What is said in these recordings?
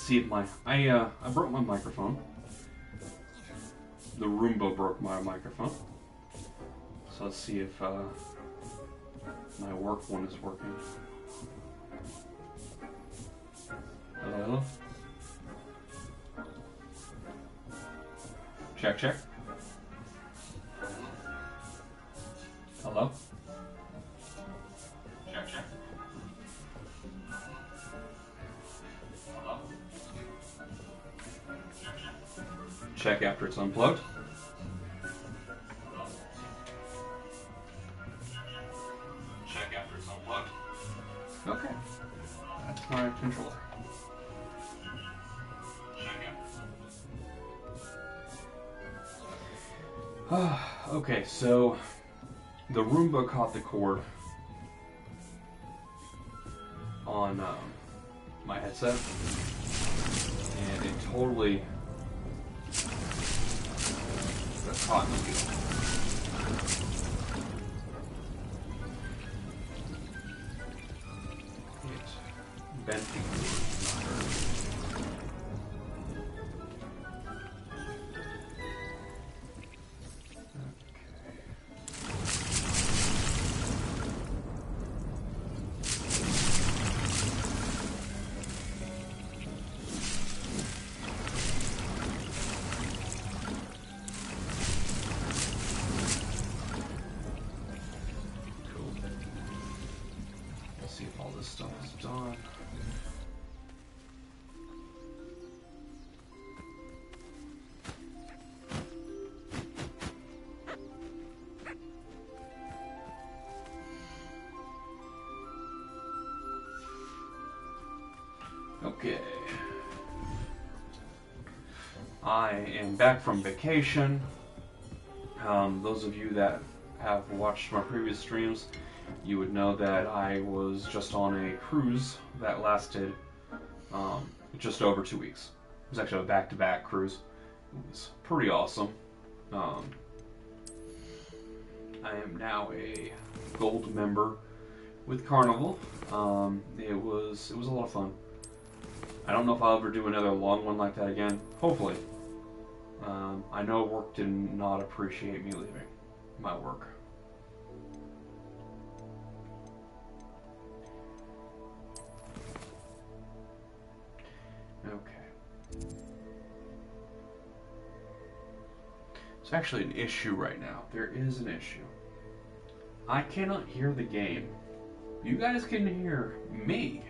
see if my I broke my microphone. The Roomba broke my microphone. So let's see if my work one is working. Hello? Check, check. Hello? Check, check. Hello? Check, check. Check after it's unplugged. Check after it's unplugged. Okay. That's my controller. Okay, so the Roomba caught the cord on my headset, and it totally got caught in the wheel. It bent the cord. See if all this stuff is done. Okay. I am back from vacation. Those of you that have watched my previous streams, you would know that I was just on a cruise that lasted just over 2 weeks. It was actually a back-to-back cruise. It was pretty awesome. I am now a gold member with Carnival. It was a lot of fun. I don't know if I'll ever do another long one like that again. Hopefully. I know work did not appreciate me leaving my work. Okay. It's actually an issue right now. There is an issue. I cannot hear the game. You guys can hear me,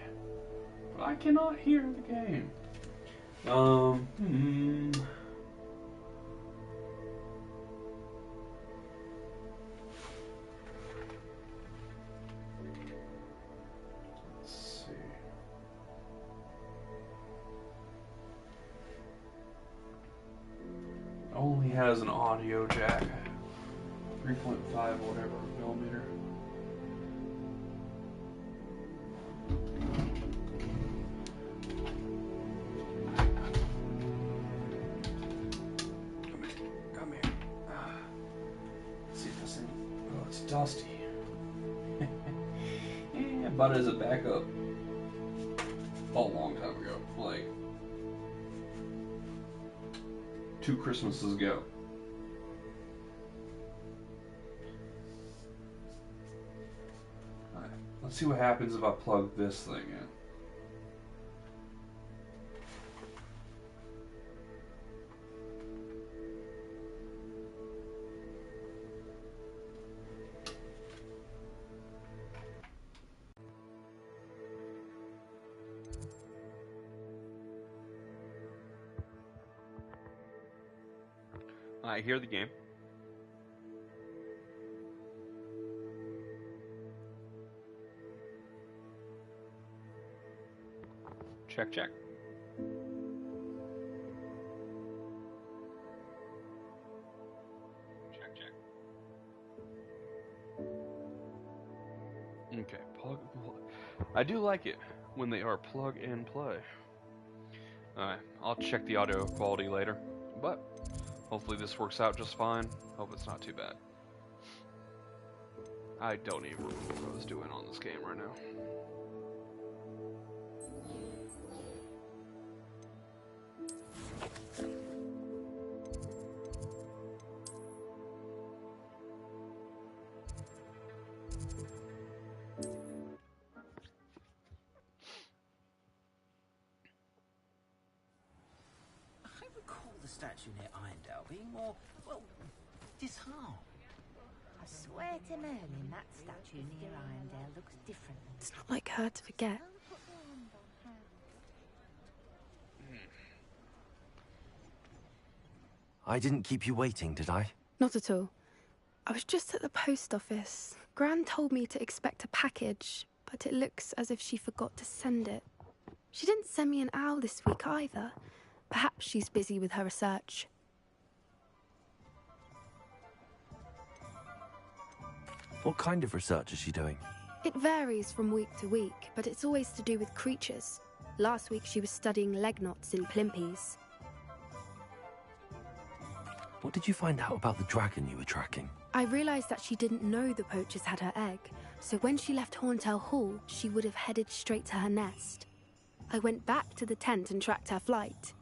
but I cannot hear the game. Let's see. Only has an audio jack, 3.5 whatever millimeter. Come here. Let's see if this thing. Oh, it's dusty. Yeah, but as a backup, a long time ago, like 2 Christmases ago. Alright, let's see what happens if I plug this thing in. I hear the game. Check, check. Check, check. Okay, plug. I do like it when they are plug and play. Alright, I'll check the audio quality later, but hopefully this works out just fine. Hope it's not too bad. I don't even remember what I was doing on this game right now. statue near Irondale being more, well, disarmed. I swear to Merlin, that statue near Irondale looks different. It's not like her to forget. I didn't keep you waiting, did I? Not at all. I was just at the post office. Gran told me to expect a package, but it looks as if she forgot to send it. She didn't send me an owl this week either. Perhaps she's busy with her research. What kind of research is she doing? It varies from week to week, but it's always to do with creatures. Last week she was studying leg knots in plimpies. What did you find out about the dragon you were tracking? I realised that she didn't know the poachers had her egg, so when she left Horntail Hall, she would have headed straight to her nest. I went back to the tent and tracked her flight.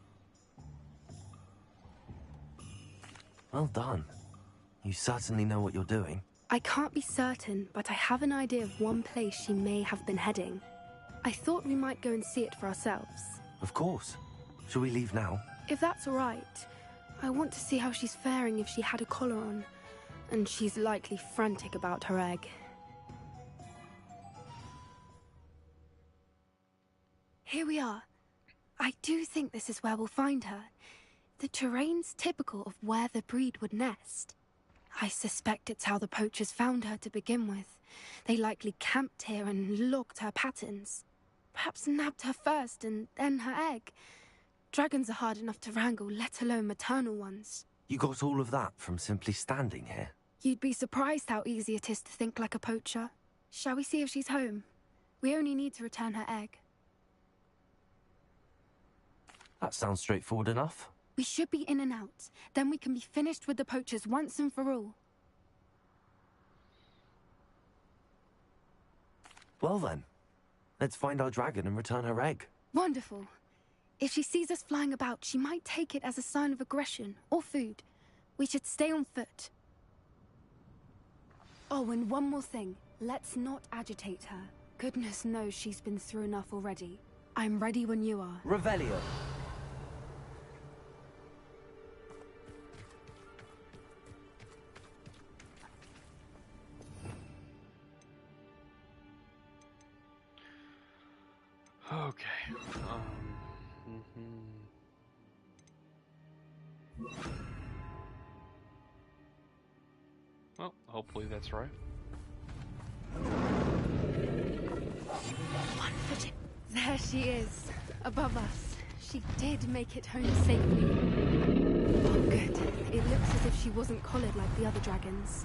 Well done. You certainly know what you're doing. I can't be certain, but I have an idea of one place she may have been heading. I thought we might go and see it for ourselves. Of course. Shall we leave now? If that's all right. I want to see how she's faring if she had a collar on. And she's likely frantic about her egg. Here we are. I do think this is where we'll find her. The terrain's typical of where the breed would nest. I suspect it's how the poachers found her to begin with. They likely camped here and logged her patterns. Perhaps nabbed her first and then her egg. Dragons are hard enough to wrangle, let alone maternal ones. You got all of that from simply standing here? You'd be surprised how easy it is to think like a poacher. Shall we see if she's home? We only need to return her egg. That sounds straightforward enough. We should be in and out. Then we can be finished with the poachers once and for all. Well then, let's find our dragon and return her egg. Wonderful. If she sees us flying about, she might take it as a sign of aggression or food. We should stay on foot. Oh, and one more thing. Let's not agitate her. Goodness knows she's been through enough already. I'm ready when you are. Revelio. Okay. Well, hopefully that's right. One foot in. There she is, above us. She did make it home safely. Oh, good. It looks as if she wasn't collared like the other dragons.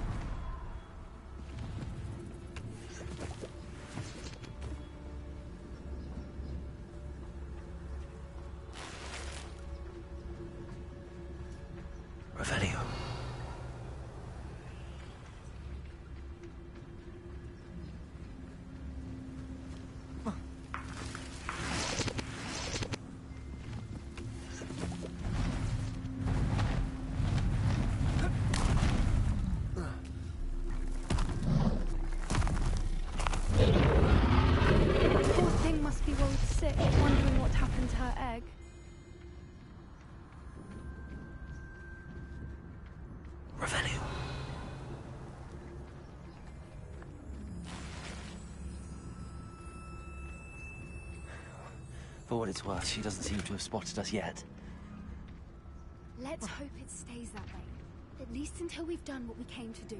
Revelio. Poor thing must be worried sick, wondering what happened to her egg. Revelio. For what it's worth, she doesn't seem to have spotted us yet. Let's hope it stays that way. At least until we've done what we came to do.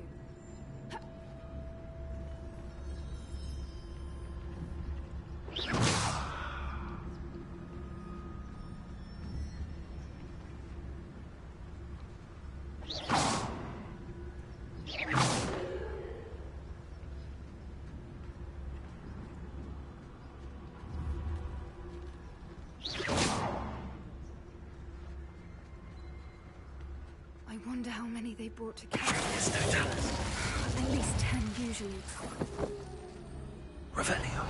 I wonder how many they brought to catch. There's no talent. At least 10 usually. Revelio.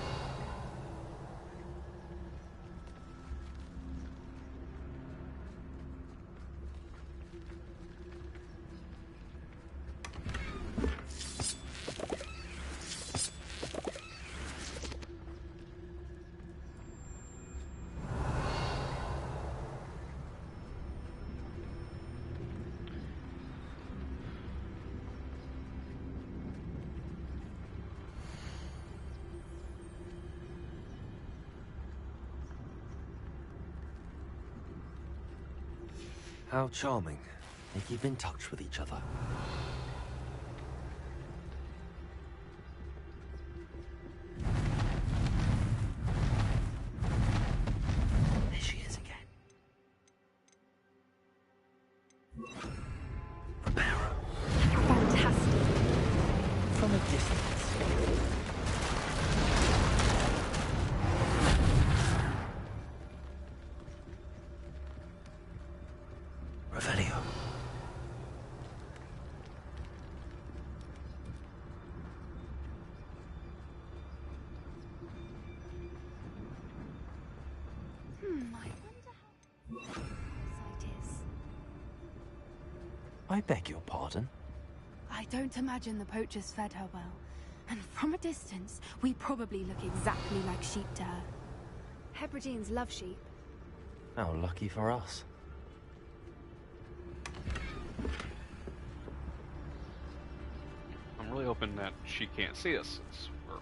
How charming. They keep in touch with each other. There she is again. Reparo. Fantastic. From a distance. Revelio. I wonder how sight is. I beg your pardon? I don't imagine the poachers fed her well. And from a distance, we probably look exactly like sheep to her. Hebrideans love sheep. How lucky for us. I'm really hoping that she can't see us since we're,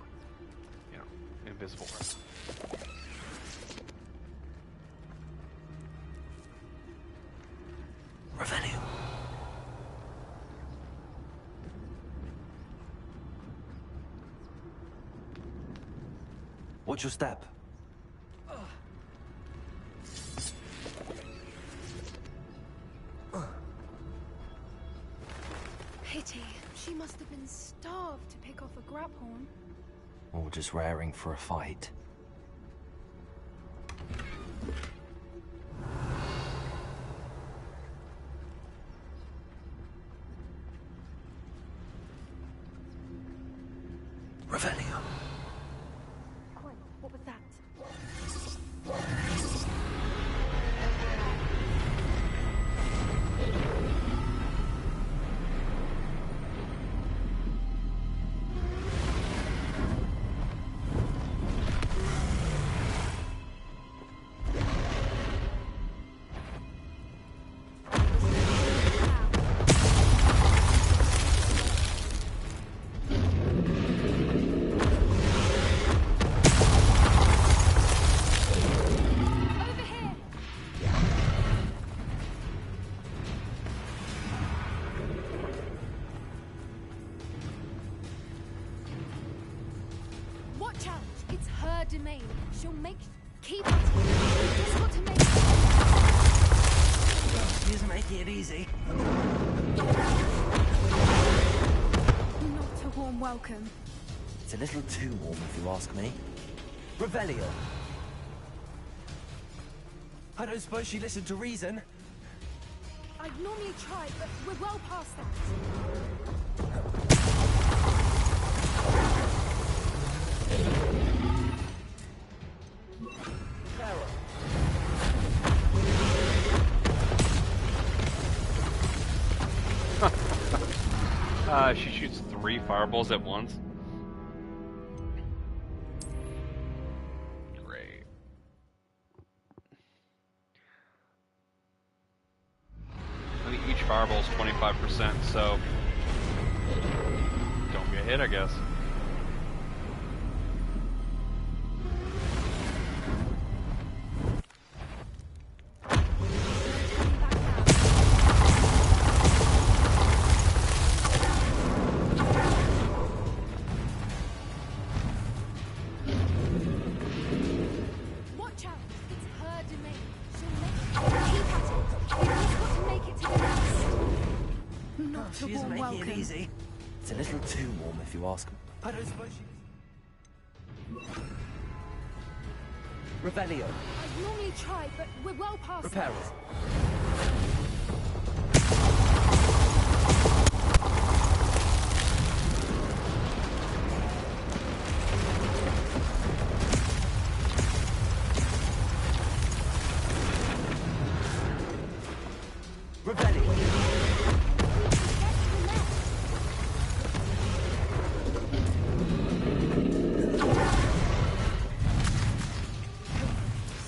invisible. Revelio. Watch your step. Pity. She must have been starved to pick off a grabhorn. Or just raring for a fight. Revelio. Quick, what was that? Watch out! It's her domain. She'll make... Keep at it. You've just got to make... He's making it easy. Not a warm welcome. It's a little too warm, if you ask me. Revelio. I don't suppose she listened to reason. I'd normally try, but we're well past that. She shoots 3 fireballs at once. Great. I think each fireball is 25%, so don't be a hit, I guess. Watch out! It's her domain. She'll make... Keep at it. You've just got to make it to the nest. Not a She's warm making welcome. it easy. It's a little too warm, if you ask me. I don't suppose she... Revelio. I'd normally try, but we're well past Repair that. it. Revelio.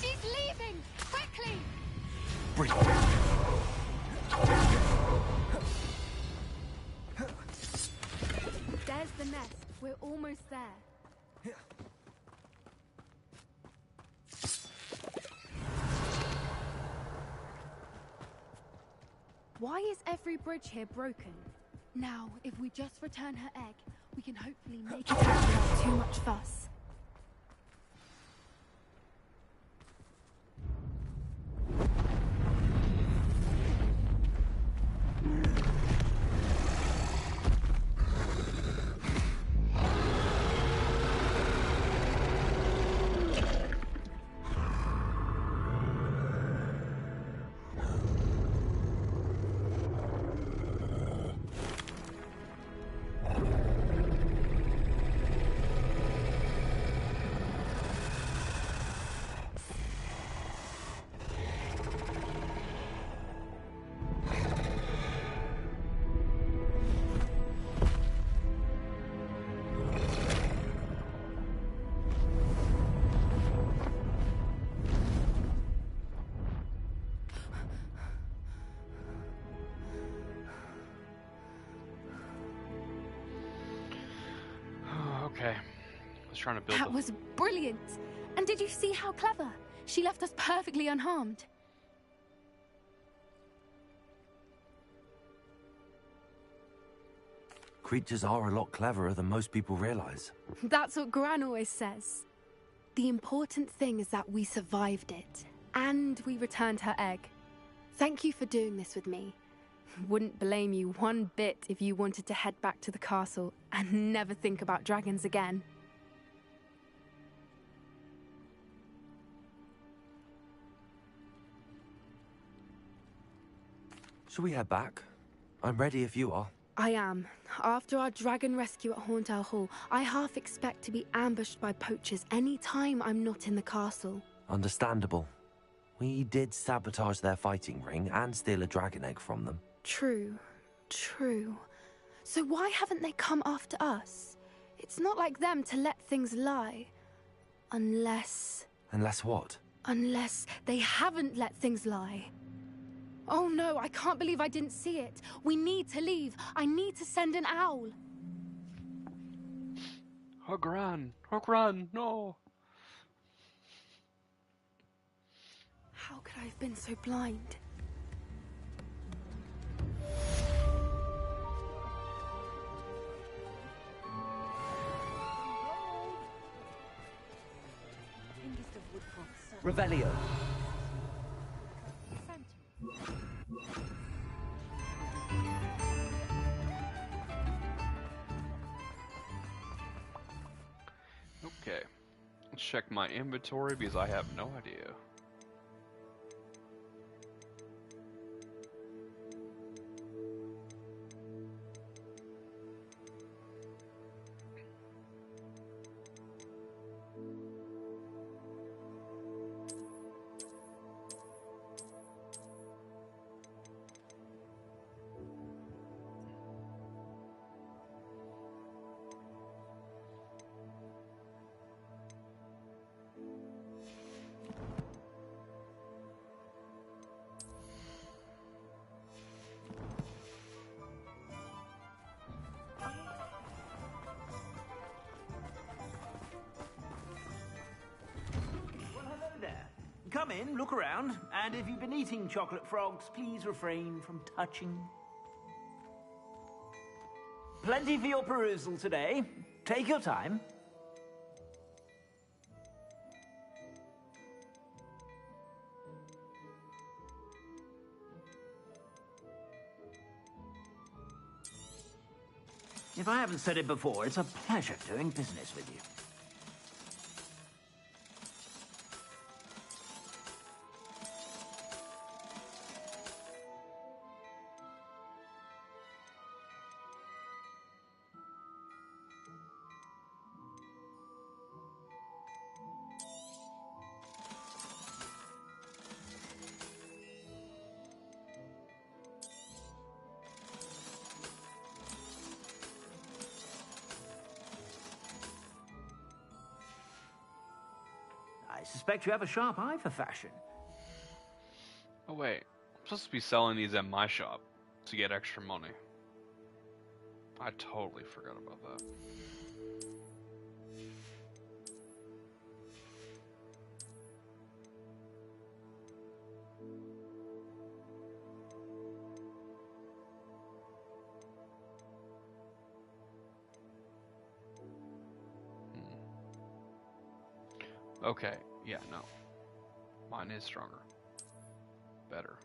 She's leaving! Quickly! Brilliant. There's the nest. We're almost there. Why is every bridge here broken? Now, if we just return her egg, we can hopefully make it out without too much fuss. Okay. I was trying to build That was brilliant! And did you see how clever? She left us perfectly unharmed. Creatures are a lot cleverer than most people realize. That's what Gran always says. The important thing is that we survived it, and we returned her egg. Thank you for doing this with me. Wouldn't blame you one bit if you wanted to head back to the castle and never think about dragons again. Shall we head back? I'm ready if you are. I am. After our dragon rescue at Hauntow Hall, I half expect to be ambushed by poachers any time I'm not in the castle. Understandable. We did sabotage their fighting ring and steal a dragon egg from them. True. So why haven't they come after us? It's not like them to let things lie. Unless what? Unless they haven't let things lie. Oh no, I can't believe I didn't see it. We need to leave. I need to send an owl. Hogran, no! How could I have been so blind? Revelio. Okay. Let's check my inventory because I have no idea. Come in, look around, and if you've been eating chocolate frogs, please refrain from touching. Plenty for your perusal today. Take your time. If I haven't said it before, it's a pleasure doing business with you. I suspect you have a sharp eye for fashion. Oh wait, I'm supposed to be selling these at my shop to get extra money. I totally forgot about that. Okay, yeah, no. Mine is stronger. Better.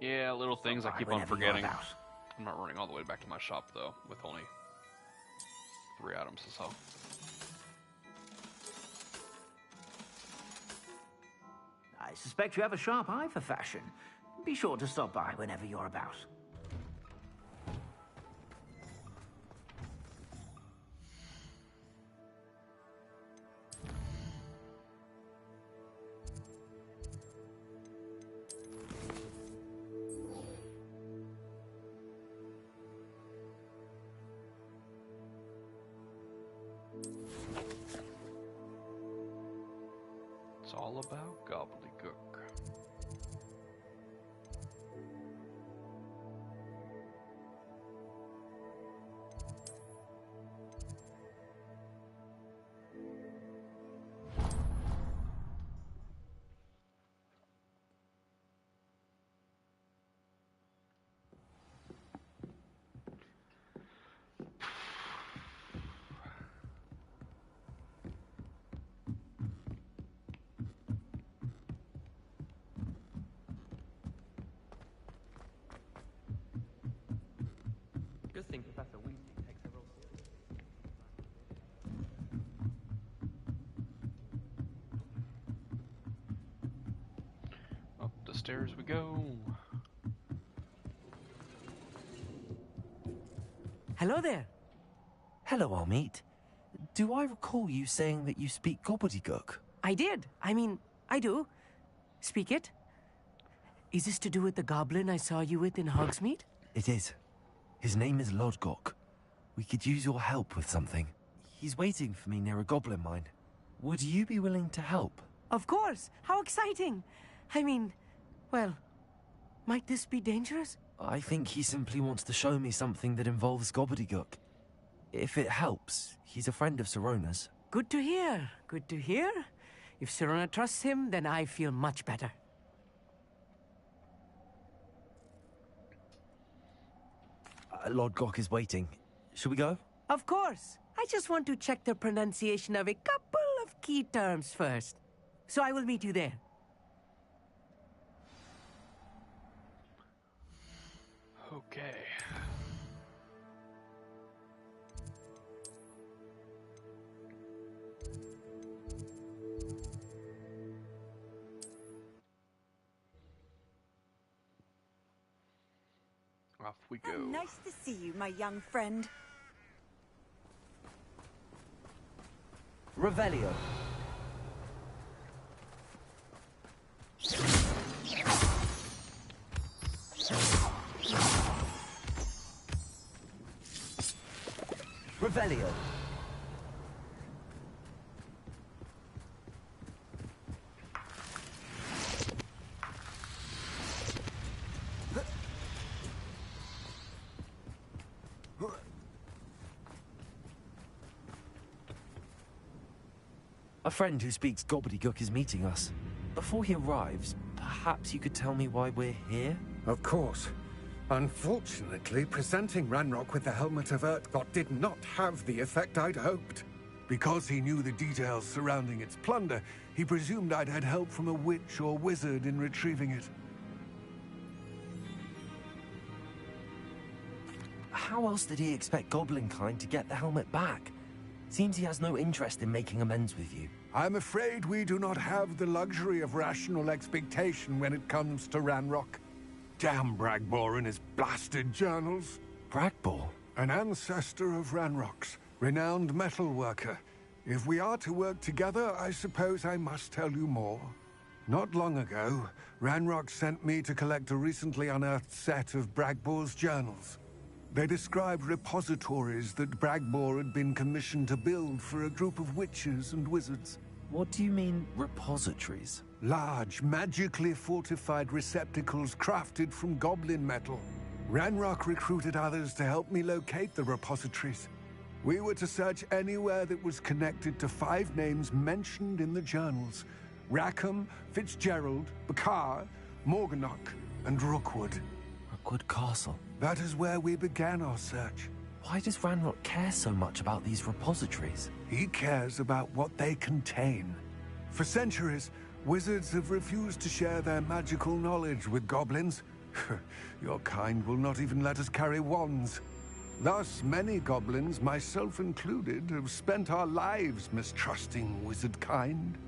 Yeah, little things I keep on forgetting. I'm not running all the way back to my shop, though, with only 3 items or so. I suspect you have a sharp eye for fashion. Be sure to stop by whenever you're about. It's all about gobbledygook. Good thing Professor Weasley takes her role seriously. Up the stairs we go. Hello there. Hello, Armeet. Do I recall you saying that you speak gobbledygook? I did. I mean, I do. Speak it. Is this to do with the goblin I saw you with in Hogsmeade? It is. His name is Lodgok. We could use your help with something. He's waiting for me near a goblin mine. Would you be willing to help? Of course. How exciting. I mean, well, might this be dangerous? I think he simply wants to show me something that involves gobbledygook. If it helps, he's a friend of Sirona's. Good to hear. Good to hear. If Sirona trusts him, then I feel much better. Lodgok is waiting. Shall we go? Of course. I just want to check the pronunciation of a couple of key terms first. So I will meet you there. Okay. Off we go. Nice to see you, my young friend. Revelio. Revelio. A friend who speaks gobbledygook is meeting us. Before he arrives, perhaps you could tell me why we're here? Of course. Unfortunately, presenting Ranrock with the Helmet of Urtkot did not have the effect I'd hoped. Because he knew the details surrounding its plunder, he presumed I'd had help from a witch or wizard in retrieving it. How else did he expect Goblinkind to get the helmet back? Seems he has no interest in making amends with you. I'm afraid we do not have the luxury of rational expectation when it comes to Ranrock. Damn Bragbor and his blasted journals. Bragbor? An ancestor of Ranrock's, renowned metal worker. If we are to work together, I suppose I must tell you more. Not long ago, Ranrock sent me to collect a recently unearthed set of Bragbor's journals. They described repositories that Bragbor had been commissioned to build for a group of witches and wizards. What do you mean, repositories? Large, magically fortified receptacles crafted from goblin metal. Ranrock recruited others to help me locate the repositories. We were to search anywhere that was connected to 5 names mentioned in the journals. Rackham, Fitzgerald, Bakar, Morganach, and Rookwood. Rookwood Castle. That is where we began our search. Why does Ranrock care so much about these repositories? He cares about what they contain. For centuries, wizards have refused to share their magical knowledge with goblins. Your kind will not even let us carry wands. Thus, many goblins, myself included, have spent our lives mistrusting wizard kind.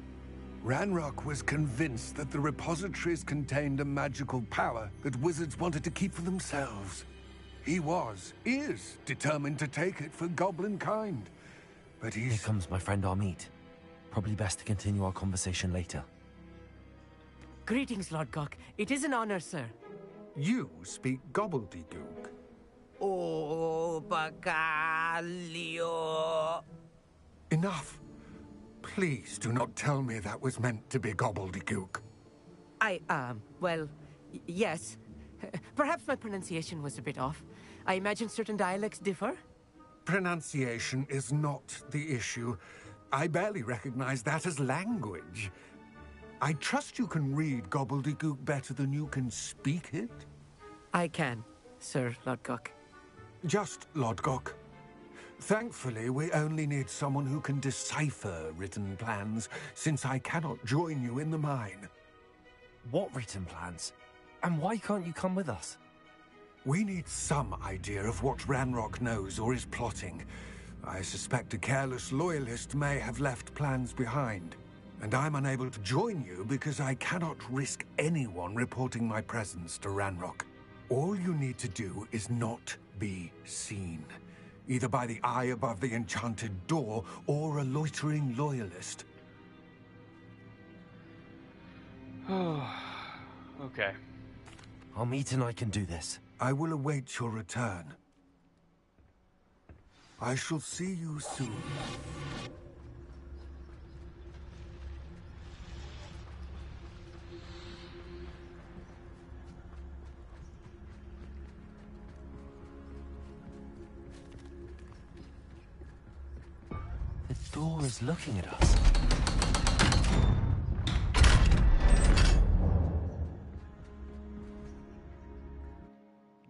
Ranrock was convinced that the repositories contained a magical power that wizards wanted to keep for themselves. He is determined to take it for goblin kind. But Here comes my friend Amit. Probably best to continue our conversation later. Greetings, Lodgok. It is an honor, sir. You speak gobbledygook. Oh, Bacalio. Enough. Please do not tell me that was meant to be gobbledygook. Well, yes. Perhaps my pronunciation was a bit off. I imagine certain dialects differ? Pronunciation is not the issue. I barely recognize that as language. I trust you can read gobbledygook better than you can speak it? I can, Sir Lodgok. Just Lodgok. Thankfully, we only need someone who can decipher written plans, since I cannot join you in the mine. What written plans? And why can't you come with us? We need some idea of what Ranrock knows or is plotting. I suspect a careless loyalist may have left plans behind. And I'm unable to join you because I cannot risk anyone reporting my presence to Ranrock. All you need to do is not be seen. Either by the eye above the enchanted door, or a loitering loyalist. Okay. Amit and I can do this. I will await your return. I shall see you soon. The door is looking at us.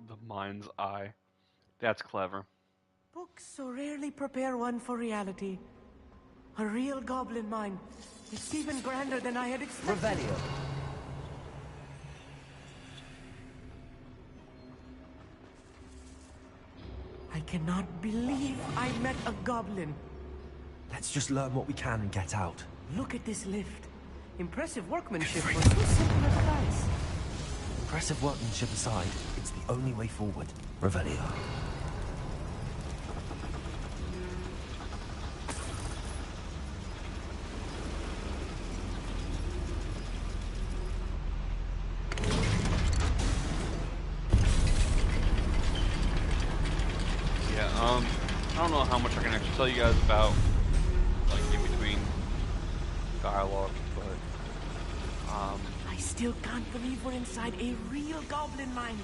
The mind's eye. That's clever. Books so rarely prepare one for reality. A real goblin mine. It's even grander than I had expected. Revelio. I cannot believe I met a goblin. Let's just learn what we can and get out. Look at this lift. Impressive workmanship for so simple a price. Impressive workmanship aside, it's the only way forward. Revelio. I don't know how much I can actually tell you guys about, like, in between dialogue, but, I still can't believe we're inside a real goblin mine.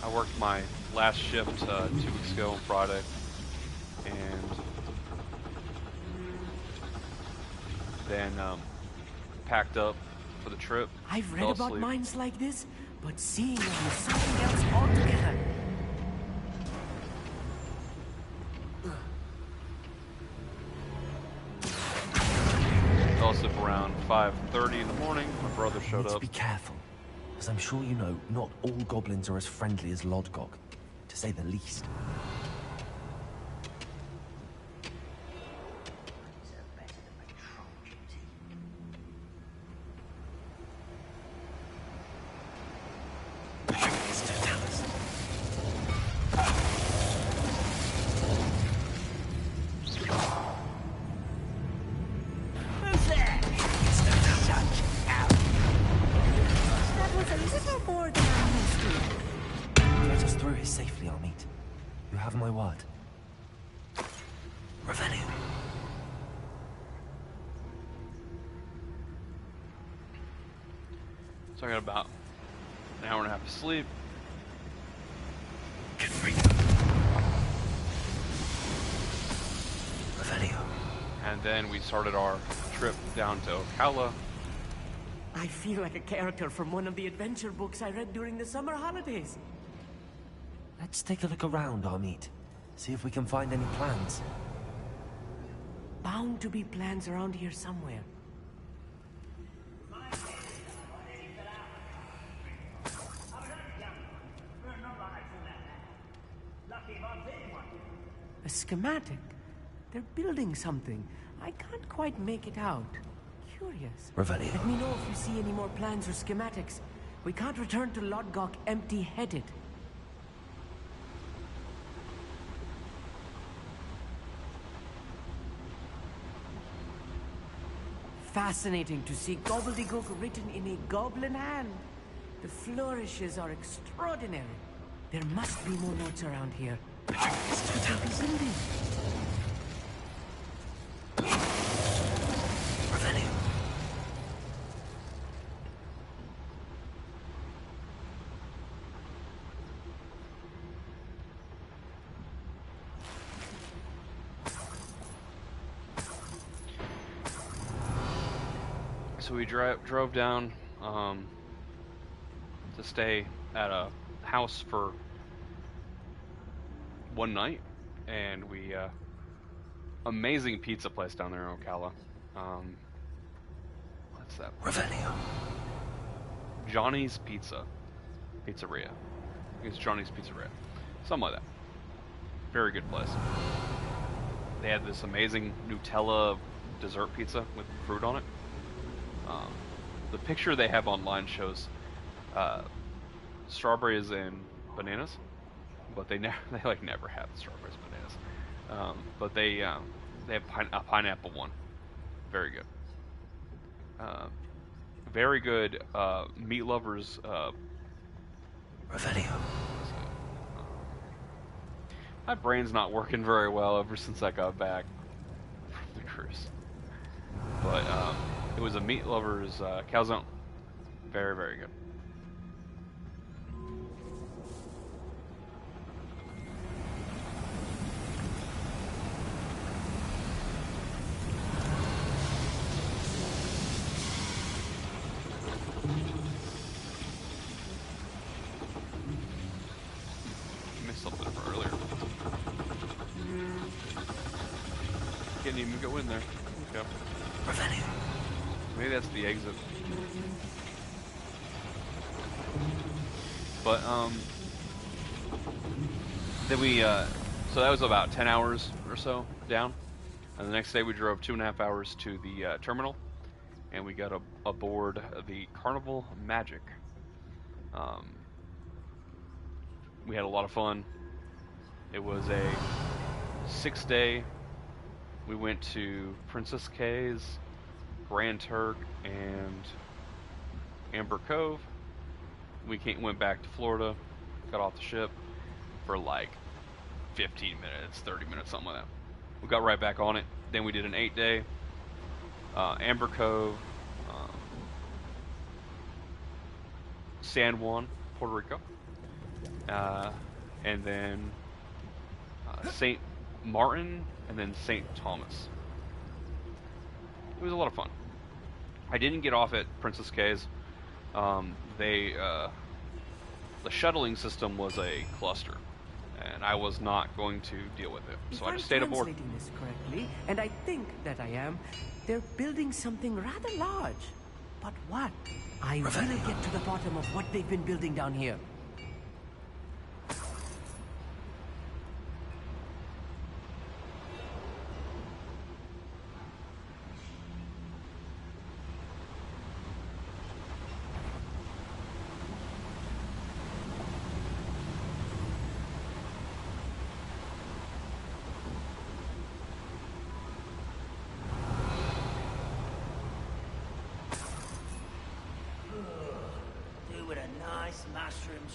I worked my last shift 2 weeks ago on Friday, and then packed up for the trip. I've read fell about asleep. mines like this, but seeing them is something else altogether. Fell asleep around 5:30 in the morning. My brother You showed need to up. be careful. As I'm sure you know, not all goblins are as friendly as Lodgok, to say the least. Who's there? That was a little more than I'm used to. Get us through here safely, Amit. You have my word. Revelio. So I got about an hour and a half of sleep. Revelio. And then we started our trip down to Ocala. I feel like a character from one of the adventure books I read during the summer holidays. Let's take a look around, Amit. See if we can find any plans. Bound to be plans around here somewhere. A schematic. They're building something. I can't quite make it out. Curious. Revelio. Let me know if you see any more plans or schematics. We can't return to Lodgok empty-headed. Fascinating to see gobbledygook written in a goblin hand. The flourishes are extraordinary. There must be more notes around here. Revelio. So we drove down to stay at a house for one night, and we amazing pizza place down there in Ocala. What's that? Revelio. Johnny's Pizzeria. I think it's Johnny's Pizzeria, something like that. Very good place. They had this amazing Nutella dessert pizza with fruit on it. The picture they have online shows strawberries and bananas, but they never have the strawberries and bananas. But they have a pineapple one. Very good. Very good meat lovers. Revelio. My brain's not working very well ever since I got back from the cruise. But it was a meat lover's calzone. Very, very good. Missed something from earlier. Can't even go in there. Okay. Revelio. Maybe that's the exit. But then we so that was about 10 hours or so down, and the next day we drove 2.5 hours to the terminal, and we got aboard the Carnival Magic. We had a lot of fun. It was a 6-day. We went to Princess Cays, Grand Turk, and Amber Cove. We went back to Florida, got off the ship for like 15 minutes, 30 minutes, something like that. We got right back on it. Then we did an 8-day, Amber Cove, San Juan, Puerto Rico, and then St. Martin, and then St. Thomas. It was a lot of fun. I didn't get off at Princess Cays. The shuttling system was a cluster, and I was not going to deal with it, so I just stayed aboard. If I'm translating this correctly, and I think that I am, they're building something rather large. But what? I will get to the bottom of what they've been building down here. Do with a nice mushroom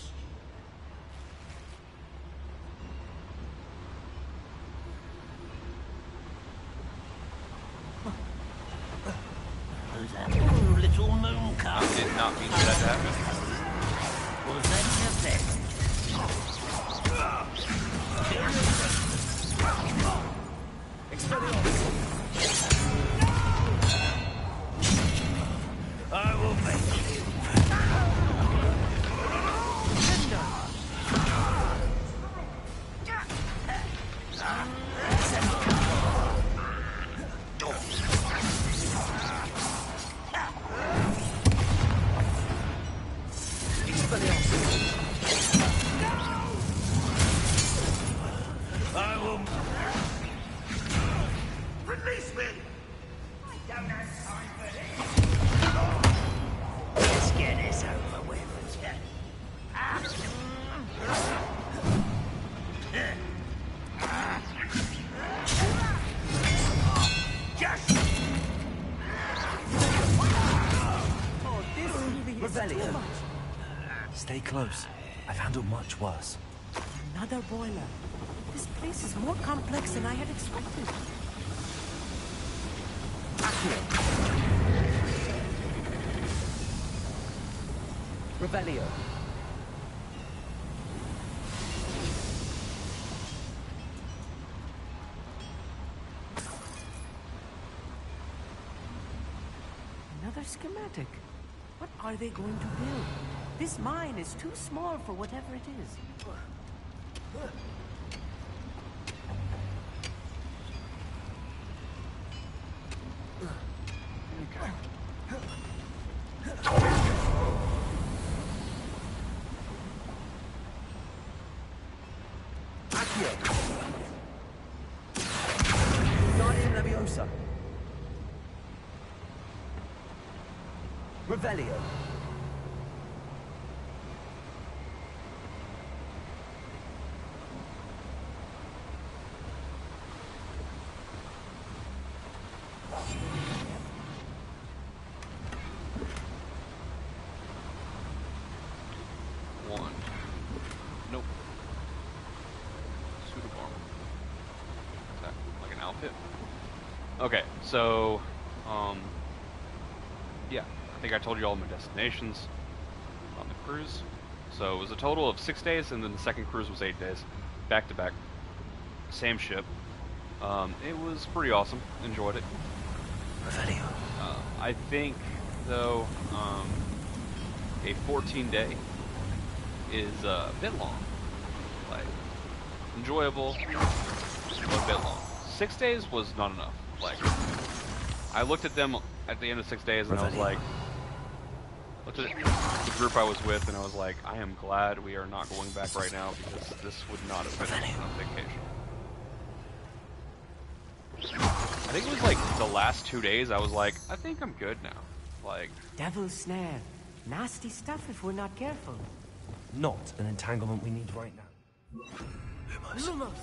too much. Stay close. I've handled much worse. Another boiler. This place is more complex than I had expected. Accio. Revelio. Another schematic. What are they going to build? This mine is too small for whatever it is. Revelio. One. Nope. Suit of armor. Is that like an outfit? Okay, so, yeah. I think I told you all my destinations on the cruise. So it was a total of 6 days, and then the second cruise was 8 days, back to back. Same ship. It was pretty awesome. Enjoyed it. I think, though, a 14-day is a bit long. Like, enjoyable, but a bit long. 6 days was not enough. Like, I looked at them at the end of 6 days, and I was like, looked at the group I was with, and I was like, I am glad we are not going back right now, because this would not have been on vacation. I think it was like the last 2 days, I was like, I think I'm good now. Like, Devil's snare. Nasty stuff if we're not careful. Not an entanglement we need right now. Lumos.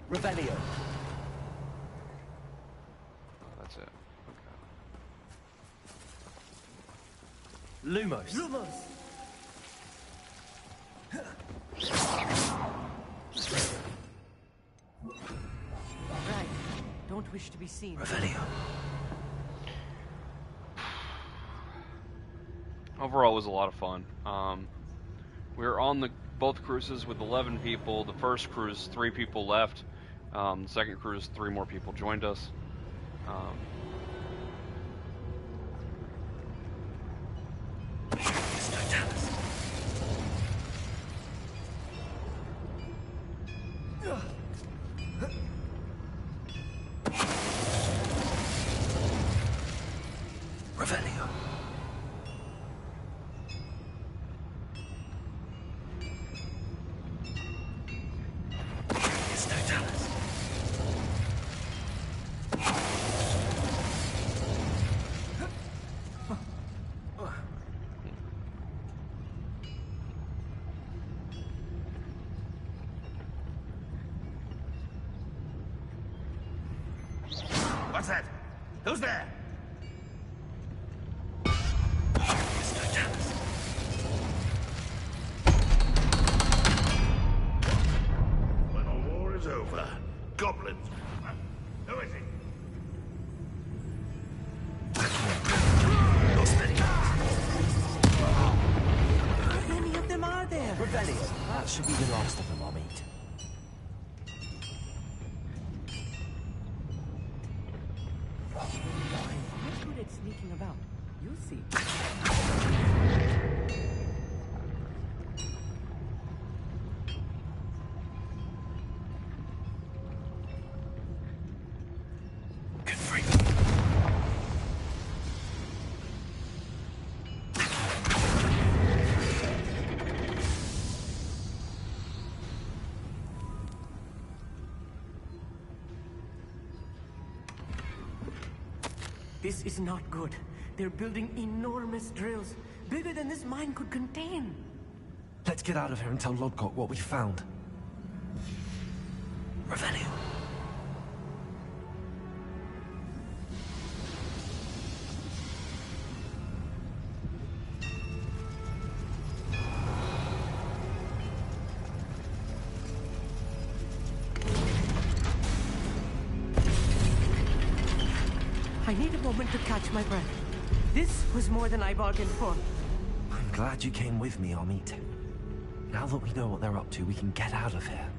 Revelio. oh, that's it. Okay. Lumos. Lumos. Right. Don't wish to be seen. Revelio. Overall, it was a lot of fun. We were on both cruises with 11 people. The first cruise, 3 people left. The second cruise, 3 more people joined us. Revelio. What's that? Who's there? When the war is over, goblins. Who is he? How many of them are there? Revelio. That should be the last of them I'll meet. I'm good at sneaking about. You see. Good freak. This is not good. They're building enormous drills, bigger than this mine could contain. Let's get out of here and tell Lodgok what we found. Revelio. I need a moment to catch my breath. This was more than I bargained for. I'm glad you came with me, Amit. Now that we know what they're up to, we can get out of here.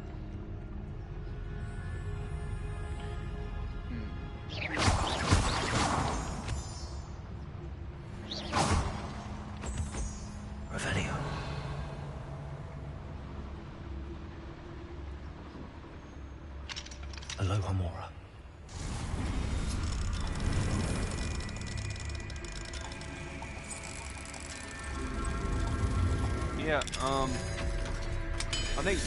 Revelio. Aloha Mora. Yeah, I think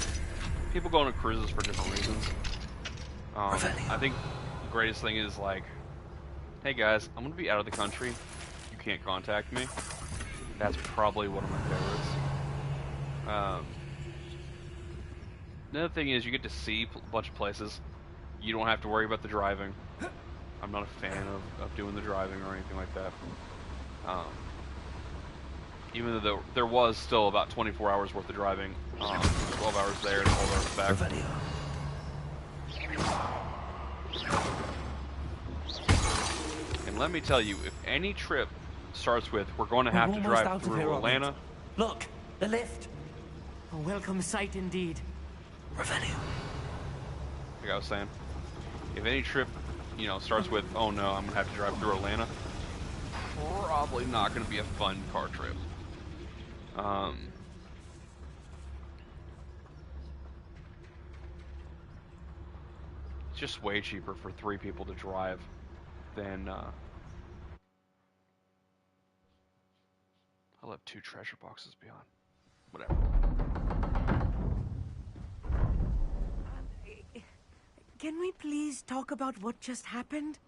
people go on cruises for different reasons. I think the greatest thing is like, hey guys, I'm gonna be out of the country. You can't contact me. That's probably one of my favorites. Another thing is you get to see a bunch of places. You don't have to worry about the driving. I'm not a fan of doing the driving or anything like that. Even though there was still about 24 hours worth of driving, 12 hours there, 12 hours back. And let me tell you, if any trip starts with, we're going to have to drive through Atlanta. Look, the lift. A welcome sight indeed. Revelio. Like I was saying, if any trip, starts with, oh no, I'm going to have to drive through Atlanta, probably not going to be a fun car trip. It's just way cheaper for 3 people to drive than, I'll have 2 treasure boxes beyond. Whatever. Can we please talk about what just happened?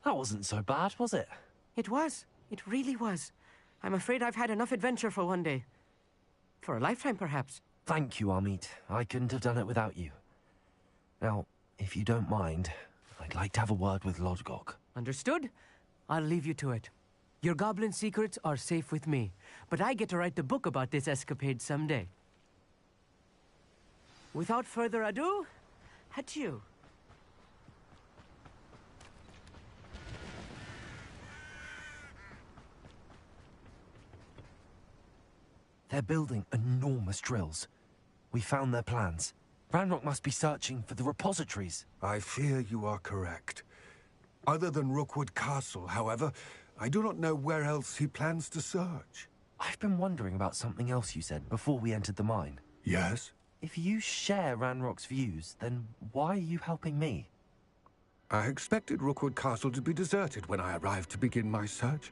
That wasn't so bad, was it? It was. It really was. I'm afraid I've had enough adventure for one day. For a lifetime, perhaps. Thank you, Amit. I couldn't have done it without you. Now, if you don't mind, I'd like to have a word with Lodgok. Understood? I'll leave you to it. Your goblin secrets are safe with me, but I get to write the book about this escapade someday. Without further ado, adieu. They're building enormous drills. We found their plans. Ranrock must be searching for the repositories. I fear you are correct. Other than Rookwood Castle, however, I do not know where else he plans to search. I've been wondering about something else you said before we entered the mine. Yes? If you share Ranrock's views, then why are you helping me? I expected Rookwood Castle to be deserted when I arrived to begin my search.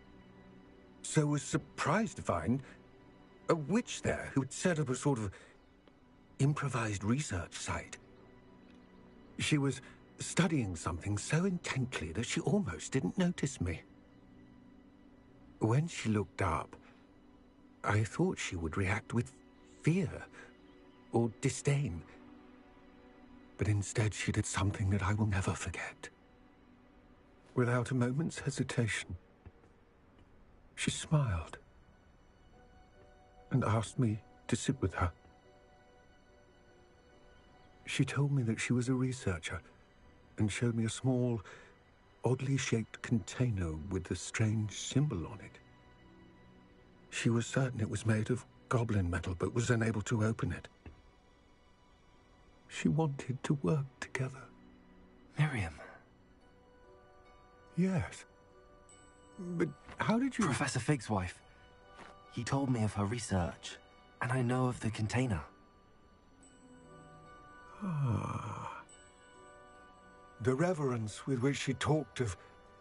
So was surprised to find a witch there who had set up a sort of improvised research site. She was studying something so intently that she almost didn't notice me. When she looked up, I thought she would react with fear or disdain. But instead she did something that I will never forget. Without a moment's hesitation, she smiled and asked me to sit with her. She told me that she was a researcher and showed me a small, oddly shaped container with a strange symbol on it. She was certain it was made of goblin metal, but was unable to open it. She wanted to work together. Miriam. Yes. But how did you... Professor Fig's wife. He told me of her research, and I know of the container. Ah. The reverence with which she talked of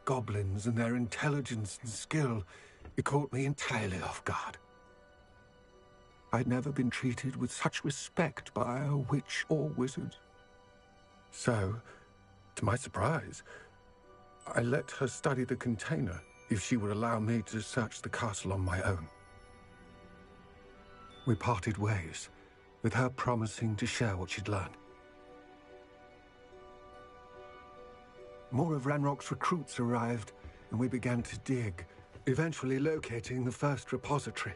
goblins and their intelligence and skill, it caught me entirely off guard. I'd never been treated with such respect by a witch or wizard. So, to my surprise, I let her study the container if she would allow me to search the castle on my own. We parted ways, with her promising to share what she'd learned. More of Ranrock's recruits arrived, and we began to dig, eventually locating the first repository.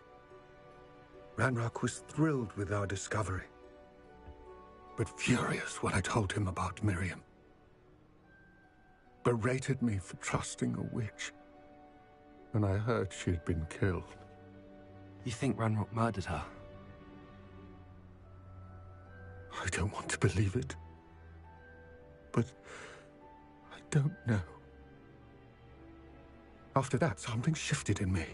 Ranrock was thrilled with our discovery, but furious when I told him about Miriam. Berated me for trusting a witch, and I heard she had been killed. You think Ranrock murdered her? I don't want to believe it, but I don't know. After that, something shifted in me.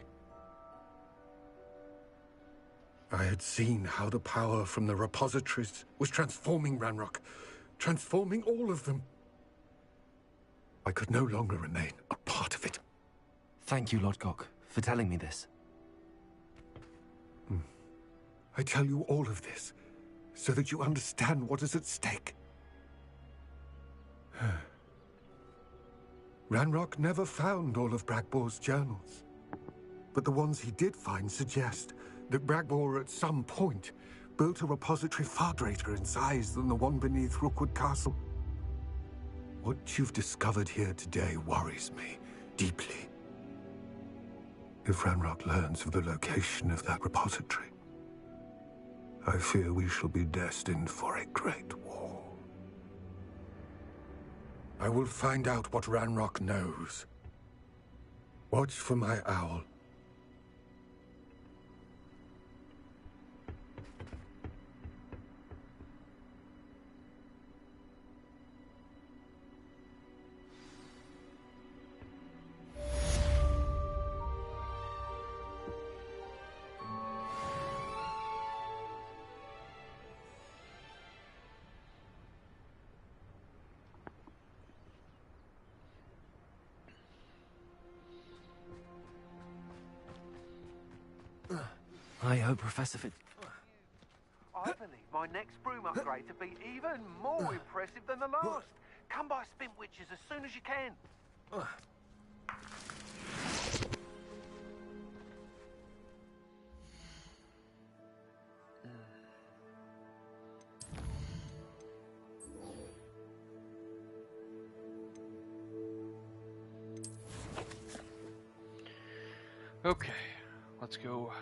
I had seen how the power from the repositories was transforming Ranrock, transforming all of them. I could no longer remain a part of it. Thank you, Lodgok, for telling me this. I tell you all of this so that you understand what is at stake. Ranrock never found all of Bragbor's journals, but the ones he did find suggest that Bragbor at some point built a repository far greater in size than the one beneath Rookwood Castle. What you've discovered here today worries me deeply. If Ranrock learns of the location of that repository, I fear we shall be destined for a great war. I will find out what Ranrock knows. Watch for my owl. I hope Professor I believe my next broom upgrade to be even more impressive than the last. Come by Spin Witches as soon as you can. Okay, let's go.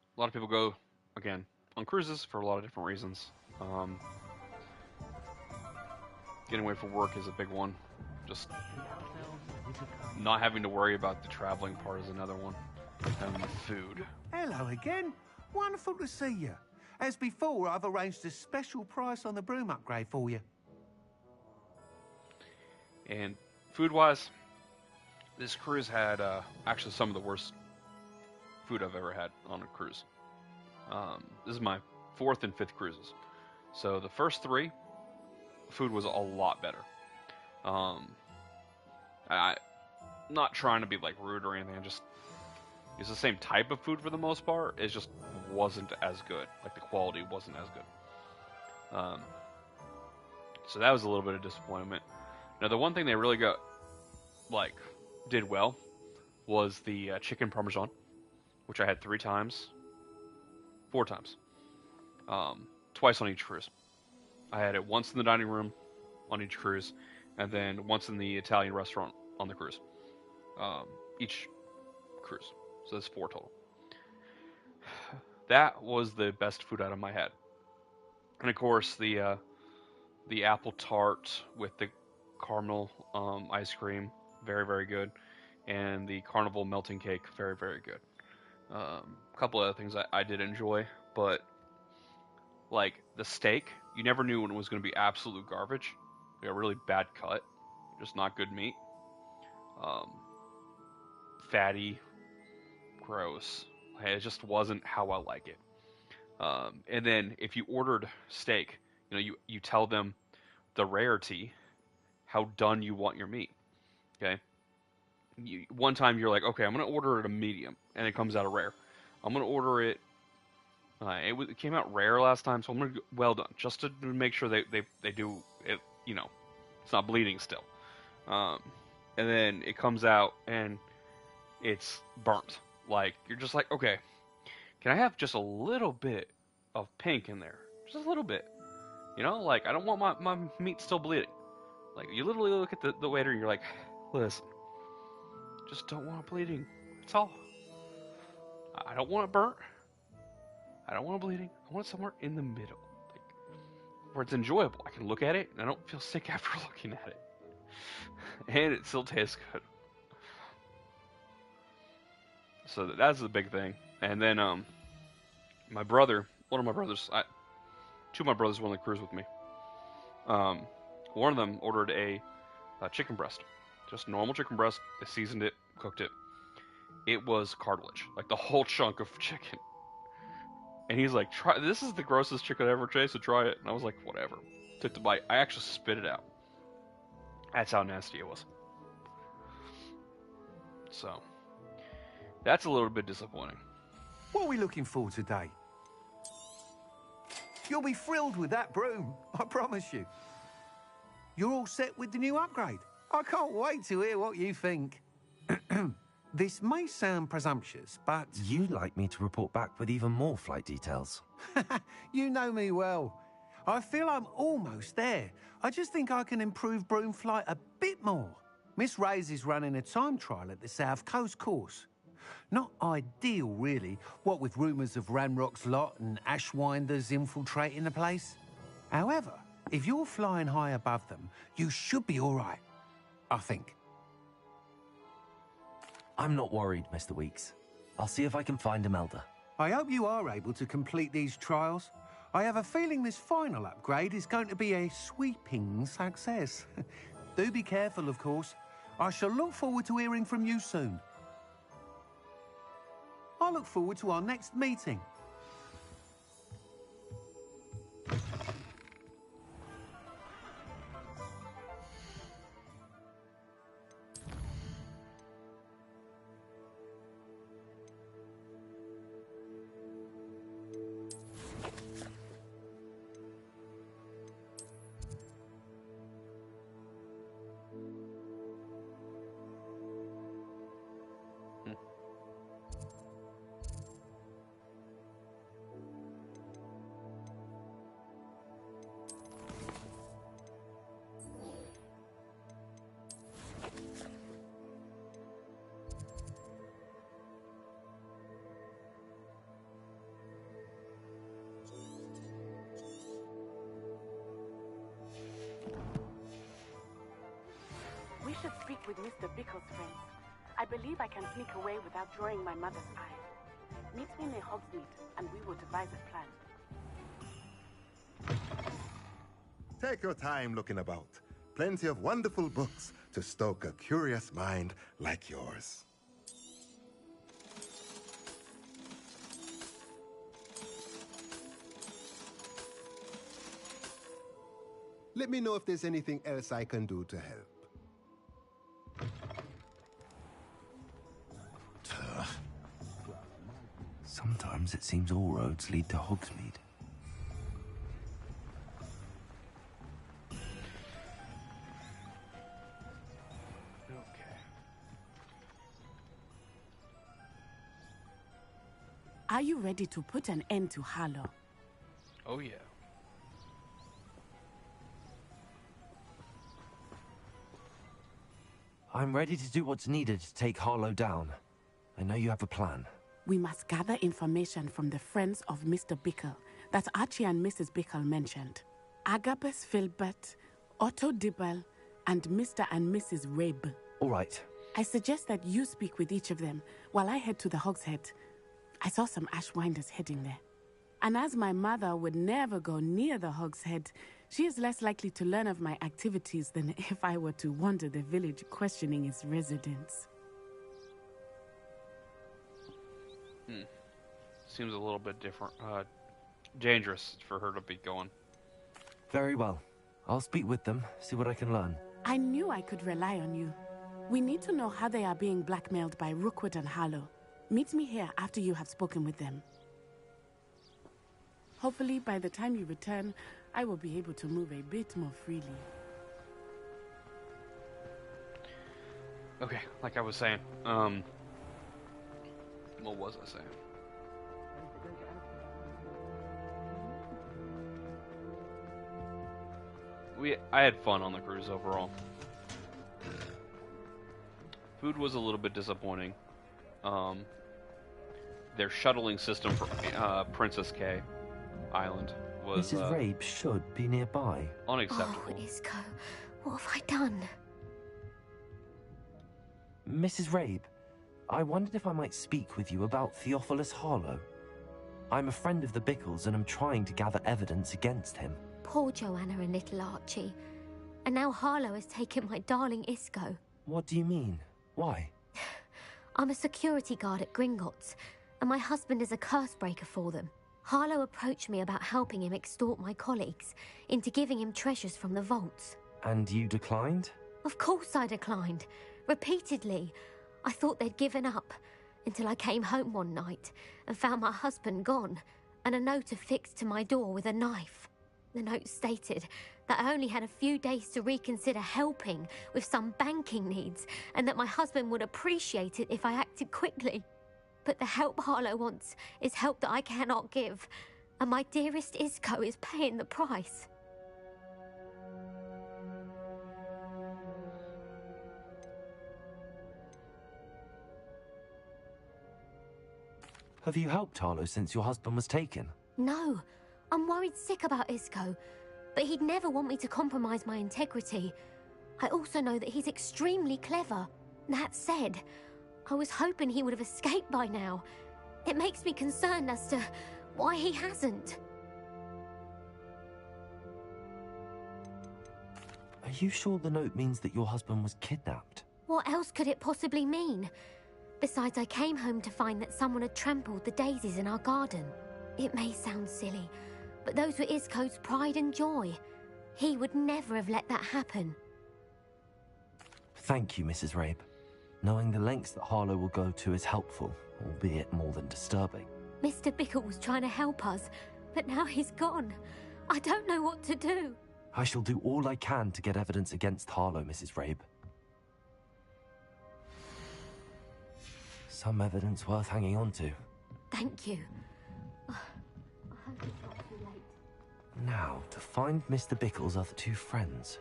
A lot of people go, again, on cruises for a lot of different reasons. Getting away from work is a big one. Just not having to worry about the traveling part is another one. And the food. Hello again. Wonderful to see you. As before, I've arranged a special price on the broom upgrade for you. And food-wise, this cruise had actually some of the worst food I've ever had on a cruise. This is my 4th and 5th cruises. So the first 3, food was a lot better. I'm not trying to be like rude or anything. It's the same type of food for the most part. It just wasn't as good. Like the quality wasn't as good. So that was a little bit of disappointment. Now the one thing they really did well was the chicken parmesan, which I had 4 times, twice on each cruise. I had it once in the dining room on each cruise, and then once in the Italian restaurant on the cruise. Each cruise. So that's 4 total. That was the best food item I had. And of course the apple tart with the caramel ice cream, very, very good. And the carnival melting cake, very, very good. A couple other things I did enjoy, but like the steak, you never knew when it was going to be absolute garbage. Like a really bad cut, just not good meat. Fatty, gross. It just wasn't how I like it. And then if you ordered steak, you tell them the rarity, how done you want your meat. Okay. One time you're like, okay, I'm going to order it a medium, and it comes out a rare. I'm going to order it. It came out rare last time, so I'm going to well done, just to make sure they do it. It's not bleeding still. and then it comes out and it's burnt. Like, you're just like, okay, can I have just a little bit of pink in there? Just a little bit. You know, like, I don't want my meat still bleeding. Like, you literally look at the waiter and you're like, listen, just don't want it bleeding. That's all. I don't want it burnt. I don't want it bleeding. I want it somewhere in the middle. Like, where it's enjoyable. I can look at it and I don't feel sick after looking at it. And it still tastes good. So that's the big thing. And then, my brother, one of my brothers, two of my brothers went on the cruise with me. One of them ordered a chicken breast. Just normal chicken breast. They seasoned it, cooked it. It was cartilage. Like the whole chunk of chicken. And he's like, "Try this is the grossest chicken I ever tasted, so try it." And I was like, whatever. Took the bite. I actually spit it out. That's how nasty it was. So, that's a little bit disappointing. What are we looking for today? You'll be thrilled with that broom, I promise you. You're all set with the new upgrade. I can't wait to hear what you think. This may sound presumptuous, but... You'd like me to report back with even more flight details. You know me well. I feel I'm almost there. I just think I can improve broom flight a bit more. Miss Ray's is running a time trial at the South Coast course. Not ideal, really, what with rumours of Ranrock's lot and Ashwinders infiltrating the place. However, if you're flying high above them, you should be all right, I think. I'm not worried, Mr. Weeks. I'll see if I can find Imelda. I hope you are able to complete these trials. I have a feeling this final upgrade is going to be a sweeping success. Do be careful, of course. I shall look forward to hearing from you soon. I look forward to our next meeting. We should speak with Mr. Bickle's friends. I believe I can sneak away without drawing my mother's eye. Meet me near Hogsmeade, and we will devise a plan. Take your time looking about. Plenty of wonderful books to stoke a curious mind like yours. Let me know if there's anything else I can do to help. Sometimes it seems all roads lead to Hogsmeade. Are you ready to put an end to Harlow? Oh, yeah. I'm ready to do what's needed to take Harlow down. I know you have a plan. We must gather information from the friends of Mr. Bickle that Archie and Mrs. Bickle mentioned. Agabus Filbert, Otto Dibble, and Mr. and Mrs. Rabe. All right. I suggest that you speak with each of them while I head to the Hogshead. I saw some Ashwinders heading there. And as my mother would never go near the Hogshead, she is less likely to learn of my activities than if I were to wander the village questioning its residents. Seems a little bit different, dangerous for her to be going. Very well. I'll speak with them, see what I can learn. I knew I could rely on you. We need to know how they are being blackmailed by Rookwood and Harlow. Meet me here after you have spoken with them. Hopefully, by the time you return, I will be able to move a bit more freely. Okay, like I was saying, what was I saying? I had fun on the cruise overall. Food was a little bit disappointing. Their shuttling system for Princess K Island was Mrs. Rabe should be nearby. Unacceptable. Oh, Isco, what have I done? Mrs. Rabe, I wondered if I might speak with you about Theophilus Harlow. I'm a friend of the Bickles and I'm trying to gather evidence against him. Poor Joanna and little Archie. And now Harlow has taken my darling Isco. What do you mean? Why? I'm a security guard at Gringotts, and my husband is a curse breaker for them. Harlow approached me about helping him extort my colleagues into giving him treasures from the vaults. And you declined? Of course I declined. Repeatedly. I thought they'd given up, until I came home one night and found my husband gone, and a note affixed to my door with a knife. The note stated that I only had a few days to reconsider helping with some banking needs, and that my husband would appreciate it if I acted quickly. But the help Harlow wants is help that I cannot give, and my dearest Isco is paying the price. Have you helped Harlow since your husband was taken? No, I'm worried sick about Isco, but he'd never want me to compromise my integrity. I also know that he's extremely clever. That said, I was hoping he would have escaped by now. It makes me concerned as to why he hasn't. Are you sure the note means that your husband was kidnapped? What else could it possibly mean? Besides, I came home to find that someone had trampled the daisies in our garden. It may sound silly, but those were Isco's pride and joy. He would never have let that happen. Thank you, Mrs. Rabe. Knowing the lengths that Harlow will go to is helpful, albeit more than disturbing. Mr. Bickle was trying to help us, but now he's gone. I don't know what to do. I shall do all I can to get evidence against Harlow, Mrs. Rabe. Some evidence worth hanging on to. Thank you. I hope it's not too late. Now, to find Mr. Bickle's other two friends.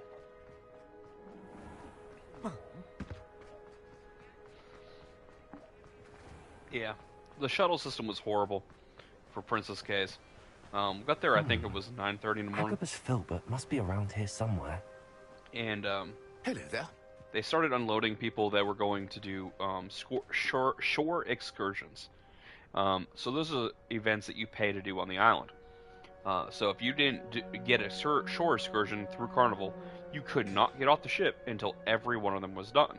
Yeah, the shuttle system was horrible for Princess K's. Got there, I think it was 9:30 in the morning. Agabus Filbert must be around here somewhere. And hello there. They started unloading people that were going to do shore excursions. So those are events that you pay to do on the island. So if you didn't get a shore excursion through Carnival, you could not get off the ship until every one of them was done.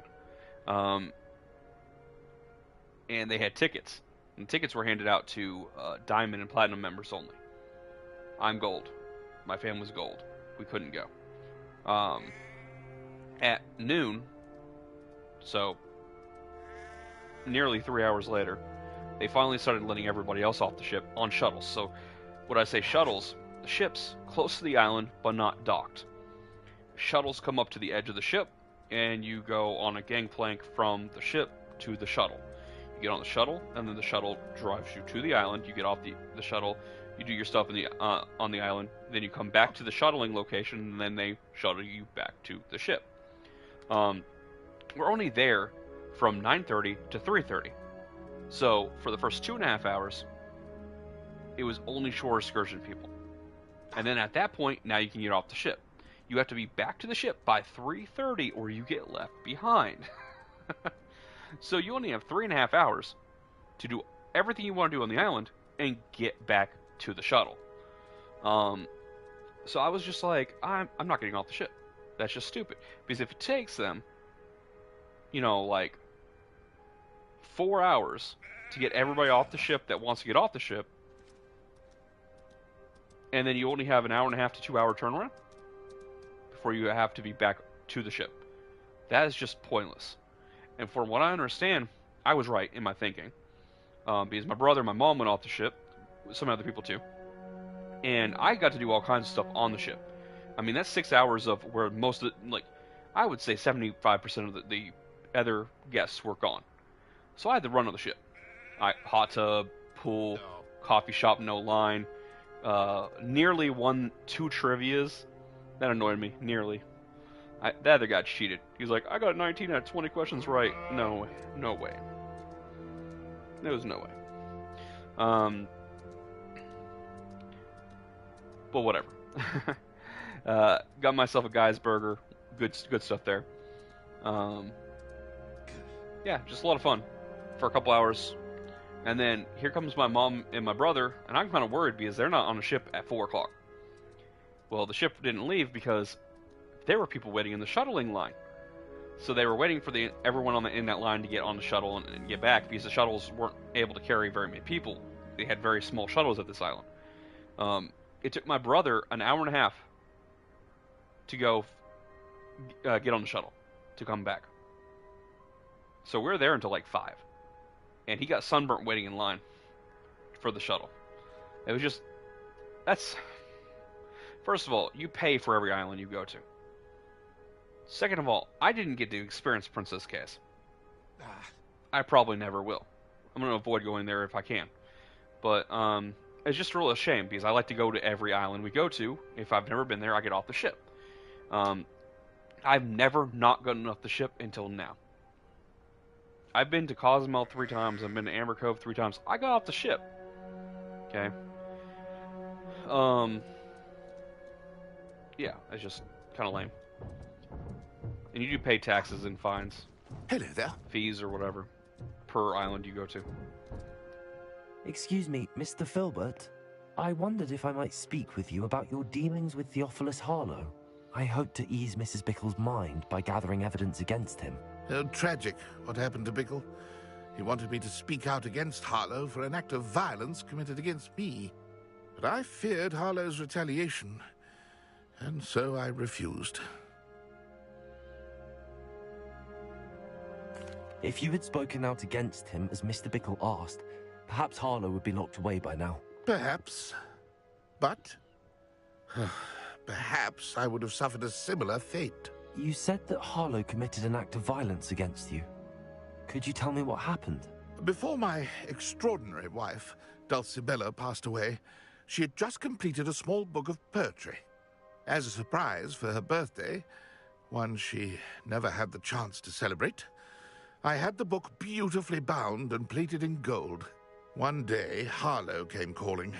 And they had tickets. And tickets were handed out to Diamond and Platinum members only. I'm Gold. My family's Gold. We couldn't go. At noon, so nearly 3 hours later, they finally started letting everybody else off the ship on shuttles. So when I say shuttles, the ship's close to the island, but not docked. Shuttles come up to the edge of the ship, and you go on a gangplank from the ship to the shuttle. You get on the shuttle, and then the shuttle drives you to the island. You get off the shuttle, you do your stuff on the island, then you come back to the shuttling location, and then they shuttle you back to the ship. We're only there from 9:30 to 3:30. So for the first 2.5 hours, it was only shore excursion people. And then at that point, now you can get off the ship. You have to be back to the ship by 3:30 or you get left behind. So you only have 3.5 hours to do everything you want to do on the island and get back to the shuttle. So I was just like, I'm not getting off the ship. That's just stupid. Because if it takes them, like 4 hours to get everybody off the ship that wants to get off the ship, and then you only have an 1.5 to 2 hour turnaround before you have to be back to the ship, that is just pointless. And from what I understand, I was right in my thinking. Because my brother and my mom went off the ship, some other people too, and I got to do all kinds of stuff on the ship. I mean, that's 6 hours of where most of I would say 75% of the other guests were gone. So I had to run on the ship. Hot tub, pool, coffee shop, no line. Nearly won 2 trivias. That annoyed me. Nearly. The other guy cheated. He was like, I got 19 out of 20 questions right. No way. No way. There was no way. But whatever. Got myself a guy's burger. Good stuff there. Yeah, just a lot of fun for a couple hours. And then here comes my mom and my brother, and I'm kind of worried because they're not on the ship at 4 o'clock. Well, the ship didn't leave because there were people waiting in the shuttling line. So they were waiting for everyone in that line to get on the shuttle and get back because the shuttles weren't able to carry very many people. They had very small shuttles at this island. It took my brother an hour and a half to go get on the shuttle to come back. So we were there until like 5. And he got sunburnt waiting in line for the shuttle. It was just... First of all, you pay for every island you go to. Second of all, I didn't get to experience Princess Case. I probably never will. I'm going to avoid going there if I can. But it's just really a shame because I like to go to every island we go to. If I've never been there, I get off the ship. I've never not gotten off the ship until now. I've been to Cozumel 3 times. I've been to Amber Cove 3 times. I got off the ship. Okay. Yeah, it's just kind of lame. And you do pay taxes and fines. Hello there. Fees or whatever per island you go to. Excuse me, Mr. Filbert. I wondered if I might speak with you about your dealings with Theophilus Harlow. I hope to ease Mrs. Bickle's mind by gathering evidence against him. Oh, tragic what happened to Bickle. He wanted me to speak out against Harlow for an act of violence committed against me. But I feared Harlow's retaliation, and so I refused. If you had spoken out against him as Mr. Bickle asked, perhaps Harlow would be locked away by now. Perhaps. But perhaps I would have suffered a similar fate. You said that Harlow committed an act of violence against you. Could you tell me what happened? Before my extraordinary wife, Dulcibella, passed away, she had just completed a small book of poetry. As a surprise for her birthday, one she never had the chance to celebrate, I had the book beautifully bound and plated in gold. One day, Harlow came calling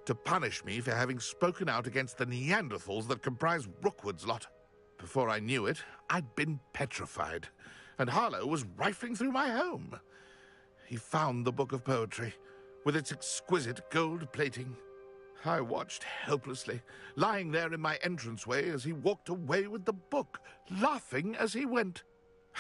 to punish me for having spoken out against the Neanderthals that comprise Rookwood's lot. Before I knew it, I'd been petrified, and Harlow was rifling through my home. He found the book of poetry, with its exquisite gold plating. I watched helplessly, lying there in my entranceway as he walked away with the book, laughing as he went.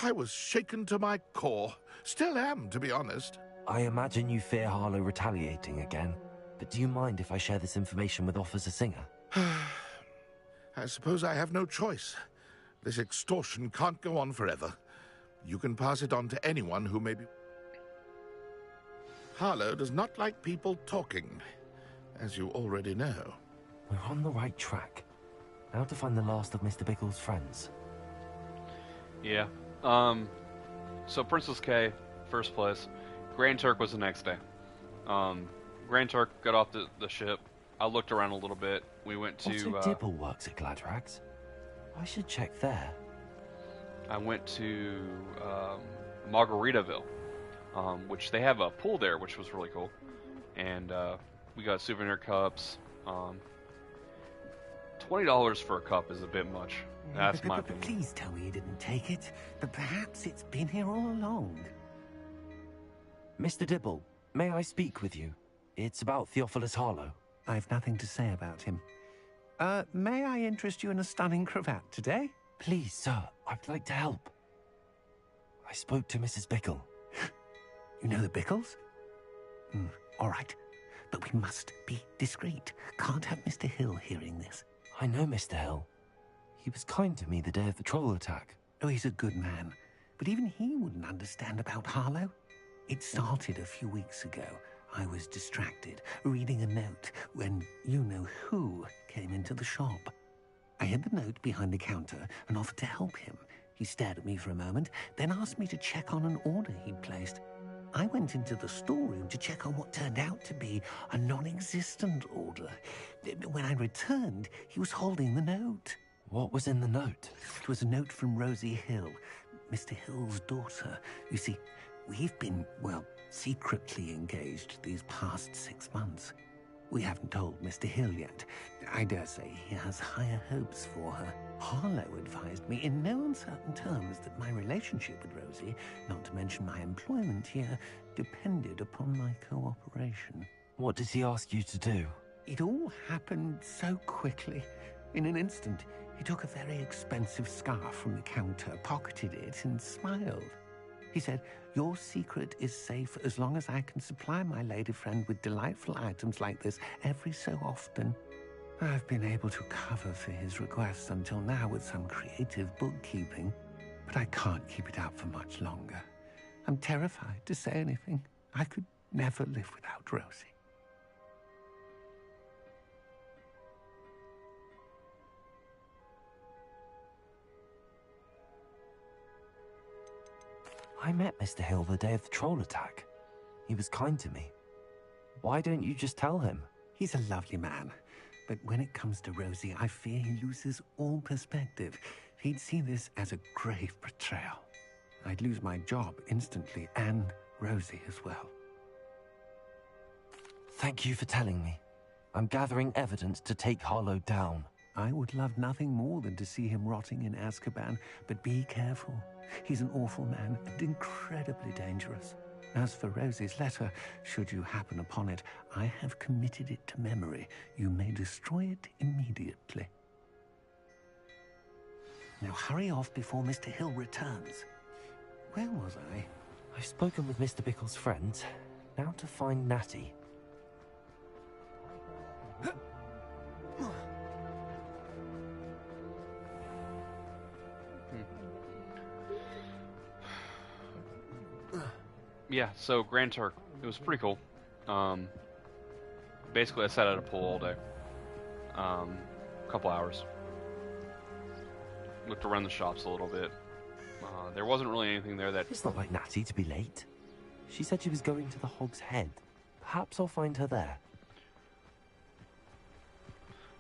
I was shaken to my core. Still am, to be honest. I imagine you fear Harlow retaliating again, but do you mind if I share this information with Officer Singer? I suppose I have no choice. This extortion can't go on forever. You can pass it on to anyone who may be... Harlow does not like people talking, as you already know. We're on the right track. Now to find the last of Mr. Bickle's friends. Yeah. So Princess K, first place. Grand Turk was the next day. Grand Turk got off the ship. I looked around a little bit. We went to... Otto Dibble works at Gladrags. I should check there. I went to Margaritaville, which they have a pool there, which was really cool. And we got souvenir cups. $20 for a cup is a bit much. That's my opinion. Please tell me you didn't take it. But perhaps it's been here all along. Mr. Dibble, may I speak with you? It's about Theophilus Harlow. I've nothing to say about him. May I interest you in a stunning cravat today? Please, sir, I'd like to help. I spoke to Mrs. Bickle. You know the Bickles? All right. But we must be discreet. Can't have Mr. Hill hearing this. I know Mr. Hill. He was kind to me the day of the troll attack. Oh, he's a good man. But even he wouldn't understand about Harlow. It started a few weeks ago. I was distracted, reading a note, when you-know-who came into the shop. I hid the note behind the counter and offered to help him. He stared at me for a moment, then asked me to check on an order he'd placed. I went into the storeroom to check on what turned out to be a non-existent order. When I returned, he was holding the note. What was in the note? It was a note from Rosie Hill, Mr. Hill's daughter. You see, we've been, well, secretly engaged these past 6 months. We haven't told Mr. Hill yet. I dare say he has higher hopes for her. Harlow advised me in no uncertain terms that my relationship with Rosie, not to mention my employment here, depended upon my cooperation. What did he ask you to do? It all happened so quickly. In an instant, he took a very expensive scarf from the counter, pocketed it, and smiled. He said, "Your secret is safe as long as I can supply my lady friend with delightful items like this every so often." I've been able to cover for his requests until now with some creative bookkeeping, but I can't keep it up for much longer. I'm terrified to say anything. I could never live without Rosie. I met Mr. Hill the day of the troll attack. He was kind to me. Why don't you just tell him? He's a lovely man, but when it comes to Rosie, I fear he loses all perspective. He'd see this as a grave betrayal. I'd lose my job instantly, and Rosie as well. Thank you for telling me. I'm gathering evidence to take Harlow down. I would love nothing more than to see him rotting in Azkaban, but be careful. He's an awful man and incredibly dangerous. As for Rosie's letter, should you happen upon it, I have committed it to memory. You may destroy it immediately. Now hurry off before Mr. Hill returns. Where was I? I've spoken with Mr. Bickle's friends. Now to find Natty. Yeah, so Grand Turk, it was pretty cool. Basically, I sat at a pool all day. A couple hours. Looked around the shops a little bit. There wasn't really anything there that... It's not like Natty to be late. She said she was going to the Hog's Head. Perhaps I'll find her there.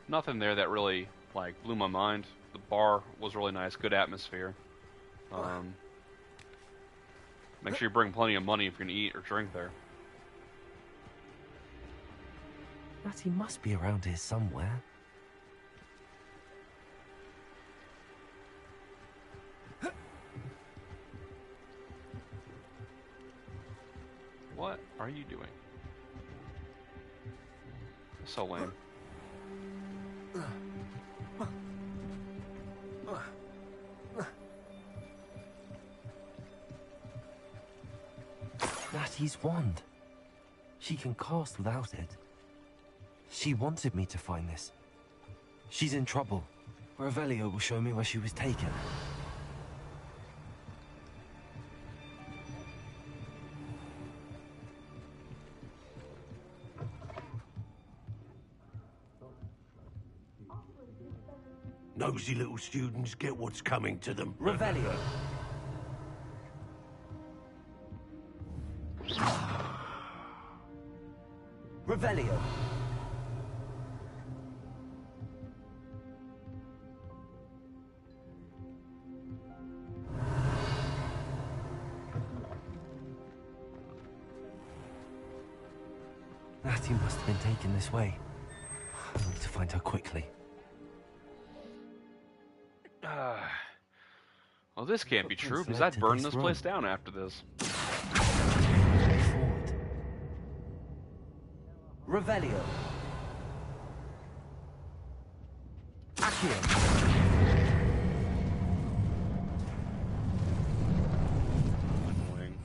Nothing there that really, like, blew my mind. The bar was really nice, good atmosphere. Make sure you bring plenty of money if you're going to eat or drink there. Natty must be around here somewhere. What are you doing? So lame. Natty's wand. She can cast without it. She wanted me to find this. She's in trouble. Revelio will show me where she was taken. Nosy little students get what's coming to them. Revelio. Revelio. Natty must have been taken this way. I need to find her quickly. Well, this can't be true, because I'd burn this place down after this. Revelio. Accio. Annoying.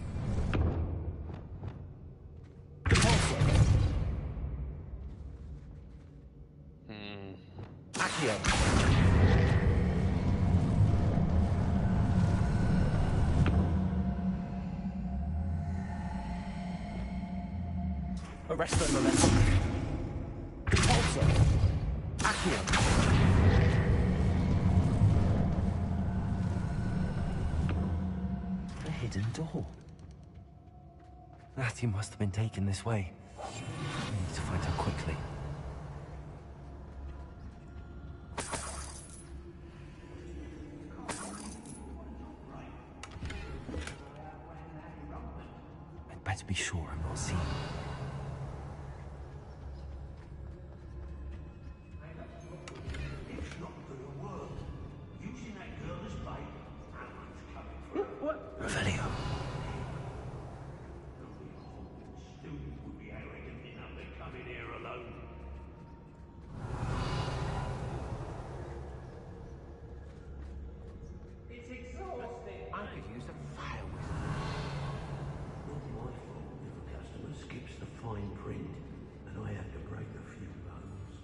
Accio. Arresto Memento. Also. Accio. hidden door. Natty must have been taken this way. I need to find her quickly. I'd better be sure I'm not seen. Revelio. It's exhausting. I could use a fire wizard. Not my fault if a customer skips the fine print and I have to break a few bones.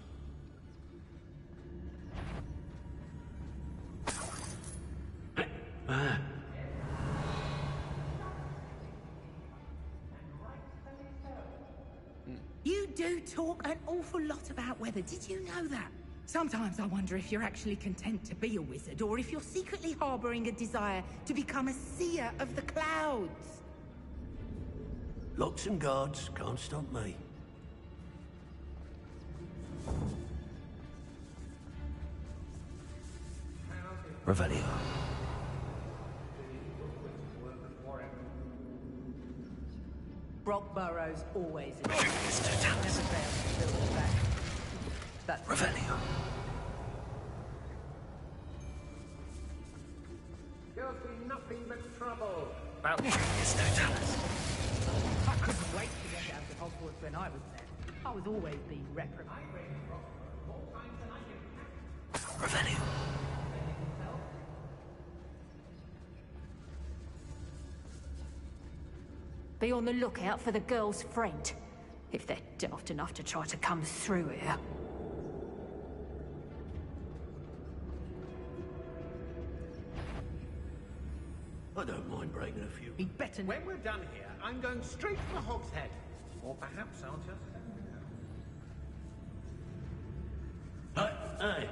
You do talk an awful lot about weather. Did you know that? Sometimes I wonder if you're actually content to be a wizard, or if you're secretly harboring a desire to become a seer of the clouds. Locks and guards can't stop me. Revelio. Brock Burrows always is. Never fails to build it back. That's Revelio. There'll be nothing but trouble. About it's no talent. I couldn't wait to get down to Hogwarts when I was there. I was always being reprimanded. Revelio. Be on the lookout for the girl's friend, if they're daft enough to try to come through here. I don't mind breaking a few. He'd better. When we're done here, I'm going straight to the Hog's Head. Or perhaps I'll just... Hey!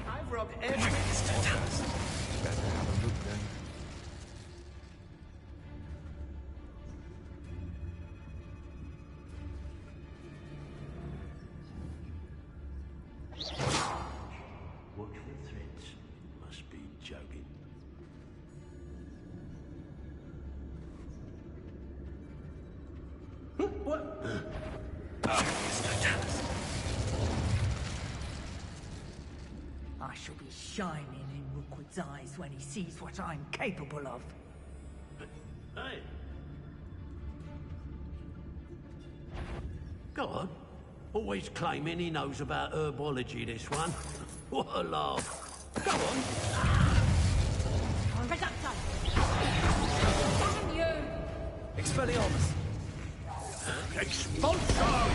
I've robbed every... Better have a look then. Watch the threads. Must be joking. What? I shall be shining in Rookwood's eyes when he sees what I'm capable of. Hey! Go on. Always claiming he knows about herbology, this one. What a laugh. Go on. Damn you! Expelliarmus. Expulso!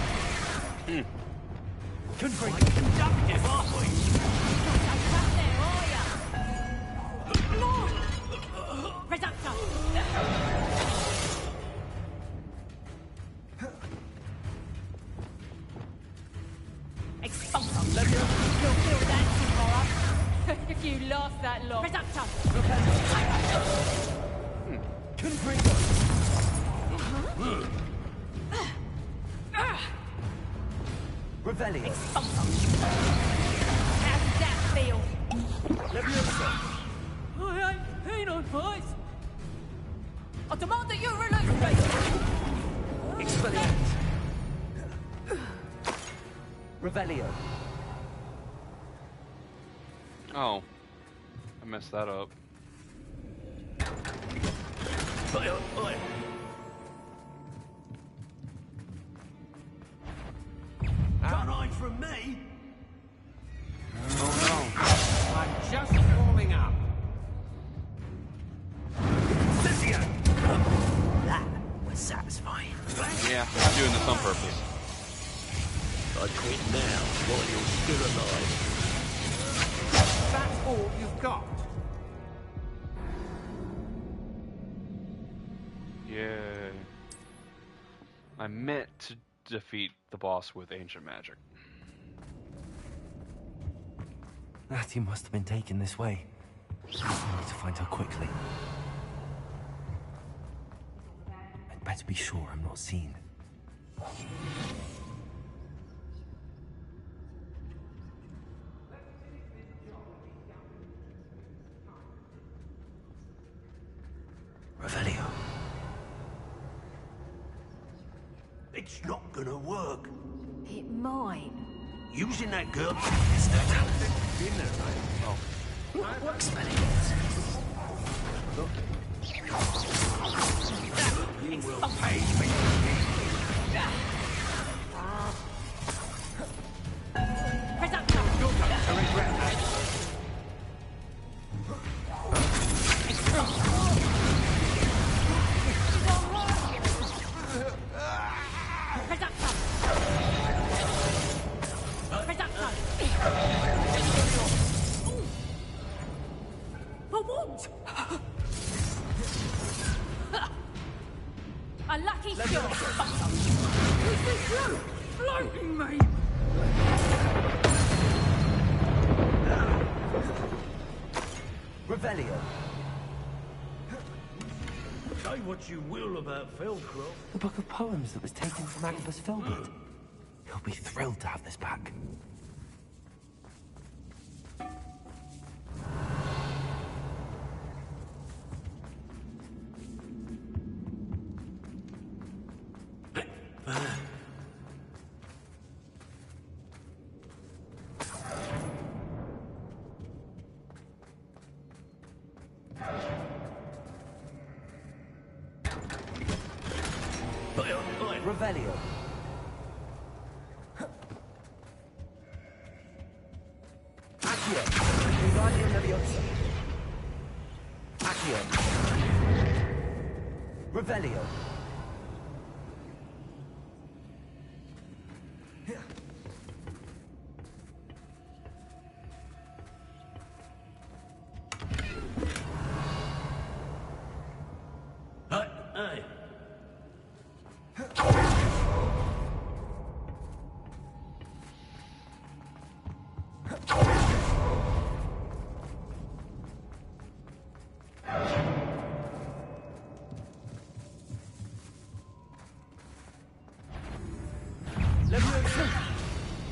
Confront. Conductive, aren't we? Reducto! Expulso! You'll feel that tomorrow. If you last that long. Reducto! Confringo. Revelio. Expulso! How does that feel? Leviosa. I ain't keen on fights. I demand that you release me! Expelliarmus. Revelio. Oh. I messed that up. Oi. Can't hide from me. Oh no. I'm just warming up. That was satisfying. Yeah, I'm doing this on purpose. I quit now while you're still alive. That's all you've got. Yay. I meant to defeat the boss with ancient magic. Natty must have been taken this way. I need to find her quickly. I'd better be sure I'm not seen. Revelio. It's not gonna work. It might. Using that girl... In there, mate. Oh. What's smelling You will pay me. You're going to regret that. A lucky shot! Is this you? Floating me! Revelio. Say what you will about Felcroft. The book of poems that was taken from Agabus Filbert. He'll be thrilled to have this back. Revelio. Accio. Wingardium Leviosa. Accio. Revelio. Hey.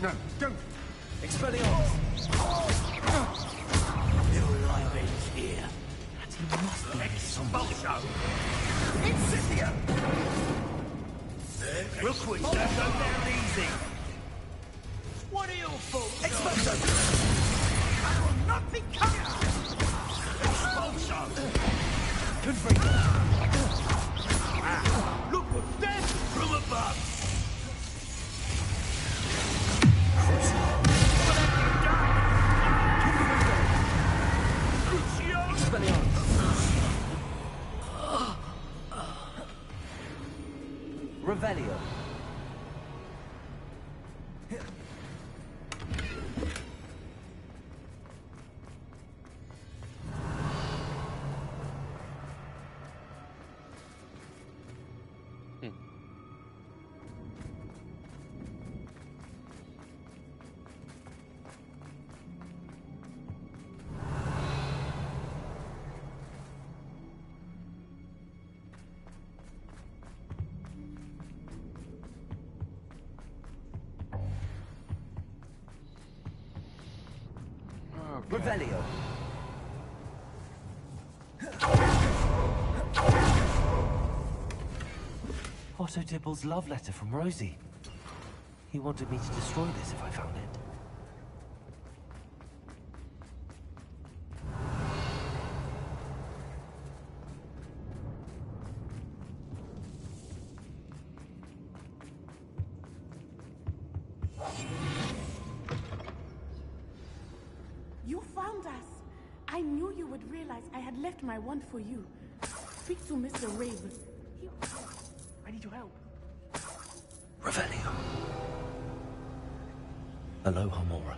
No, don't. Expelliarmus. Your life ends here. That must be Expulso. Incendia. We'll quit. Don't go down easy. What are your faults? Expulso. I will not be coming. Expulso. Confringo. Look what's dead from above. Revelio. Revelio. Otto Dibble's love letter from Rosie. He wanted me to destroy this if I found it. You found us. I knew you would realize I had left my wand for you. Speak to Mr. Raven. I need your help. Revelio. Aloha, Mora.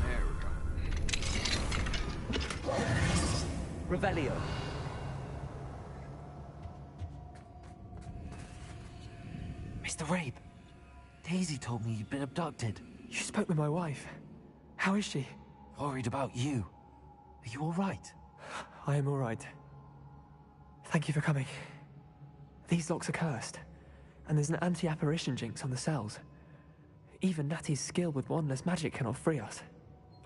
There we go. Revelio. Mr. Rabe, Daisy told me you'd been abducted. You spoke with my wife. How is she? Worried about you. Are you all right? I am all right. Thank you for coming. These locks are cursed, and there's an anti-apparition jinx on the cells. Even Natty's skill with wandless magic cannot free us.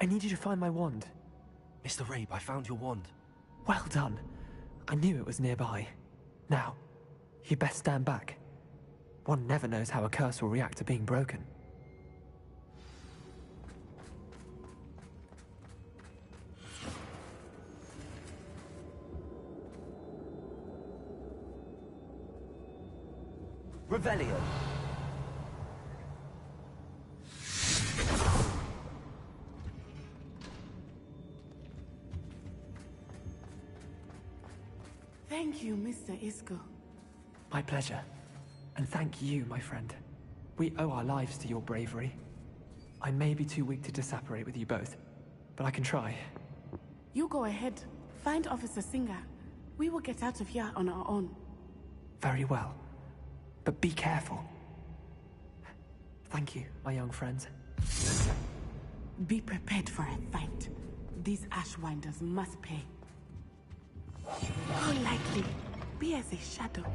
I need you to find my wand. Mr. Rabe, I found your wand. Well done. I knew it was nearby. Now, you best stand back. One never knows how a curse will react to being broken. Revelio. Thank you, Mr. Isco. My pleasure. And thank you, my friend. We owe our lives to your bravery. I may be too weak to disapparate with you both, but I can try. You go ahead. Find Officer Singer. We will get out of here on our own. Very well. But be careful. Thank you, my young friends. Be prepared for a fight. These Ashwinders must pay. Go lightly. Be as a shadow.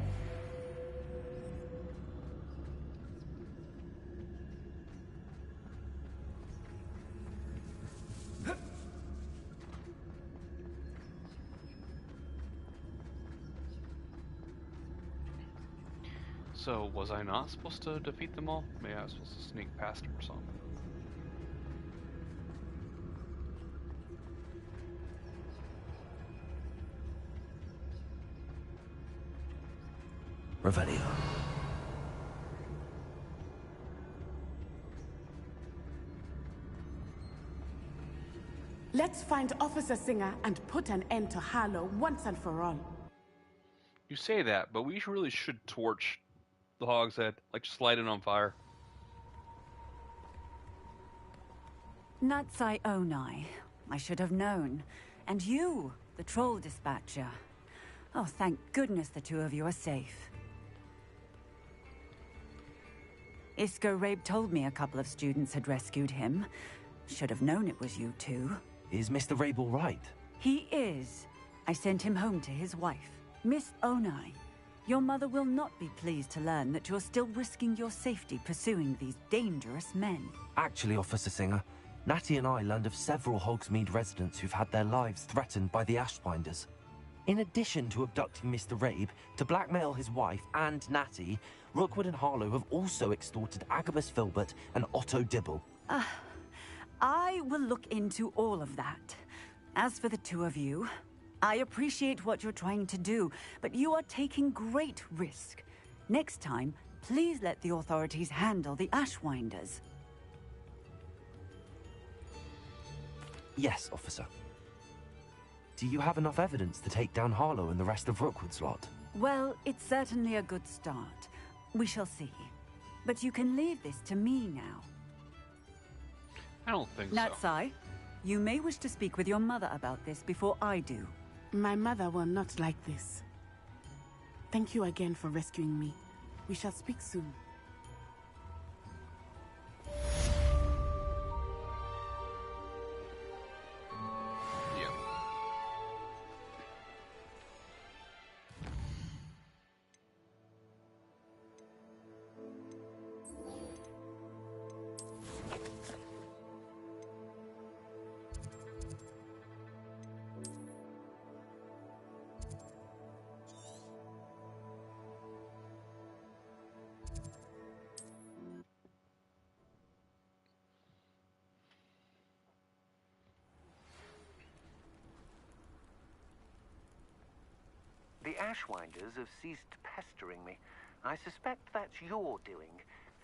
So, was I not supposed to defeat them all? Maybe I was supposed to sneak past them or something. Revelio. Let's find Officer Singer and put an end to Harlow once and for all. You say that, but we really should torch the Hog's Head, like just light it on fire. Natsai Onai. I should have known. And you, the troll dispatcher. Oh, thank goodness the two of you are safe. Isco Rabe told me a couple of students had rescued him. Should have known it was you two. Is Mr. Rabe all right? He is. I sent him home to his wife, Miss Onai. Your mother will not be pleased to learn that you're still risking your safety pursuing these dangerous men. Actually, Officer Singer, Natty and I learned of several Hogsmeade residents who've had their lives threatened by the Ashwinders. In addition to abducting Mr. Rabe to blackmail his wife and Natty, Rookwood and Harlow have also extorted Agabus Filbert and Otto Dibble. I will look into all of that. As for the two of you, I appreciate what you're trying to do, but you are taking great risk. Next time, please let the authorities handle the Ashwinders. Yes, officer. Do you have enough evidence to take down Harlow and the rest of Rookwood's lot? Well, it's certainly a good start. We shall see. But you can leave this to me now. I don't think so. Natsai, you may wish to speak with your mother about this before I do. My mother will not like this. Thank you again for rescuing me. We shall speak soon. The Ashwinders have ceased pestering me. I suspect that's your doing.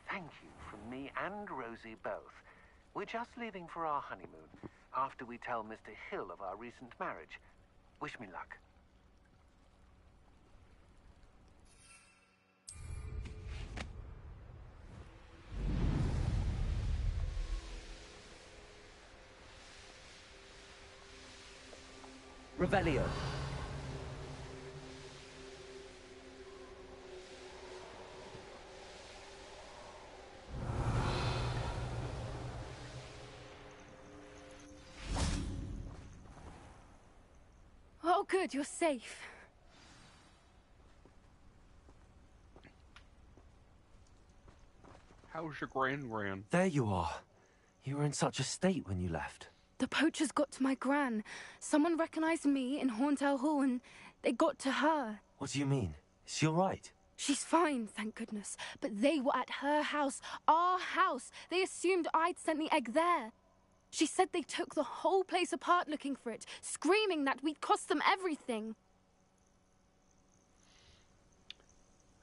Thank you from me and Rosie both. We're just leaving for our honeymoon, after we tell Mr. Hill of our recent marriage. Wish me luck. Revelio. good you're safe. How's your gran? There you are. You were in such a state when you left. The poachers got to my gran. Someone recognized me in Horntail Hall and they got to her. What do you mean? Is she all right? She's fine, thank goodness. But they were at her house, our house. They assumed I'd sent the egg there. She said they took the whole place apart looking for it, screaming that we'd cost them everything.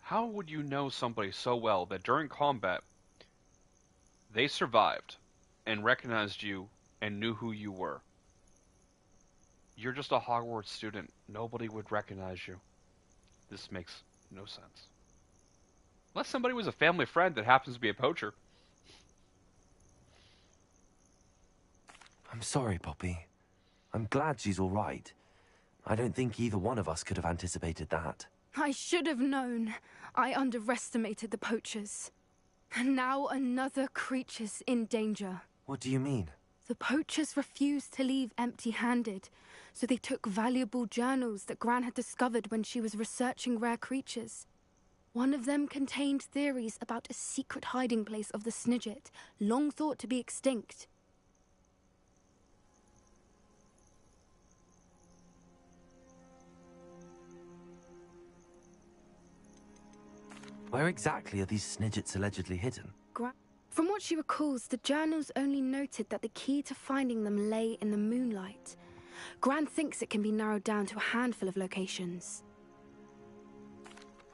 How would you know somebody so well that during combat they survived and recognized you and knew who you were? You're just a Hogwarts student. Nobody would recognize you. This makes no sense. Unless somebody was a family friend that happens to be a poacher. I'm sorry, Poppy. I'm glad she's all right. I don't think either one of us could have anticipated that. I should have known. I underestimated the poachers. And now another creature's in danger. What do you mean? The poachers refused to leave empty-handed, so they took valuable journals that Gran had discovered when she was researching rare creatures. One of them contained theories about a secret hiding place of the Snidget, long thought to be extinct. Where exactly are these Snidgets allegedly hidden? From what she recalls, the journals only noted that the key to finding them lay in the moonlight. Gran thinks it can be narrowed down to a handful of locations.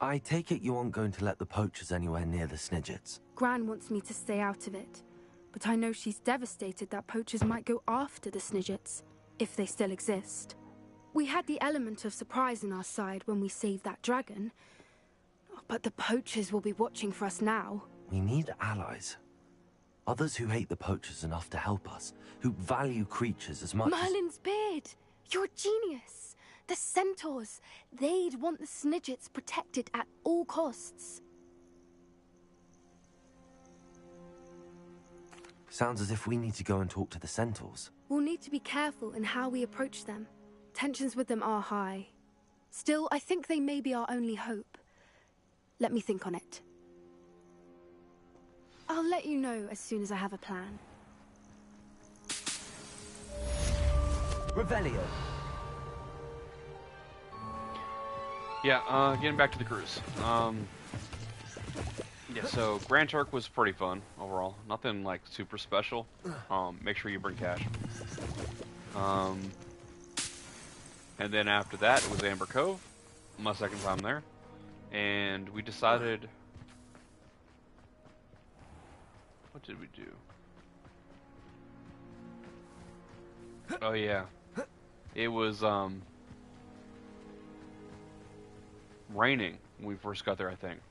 I take it you aren't going to let the poachers anywhere near the Snidgets. Gran wants me to stay out of it, but I know she's devastated that poachers might go after the Snidgets, if they still exist. We had the element of surprise on our side when we saved that dragon, but the poachers will be watching for us now. We need allies. Others who hate the poachers enough to help us, who value creatures as much Merlin's beard! You're a genius! The centaurs! They'd want the Snidgets protected at all costs. Sounds as if we need to go and talk to the centaurs. We'll need to be careful in how we approach them. Tensions with them are high. Still, I think they may be our only hope. Let me think on it. I'll let you know as soon as I have a plan. Revelio. Yeah, getting back to the cruise. Yeah, so Grand Turk was pretty fun overall. Nothing like super special. Make sure you bring cash. And then after that, it was Amber Cove. My second time there. And we decided... What did we do? Oh yeah. It was raining when we first got there, I think.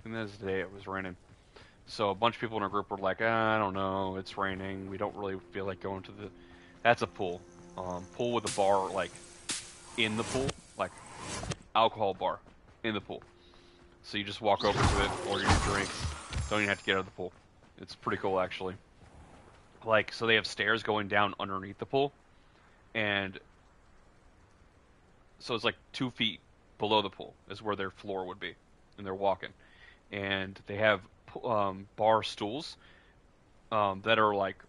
And this day it was raining. So a bunch of people in our group were like, I don't know, it's raining. We don't really feel like going to the... That's a pool. Pool with a bar, like, in the pool. Like, alcohol bar in the pool. So you just walk over to it, order your drinks. Don't even have to get out of the pool. It's pretty cool, actually. Like, so they have stairs going down underneath the pool. And so it's like 2 feet below the pool is where their floor would be. And they're walking. And they have bar stools that are, like,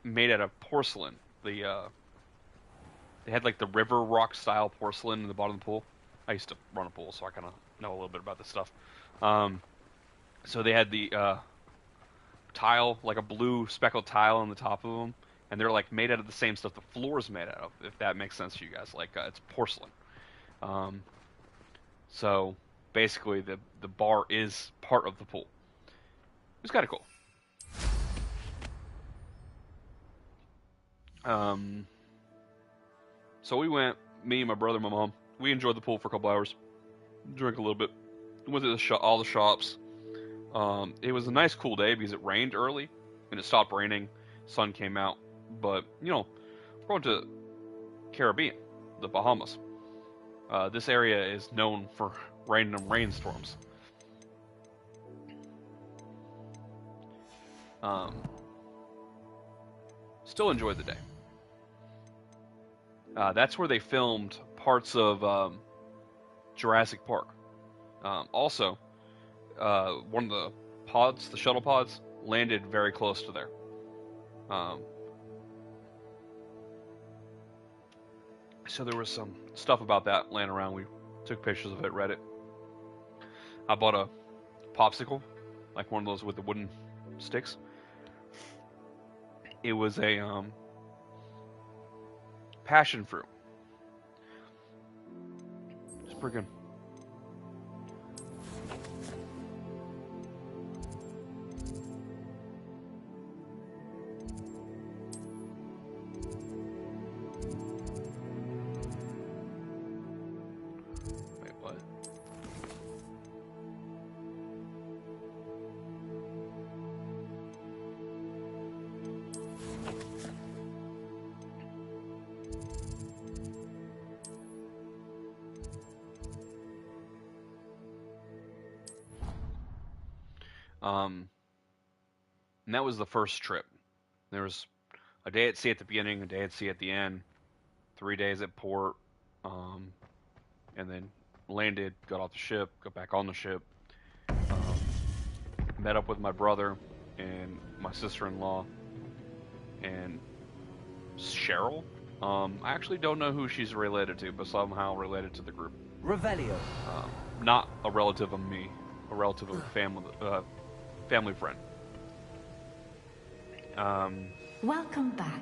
made out of porcelain. They had, like, the river rock style porcelain in the bottom of the pool. I used to run a pool, so I kind of know a little bit about this stuff. So they had the tile, like a blue speckled tile on the top of them, and they're like made out of the same stuff the floor is made out of, if that makes sense to you guys. Like it's porcelain. So basically the bar is part of the pool. It was kind of cool. So we went, me, my brother, my mom. We enjoyed the pool for a couple hours. Drank a little bit. Went to all the shops. It was a nice cool day because it rained early, and it stopped raining. Sun came out, but you know, we're going to Caribbean, the Bahamas. This area is known for random rainstorms. Still enjoyed the day. That's where they filmed parts of Jurassic Park. Also, one of the pods, the shuttle pods, landed very close to there. So there was some stuff about that laying around. We took pictures of it, read it. I bought a popsicle, like one of those with the wooden sticks. It was a passion fruit. It's pretty good. Wait, what? And that was the first trip. There was a day at sea at the beginning, a day at sea at the end, 3 days at port, and then landed, got off the ship, got back on the ship, met up with my brother and my sister-in-law and Cheryl. I actually don't know who she's related to, but somehow related to the group. Revelio. Not a relative of me, a relative of a family friend. Welcome back.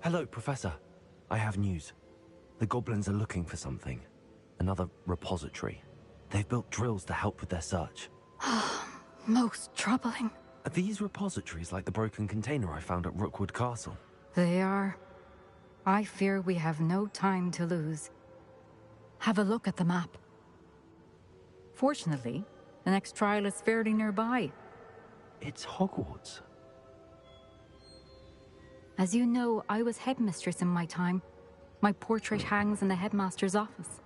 Hello, Professor. I have news. The goblins are looking for something. Another repository. They've built drills to help with their search. Most troubling. Are these repositories like the broken container I found at Rookwood Castle? They are. I fear we have no time to lose. Have a look at the map. Fortunately, the next trial is fairly nearby. It's Hogwarts. As you know, I was headmistress in my time. My portrait hangs in the headmaster's office.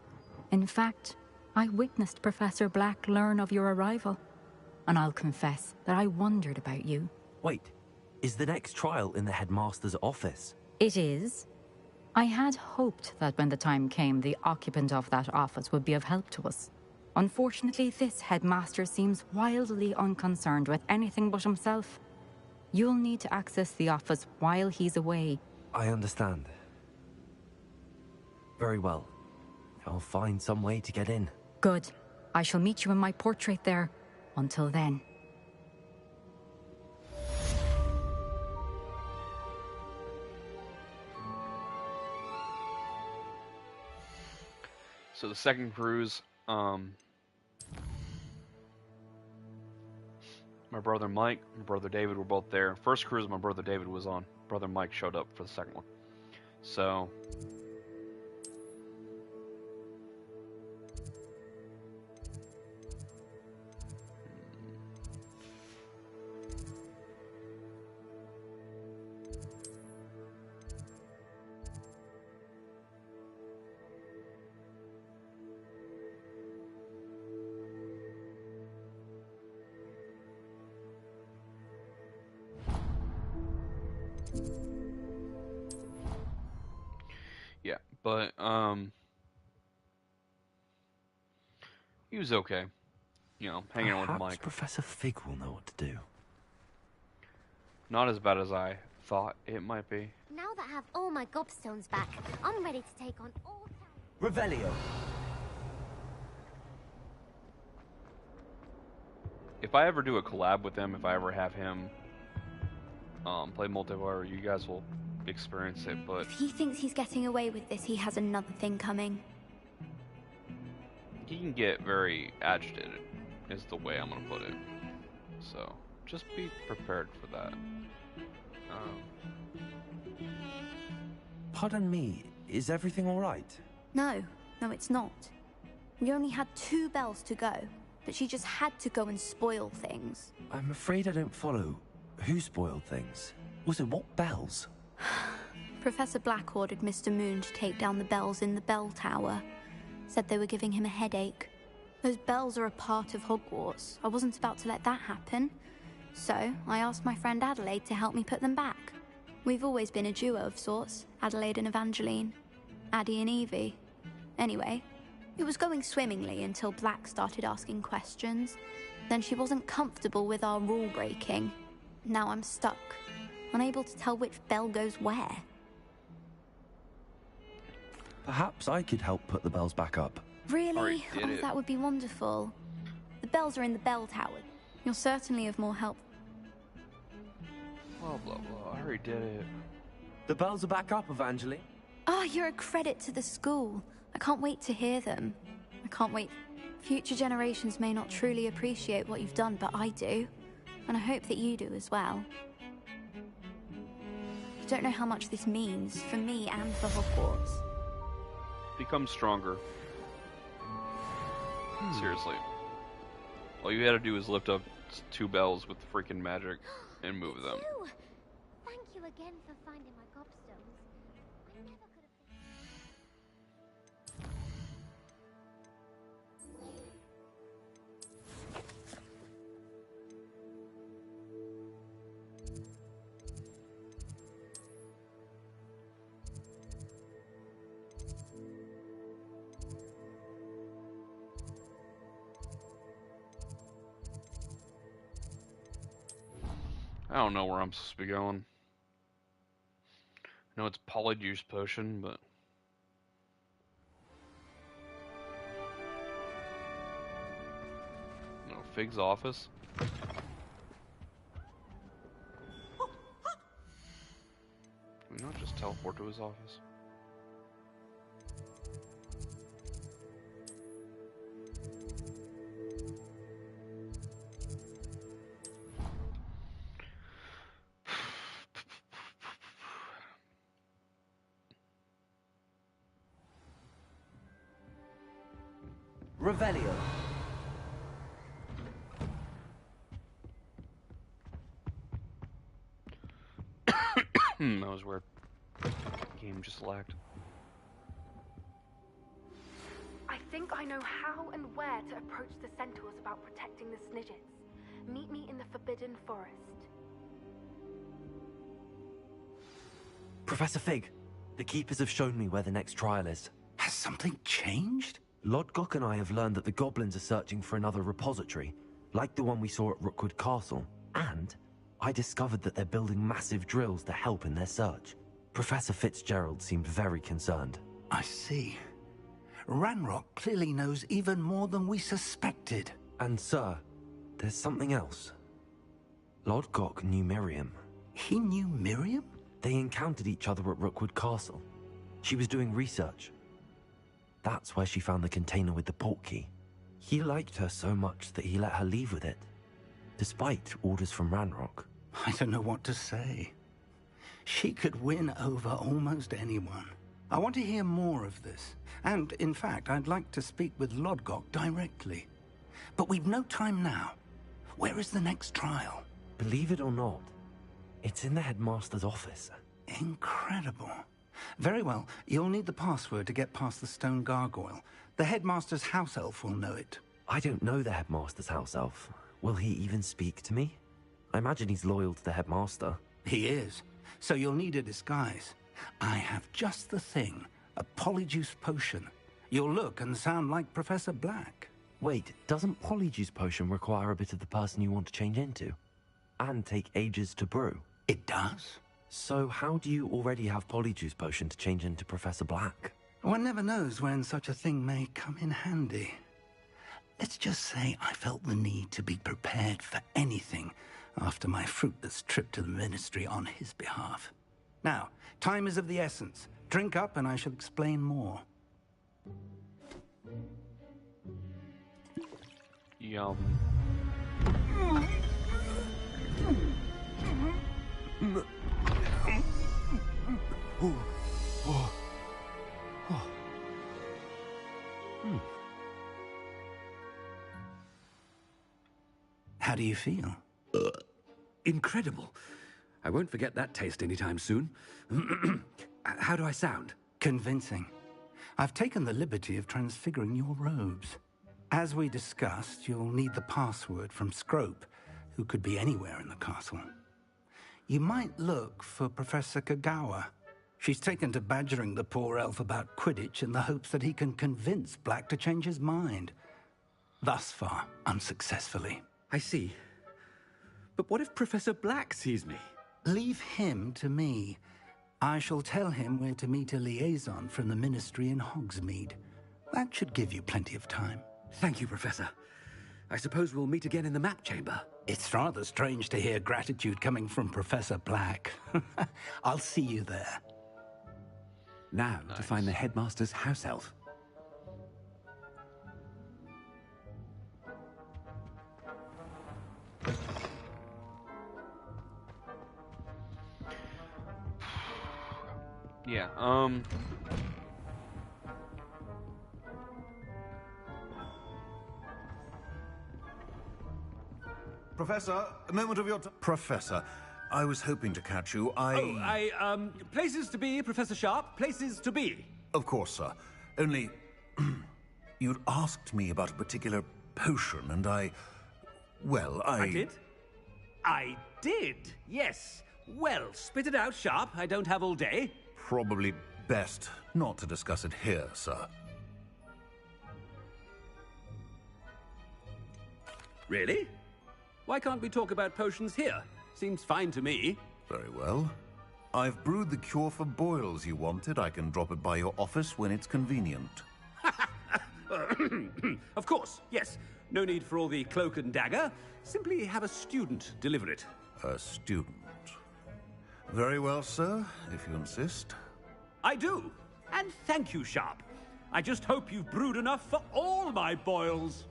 In fact, I witnessed Professor Black learn of your arrival. And I'll confess that I wondered about you. Wait, is the next trial in the headmaster's office? It is. I had hoped that when the time came, the occupant of that office would be of help to us. Unfortunately, this headmaster seems wildly unconcerned with anything but himself. You'll need to access the office while he's away. I understand. Very well. I'll find some way to get in. Good. I shall meet you in my portrait there. Until then. So the second cruise, my brother Mike, my brother David were both there. First cruise my brother David was on. Brother Mike showed up for the second one. So yeah, but he was okay. You know, hanging out with Perhaps Mike. Professor Fig will know what to do. Not as bad as I thought it might be. Now that I have all my gobstones back, I'm ready to take on all... Revelio. If I ever do a collab with him, if I ever have him play multiplayer, you guys will experience it, but If he thinks he's getting away with this, he has another thing coming. he can get very agitated, is the way I'm going to put it. So, just be prepared for that. Pardon me, is everything all right? No, it's not. We only had 2 bells to go, but she just had to go and spoil things. I'm afraid I don't follow. Who spoiled things? Also, what bells? Professor Black ordered Mr. Moon to take down the bells in the bell tower. Said they were giving him a headache. Those bells are a part of Hogwarts. I wasn't about to let that happen. So, I asked my friend Adelaide to help me put them back. We've always been a duo of sorts, Adelaide and Evangeline. Addie and Evie. Anyway, it was going swimmingly until Black started asking questions. Then she wasn't comfortable with our rule breaking. Now I'm stuck, unable to tell which bell goes where. Perhaps I could help put the bells back up. Really? Oh, that would be wonderful. The bells are in the bell tower. You're certainly of more help. Blah, blah, blah. I already did it. The bells are back up, Evangeline. Oh, you're a credit to the school. I can't wait to hear them. I can't wait. Future generations may not truly appreciate what you've done, but I do. And I hope that you do as well. You don't know how much this means for me and for Hogwarts. Become stronger. Seriously. All you had to do was lift up 2 bells with freaking magic and move them. Thank you again for finding my gobstones. I never could have... I don't know where I'm supposed to be going. I know it's Polyjuice Potion, but... No, Fig's office? Can we not just teleport to his office? Revelio. That was weird. Game just lagged. I think I know how and where to approach the centaurs about protecting the Snidgets. Meet me in the Forbidden Forest. Professor Fig, the Keepers have shown me where the next trial is. Has something changed? Lodgok and I have learned that the goblins are searching for another repository, like the one we saw at Rookwood Castle, and I discovered that they're building massive drills to help in their search. Professor Fitzgerald seemed very concerned. I see. Ranrock clearly knows even more than we suspected. And sir, there's something else. Lodgok knew Miriam. He knew Miriam? They encountered each other at Rookwood Castle. She was doing research. That's where she found the container with the portkey. He liked her so much that he let her leave with it, despite orders from Ranrock. I don't know what to say. She could win over almost anyone. I want to hear more of this. And, in fact, I'd like to speak with Lodgok directly. But we've no time now. Where is the next trial? Believe it or not, it's in the headmaster's office. Incredible. Very well, you'll need the password to get past the stone gargoyle. The headmaster's house elf will know it. I don't know the headmaster's house elf. Will he even speak to me? I imagine he's loyal to the headmaster. He is. So you'll need a disguise. I have just the thing. A polyjuice potion. You'll look and sound like Professor Black. Wait, doesn't polyjuice potion require a bit of the person you want to change into? And take ages to brew? It does. So how do you already have polyjuice potion to change into Professor Black? One never knows when such a thing may come in handy. Let's just say I felt the need to be prepared for anything after my fruitless trip to the Ministry on his behalf. Now, time is of the essence. Drink up and I shall explain more. Yum. How do you feel? Incredible. I won't forget that taste anytime soon. How do I sound? Convincing. I've taken the liberty of transfiguring your robes. As we discussed, you'll need the password from Scrope, who could be anywhere in the castle. You might look for Professor Kagawa. She's taken to badgering the poor elf about Quidditch in the hopes that he can convince Black to change his mind. Thus far, unsuccessfully. I see. But what if Professor Black sees me? Leave him to me. I shall tell him where to meet a liaison from the Ministry in Hogsmeade. That should give you plenty of time. Thank you, Professor. I suppose we'll meet again in the map chamber. It's rather strange to hear gratitude coming from Professor Black. I'll see you there. Now to find the headmaster's house elf. Yeah, Professor, a moment of your Professor, I was hoping to catch you. Places to be, Professor Sharp, places to be. Of course, sir. Only, you'd asked me about a particular potion, and I did? I did, yes. Well, spit it out, Sharp. I don't have all day. Probably best not to discuss it here, sir. Really? Why can't we talk about potions here? Seems fine to me. Very well. I've brewed the cure for boils you wanted. I can drop it by your office when it's convenient. Of course, yes. No need for all the cloak and dagger. Simply have a student deliver it. A student? Very well, sir, if you insist. I do. And thank you, Sharp. I just hope you've brewed enough for all my boils.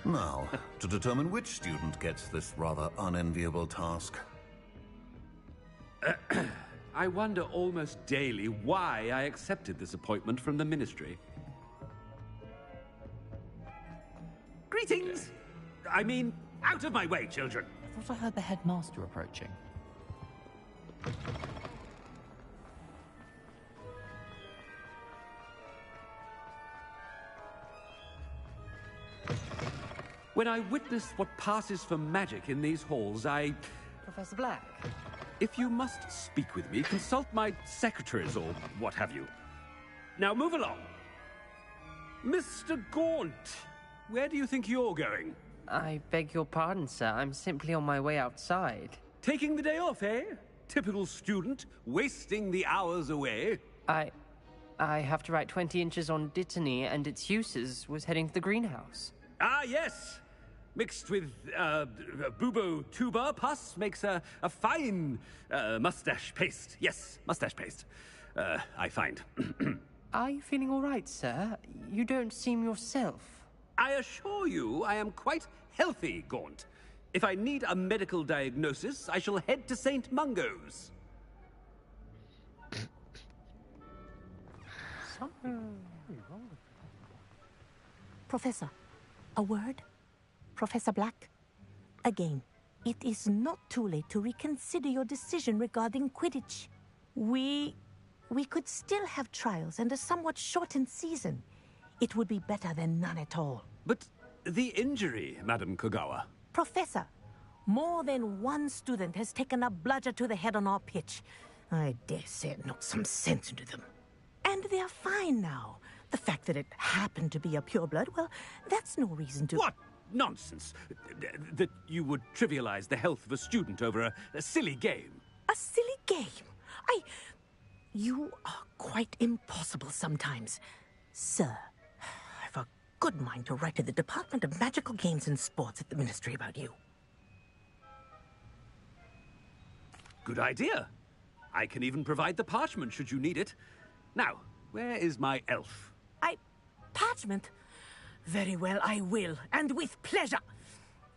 Now, to determine which student gets this rather unenviable task. I wonder almost daily why I accepted this appointment from the Ministry. Greetings! I mean, out of my way, children! I thought I heard the headmaster approaching. When I witness what passes for magic in these halls, Professor Black? If you must speak with me, consult my secretaries or what have you. Now move along. Mr. Gaunt, where do you think you're going? I beg your pardon, sir. I'm simply on my way outside. Taking the day off, eh? Typical student, wasting the hours away. I have to write 20 inches on Dittany and its uses. Was heading to the greenhouse. Ah, yes! Mixed with bubo tuber pus makes a fine mustache paste. Yes, mustache paste. I find. Are you feeling all right, sir? You don't seem yourself. I assure you I am quite healthy, Gaunt. If I need a medical diagnosis, I shall head to St. Mungo's. Professor, a word? Professor Black? Again, it is not too late to reconsider your decision regarding Quidditch. We could still have trials and a somewhat shortened season. It would be better than none at all. But the injury, Madam Kogawa. Professor, more than one student has taken a bludger to the head on our pitch. I dare say it knocked some sense into them. And they're fine now. The fact that it happened to be a pureblood, well, that's no reason to... What nonsense! That you would trivialize the health of a student over a silly game. A silly game? You are quite impossible sometimes. Sir, I've a good mind to write to the Department of Magical Games and Sports at the Ministry about you. Good idea. I can even provide the parchment should you need it. Now, where is my elf? Parchment? Very well, I will, and with pleasure.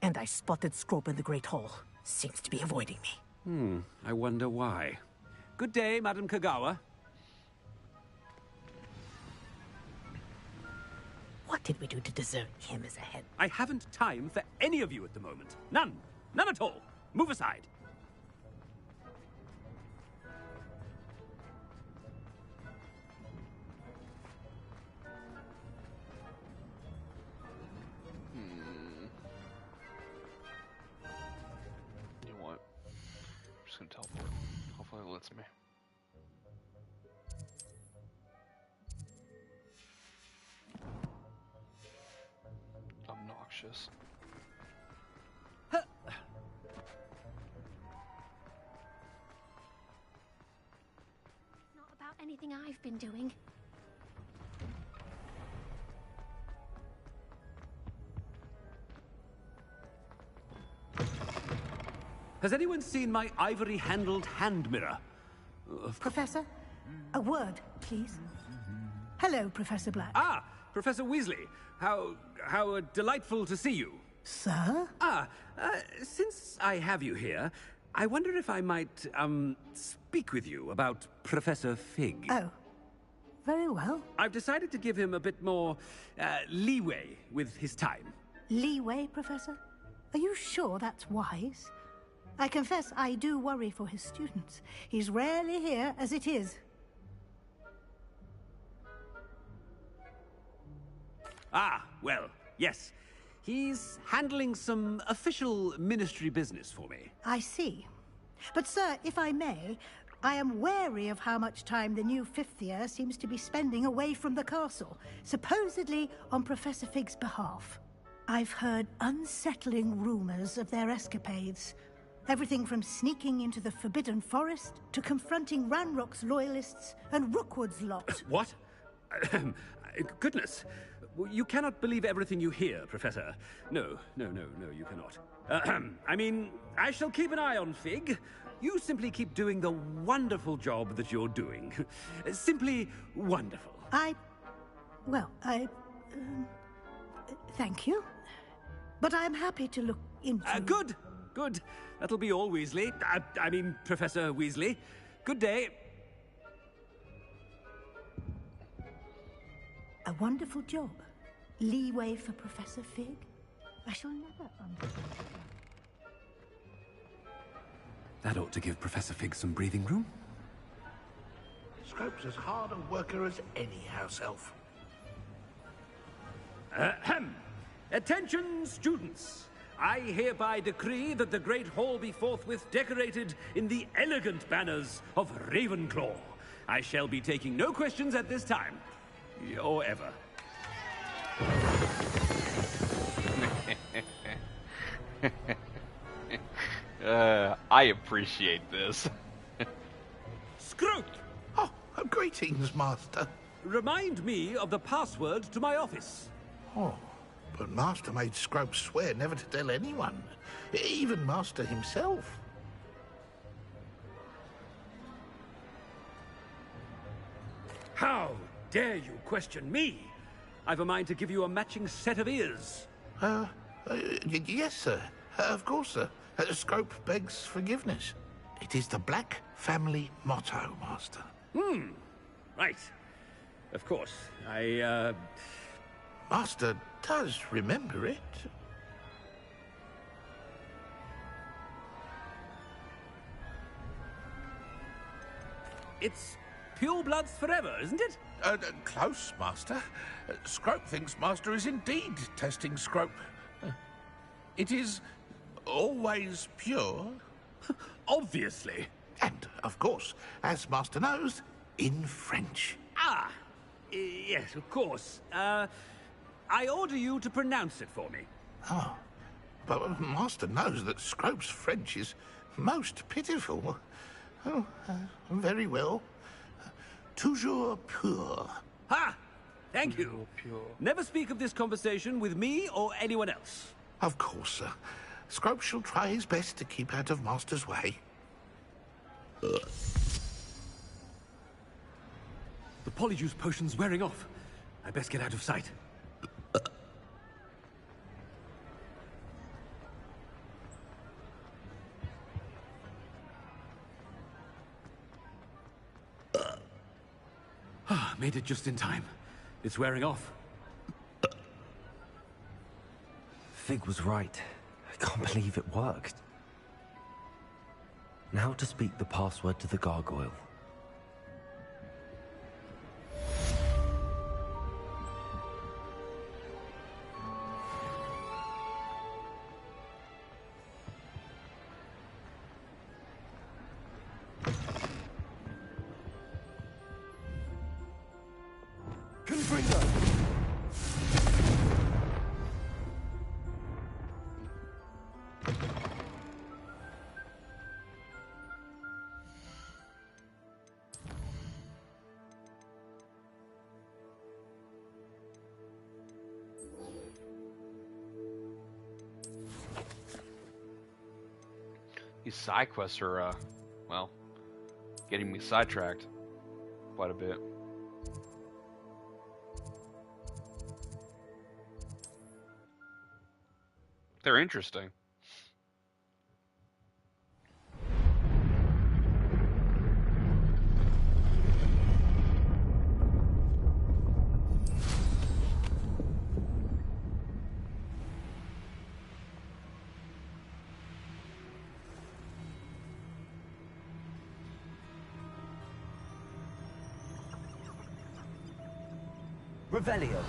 And I spotted Scrope in the Great Hall. Seems to be avoiding me. I wonder why. Good day, Madam Kagawa. What did we do to deserve him as a head? I haven't time for any of you at the moment. None. None at all. Move aside. obnoxious. Not about anything I've been doing. Has anyone seen my ivory-handled hand mirror? Professor, a word, please. Hello, Professor Black. Ah, Professor Weasley. How delightful to see you. Sir? Since I have you here, I wonder if I might, speak with you about Professor Fig. Oh, very well. I've decided to give him a bit more, leeway with his time. Leeway, Professor? Are you sure that's wise? I confess I do worry for his students. He's rarely here as it is. Ah, well, yes. He's handling some official ministry business for me. I see. But, sir, if I may, I am wary of how much time the new fifth year seems to be spending away from the castle, supposedly on Professor Fig's behalf. I've heard unsettling rumors of their escapades. Everything from sneaking into the Forbidden Forest to confronting Ranrock's loyalists and Rookwood's lot. What? Goodness. You cannot believe everything you hear, Professor. No, you cannot. I mean, I shall keep an eye on Fig. You simply keep doing the wonderful job that you're doing. Simply wonderful. Thank you. But I'm happy to look into... Good. That'll be all, Weasley. I mean, Professor Weasley. Good day. A wonderful job. Leeway for Professor Fig? I shall never understand. That ought to give Professor Fig some breathing room. Scrope's as hard a worker as any house elf. Attention, students! I hereby decree that the Great Hall be forthwith decorated in the elegant banners of Ravenclaw. I shall be taking no questions at this time. Or ever. I appreciate this. Scrope! Oh, greetings, Master. Remind me of the password to my office. Oh, but Master made Scrope swear never to tell anyone, even Master himself. How dare you question me? I've a mind to give you a matching set of ears. Yes, sir. Of course, sir. Scrope begs forgiveness. It is the Black family motto, Master. Right. Of course. Master does remember it. It's pure bloods forever, isn't it? Close, Master. Scrope thinks Master is indeed testing Scrope. It is always pure. Obviously. And, of course, as Master knows, in French. Ah! Yes, of course. I order you to pronounce it for me. Oh, but Master knows that Scrope's French is most pitiful. Oh, very well. Toujours pur. Ha! Thank you. Never speak of this conversation with me or anyone else. Of course, sir. Scrope shall try his best to keep out of Master's way. The polyjuice potion's wearing off. I best get out of sight. Made it just in time. It's wearing off. Fig was right. I can't believe it worked. Now to speak the password to the gargoyle. These side quests are, well, getting me sidetracked quite a bit. They're interesting. Revelio.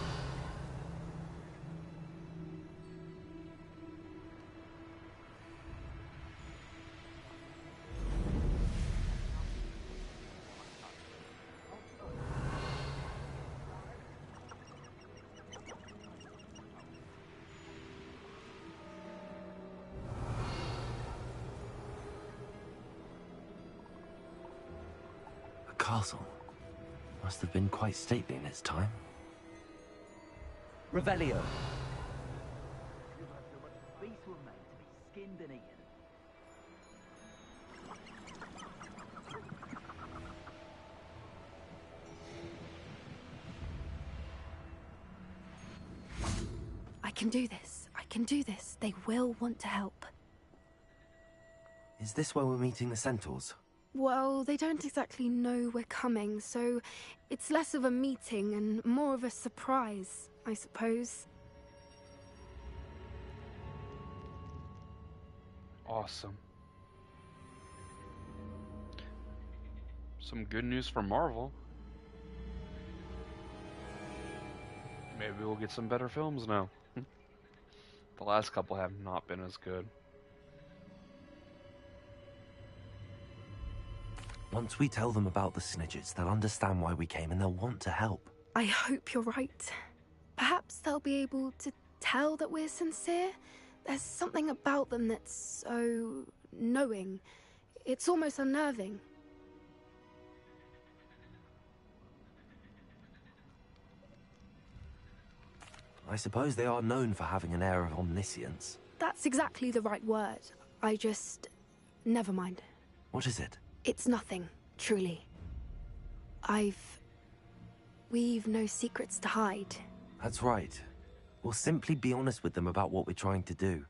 The castle must have been quite stately in its time. Revelio. Beasts were made to be skinned and eaten. I can do this. I can do this. They will want to help. Is this where we're meeting the centaurs? Well, they don't exactly know we're coming, so it's less of a meeting and more of a surprise, I suppose. Awesome. Some good news for Marvel. Maybe we'll get some better films now. The last couple have not been as good. Once we tell them about the Snidgets, they'll understand why we came and they'll want to help. I hope you're right. Perhaps they'll be able to tell that we're sincere. There's something about them that's so knowing. It's almost unnerving. I suppose they are known for having an air of omniscience. That's exactly the right word. I just... never mind. What is it? It's nothing, truly. We've no secrets to hide. That's right. We'll simply be honest with them about what we're trying to do.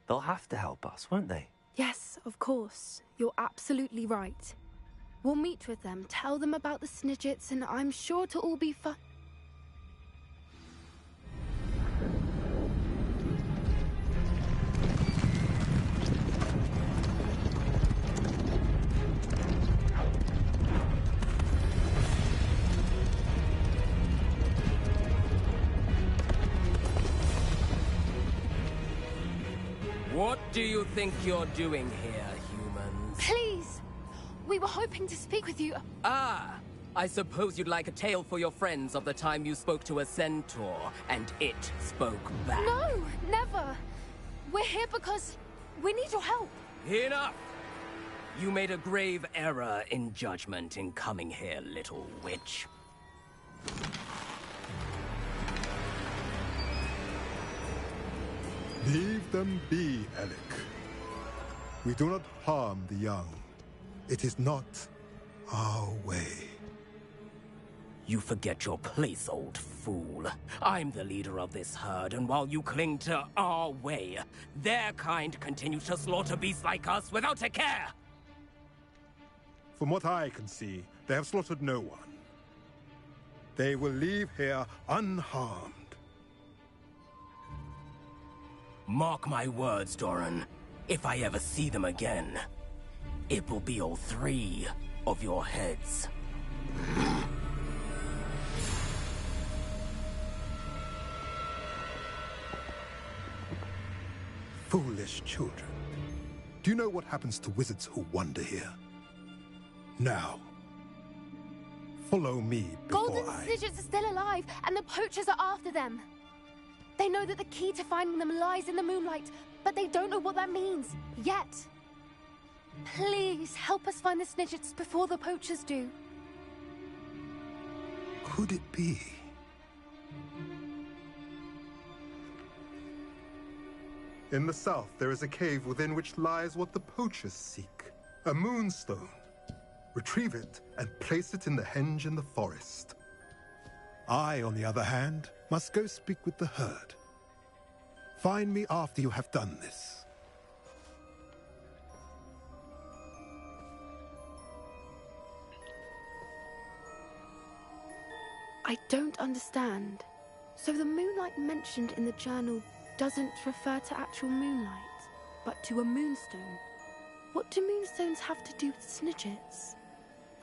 They'll have to help us, won't they? Yes, of course. You're absolutely right. We'll meet with them, tell them about the Snidgets, and I'm sure to all be fine. What do you think you're doing here, humans? Please! We were hoping to speak with you. Ah! I suppose you'd like a tale for your friends of the time you spoke to a centaur, and it spoke back. No! Never! We're here because we need your help. Enough! You made a grave error in judgment in coming here, little witch. Leave them be, Alec. We do not harm the young. It is not our way. You forget your place, old fool. I'm the leader of this herd, and while you cling to our way, their kind continues to slaughter beasts like us without a care! From what I can see, they have slaughtered no one. They will leave here unharmed. Mark my words, Doran. If I ever see them again, it will be all 3 of your heads. Foolish children. Do you know what happens to wizards who wander here? Now, follow me before Golden Snidgets are still alive, and the poachers are after them. They know that the key to finding them lies in the moonlight, but they don't know what that means, yet. Please, help us find the Snidgets before the poachers do. Could it be? In the south, there is a cave within which lies what the poachers seek. A moonstone. Retrieve it and place it in the henge in the forest. I, on the other hand, must go speak with the herd. Find me after you have done this. I don't understand. So the moonlight mentioned in the journal doesn't refer to actual moonlight, but to a moonstone. What do moonstones have to do with snidgets?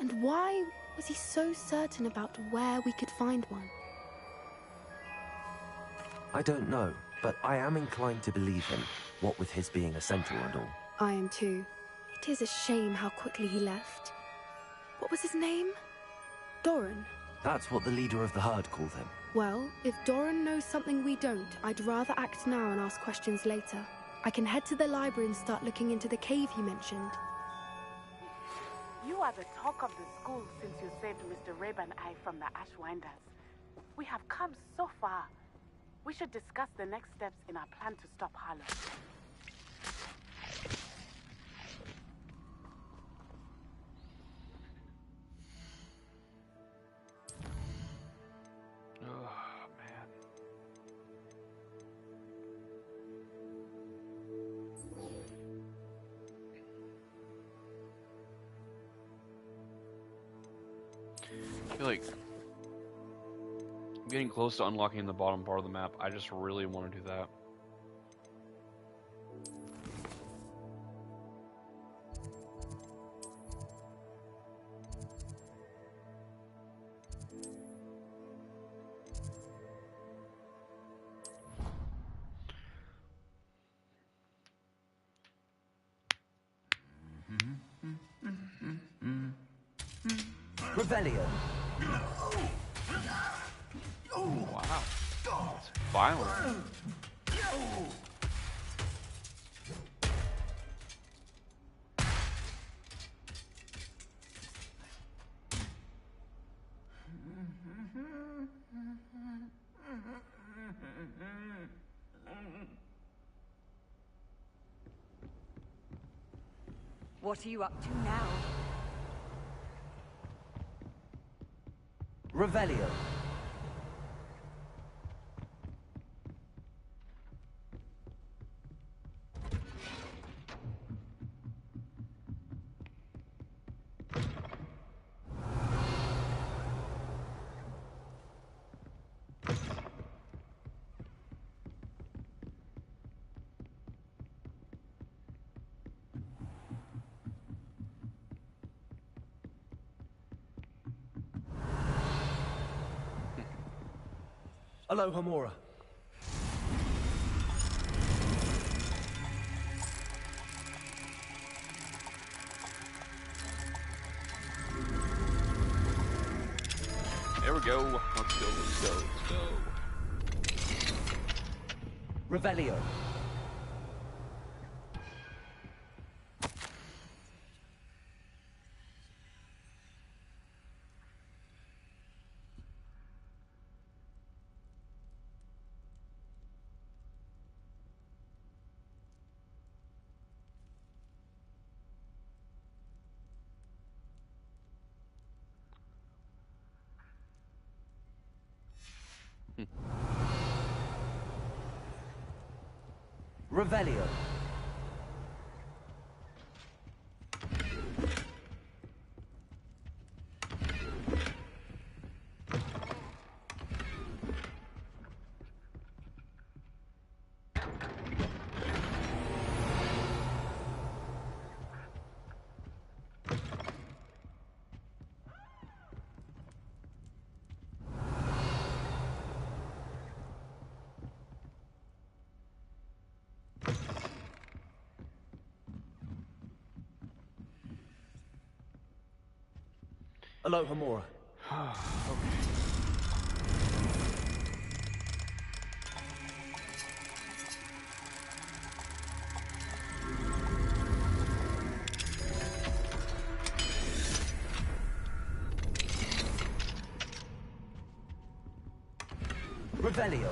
And why was he so certain about where we could find one? I don't know, but I am inclined to believe him, what with his being a centaur and all. I am too. It is a shame how quickly he left. What was his name? Doran. That's what the leader of the herd called him. Well, if Doran knows something we don't, I'd rather act now and ask questions later. I can head to the library and start looking into the cave you mentioned. You are the talk of the school since you saved Mr. Rabe and I from the Ashwinders. We have come so far. We should discuss the next steps in our plan to stop Harlow. Oh, man. I feel like I'm getting close to unlocking the bottom part of the map. I just really want to do that. Revelio. Oh, wow. That's violent. What are you up to now? Revelio. Aloha Mora. There we go. Let's go, let's go, let's go. Revelio. Revelio. Aloha Mora. Revelio.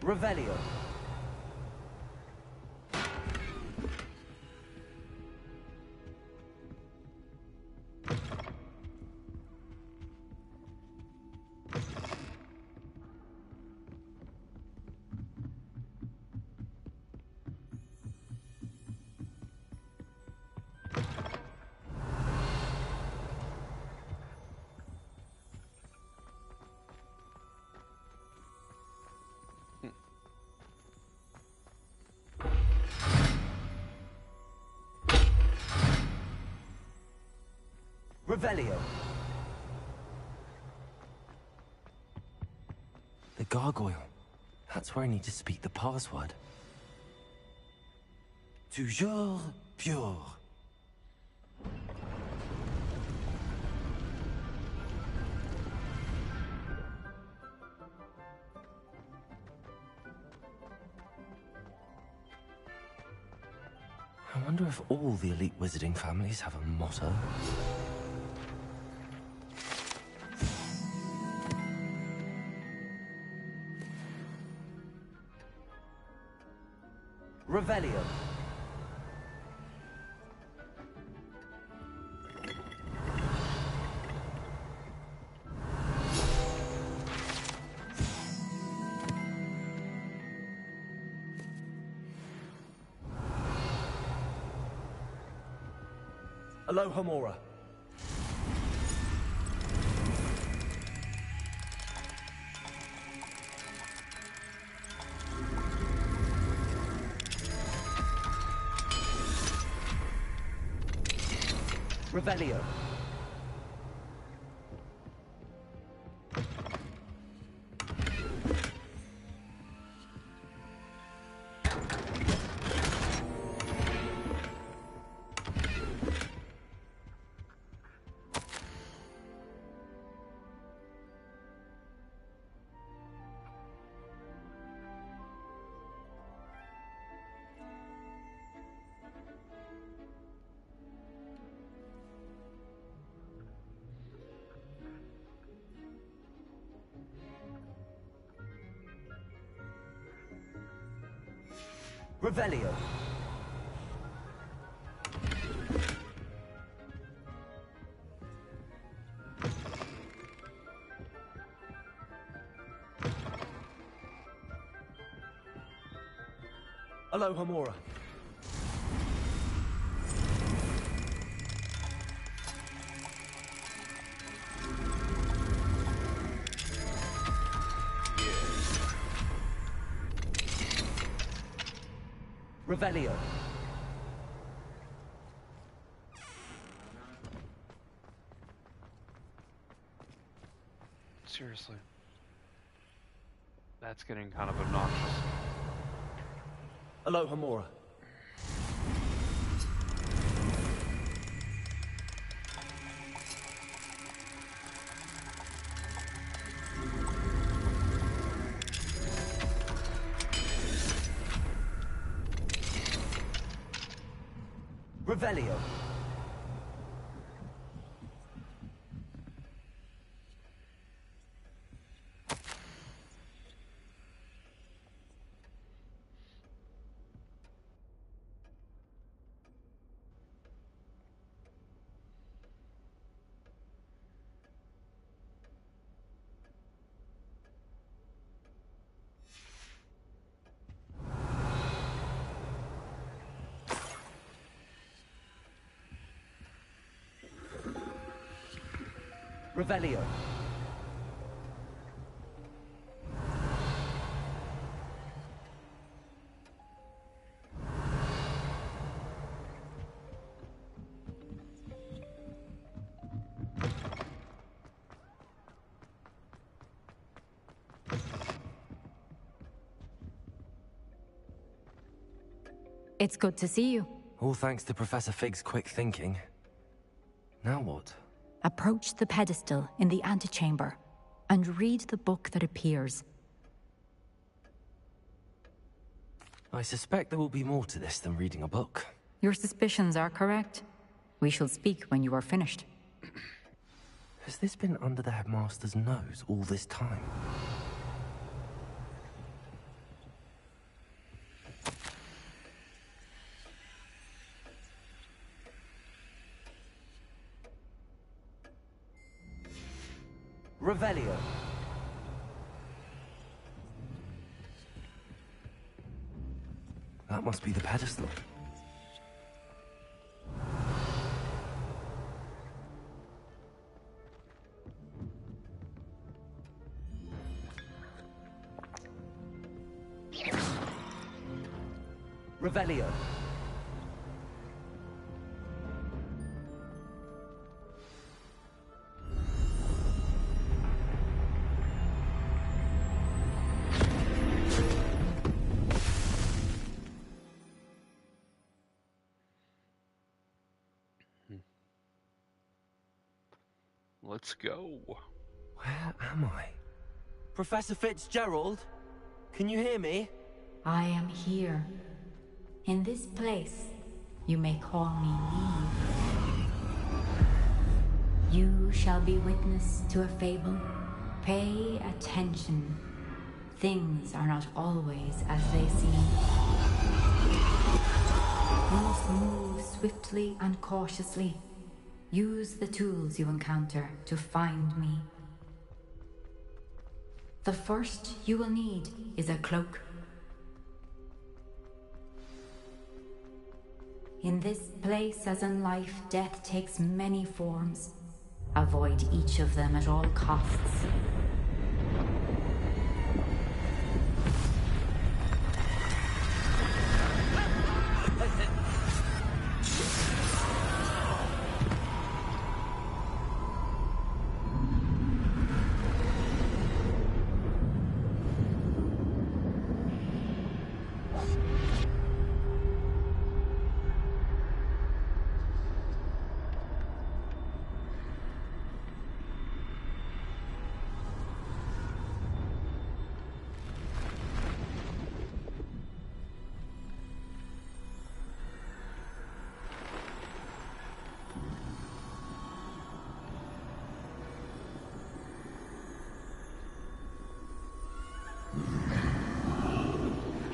Revelio. Revelio. The gargoyle. That's where I need to speak the password. Toujours pure. I wonder if all the elite wizarding families have a motto. Revelio. Aloha Mora. Revelio. Revelio. Aloha Mora. Revelio. Seriously. That's getting kind of obnoxious. Aloha Mora. Revelio. Revelio. It's good to see you. All thanks to Professor Fig's quick thinking. Now what? Approach the pedestal in the antechamber and read the book that appears. I suspect there will be more to this than reading a book. Your suspicions are correct. We shall speak when you are finished. Has this been under the headmaster's nose all this time? Revelio. That must be the pedestal. Revelio. Let's go. Where am I? Professor Fitzgerald? Can you hear me? I am here. In this place, you may call me Eve. You shall be witness to a fable. Pay attention. Things are not always as they seem. You must move swiftly and cautiously. Use the tools you encounter to find me. The first you will need is a cloak. In this place, as in life, death takes many forms. Avoid each of them at all costs.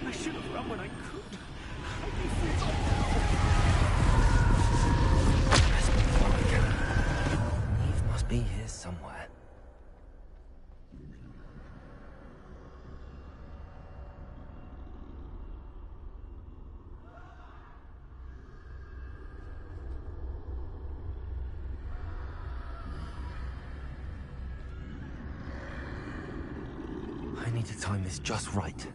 I should have run when I could. Eve must be here somewhere. I need to time this just right.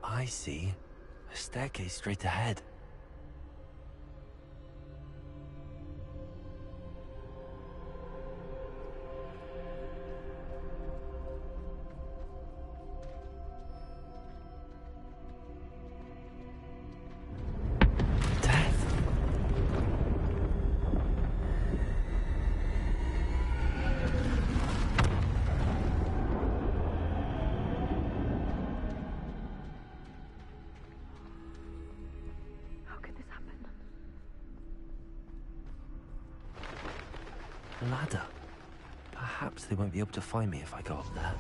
I see. A staircase straight ahead. Ladder. Perhaps they won't be able to find me if I go up there.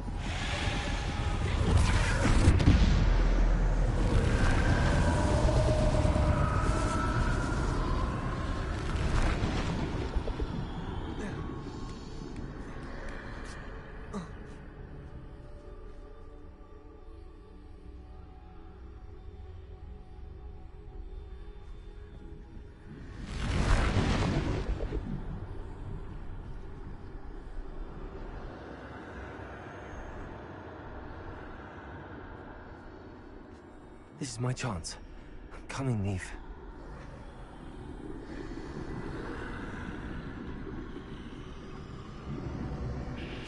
This is my chance. I'm coming, Neve.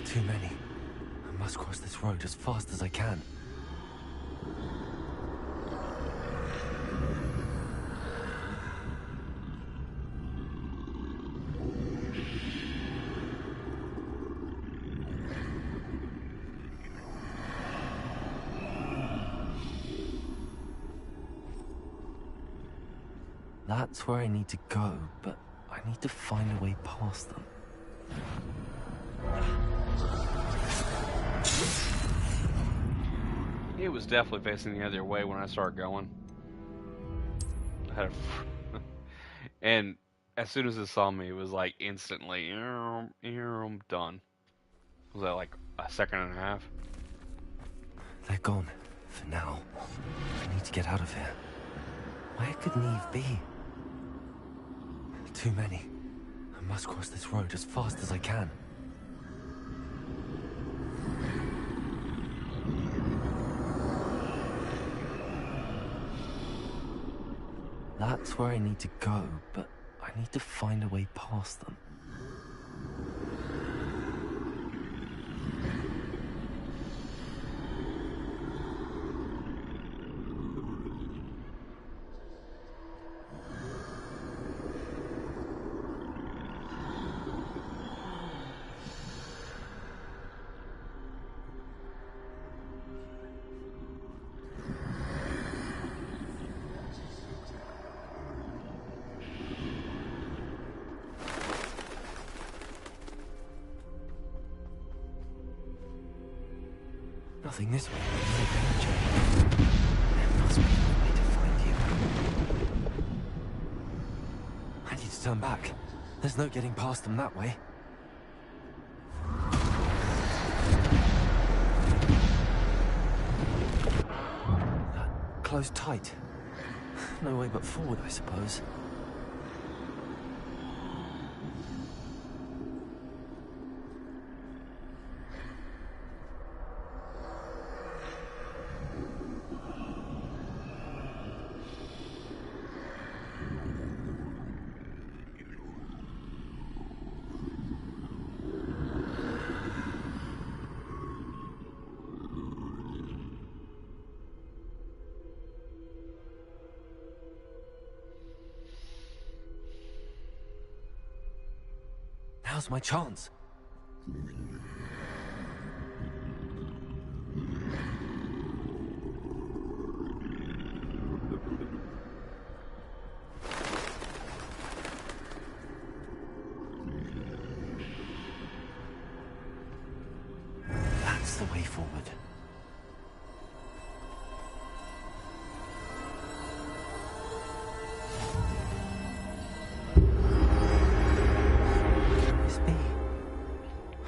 Too many. I must cross this road as fast as I can. That's where I need to go, but I need to find a way past them. It was definitely facing the other way when I started going. I had a and as soon as it saw me, it was like instantly done. Was that like a second and a half? They're gone. For now. I need to get out of here. Where could Neve be? Too many. I must cross this road as fast as I can. That's where I need to go, but I need to find a way past them. Nothing this way. No danger. There must be a way to find you. I need to turn back. There's no getting past them that way. Closed tight. No way but forward, I suppose. Now's my chance. That's the way forward.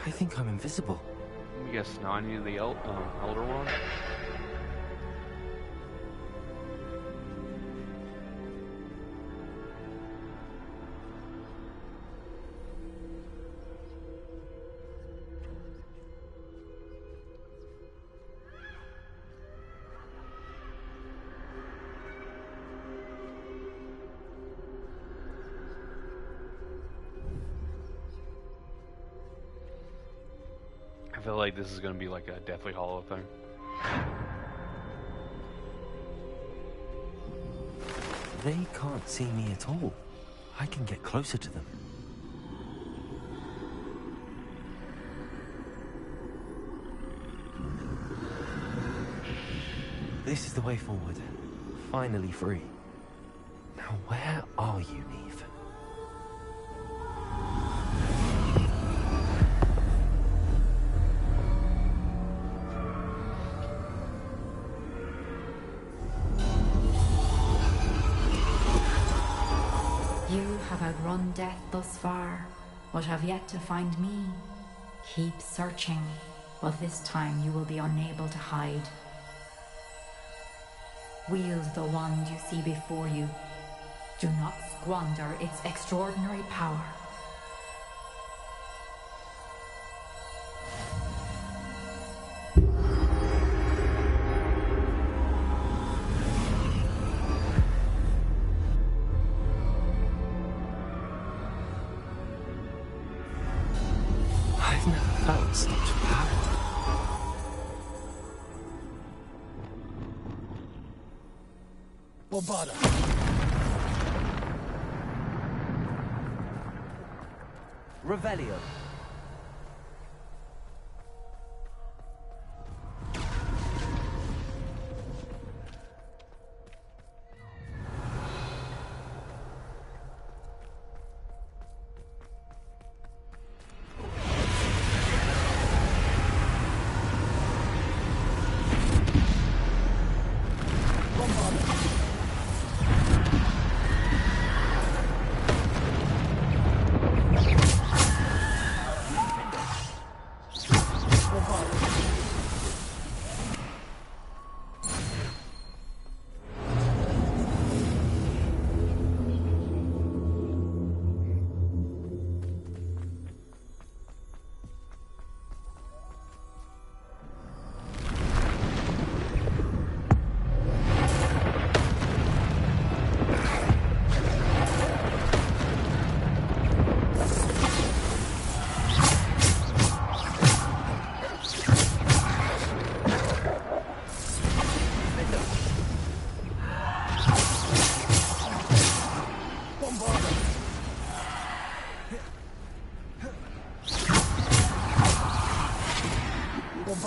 I think I'm invisible. You guess now I need the Elder One? I feel like this is going to be like a Deathly Hollow thing. They can't see me at all. I can get closer to them. This is the way forward. Finally free. Now where are you, Neve? You have outrun death thus far, but have yet to find me. Keep searching, but this time you will be unable to hide. Wield the wand you see before you. Do not squander its extraordinary power. I've never felt such power. Bombada. Revelio.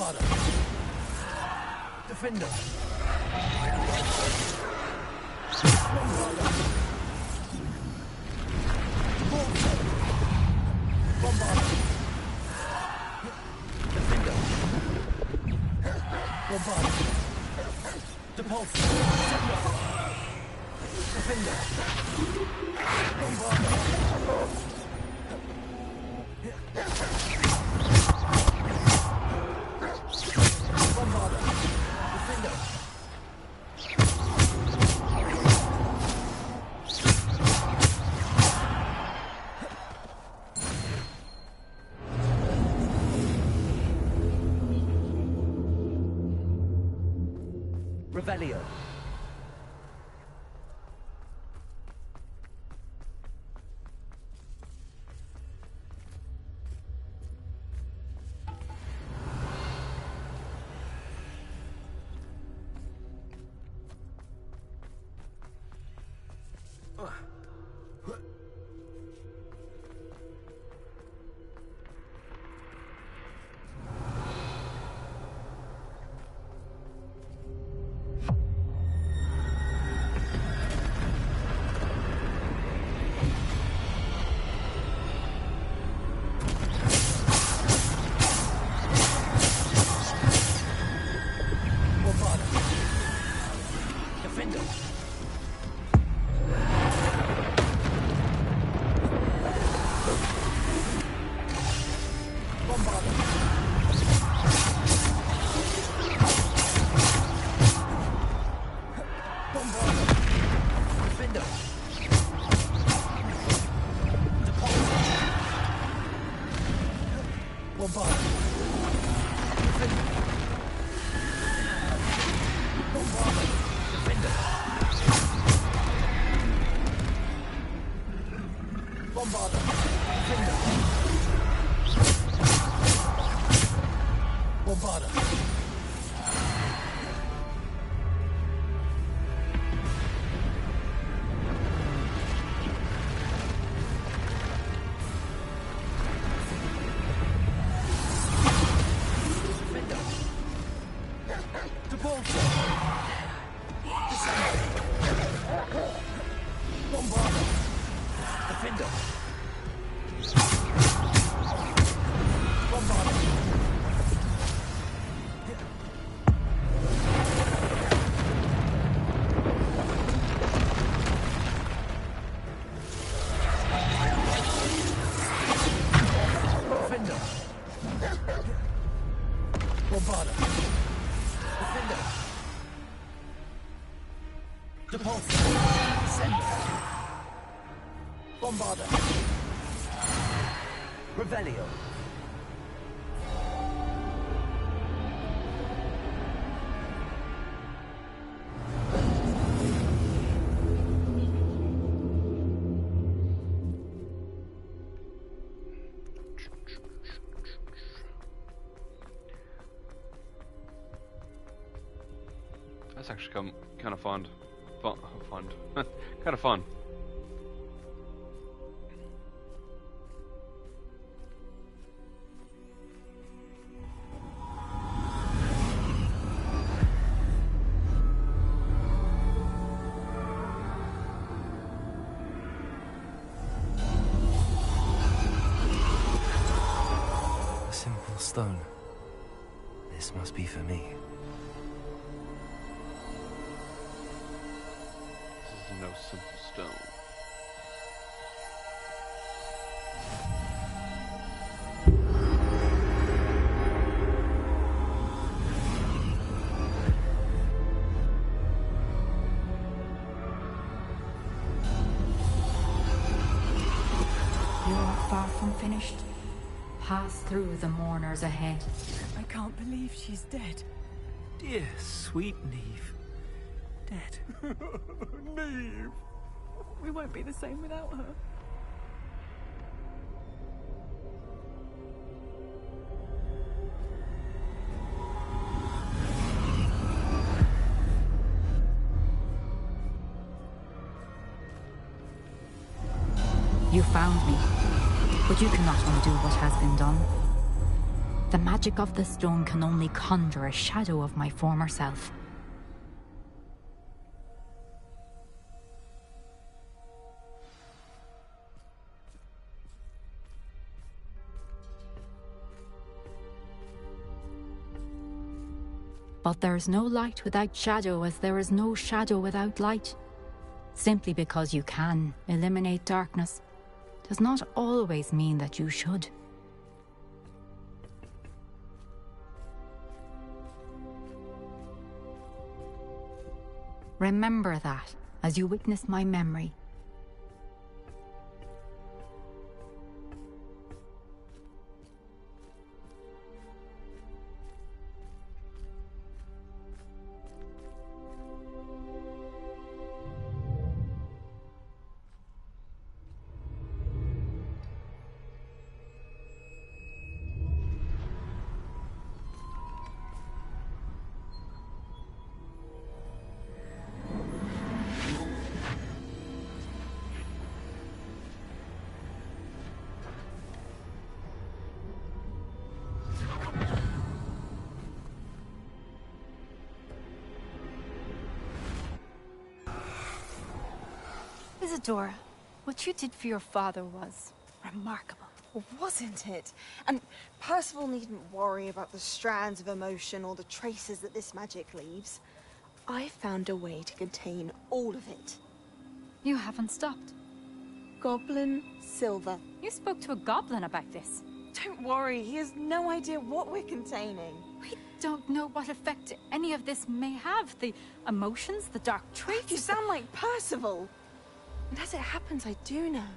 Bombarder. Defender. Bombarder. Bombarder. Defender. Bombarder. Depulse. Defender. Bombarder. Bombarder. Defender. Revelio. Bombarder. Revelio. That's actually kind of fun. Kind of fun. A simple stone. This must be for me. This is no simple stone. You are far from finished. Pass through the mourners ahead. I can't believe she's dead. Dear, sweet Neve. Dead. Neve! We won't be the same without her. You found me, but you cannot undo what has been done. The magic of the stone can only conjure a shadow of my former self. But there's no light without shadow, as there is no shadow without light. Simply because you can eliminate darkness does not always mean that you should. Remember that as you witness my memory. Isadora, what you did for your father was remarkable. Well, wasn't it? And Percival needn't worry about the strands of emotion or the traces that this magic leaves. I found a way to contain all of it. You haven't stopped. Goblin Silver. You spoke to a goblin about this. Don't worry, he has no idea what we're containing. We don't know what effect any of this may have. The emotions, the dark traits. You sound like Percival. And as it happens, I do know.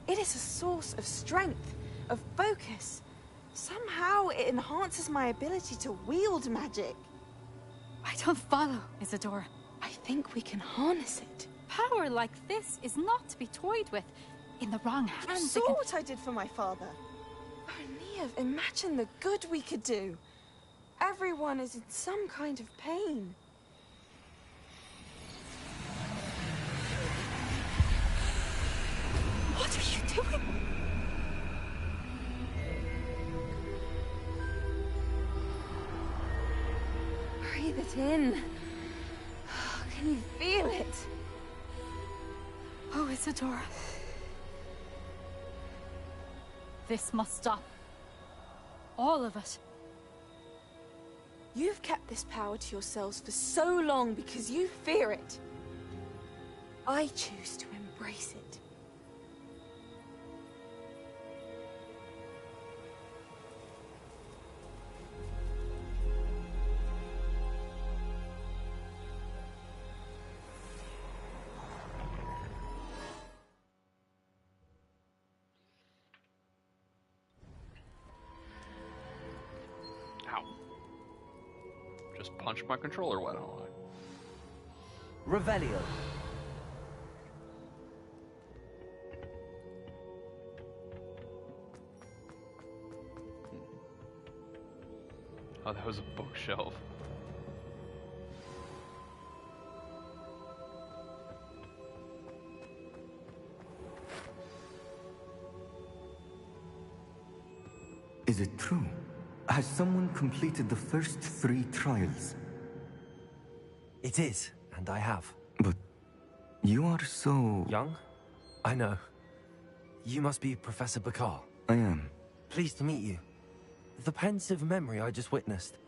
It is a source of strength, of focus. Somehow it enhances my ability to wield magic. I don't follow, Isadora. I think we can harness it. Power like this is not to be toyed with. In the wrong hands, You saw what I did for my father. Oh, Neve, imagine the good we could do. Everyone is in some kind of pain. What are you doing? Breathe it in. Can you feel it? Oh, Isadora. This must stop. All of it. You've kept this power to yourselves for so long because you fear it. I choose to embrace it. Just punch my controller, why don't I? Revelio. Oh, that was a bookshelf. Is it true? Has someone completed the first 3 trials? It is, and I have. But you are so... young? I know. You must be Professor Bakar. I am. Pleased to meet you. The pensive memory I just witnessed,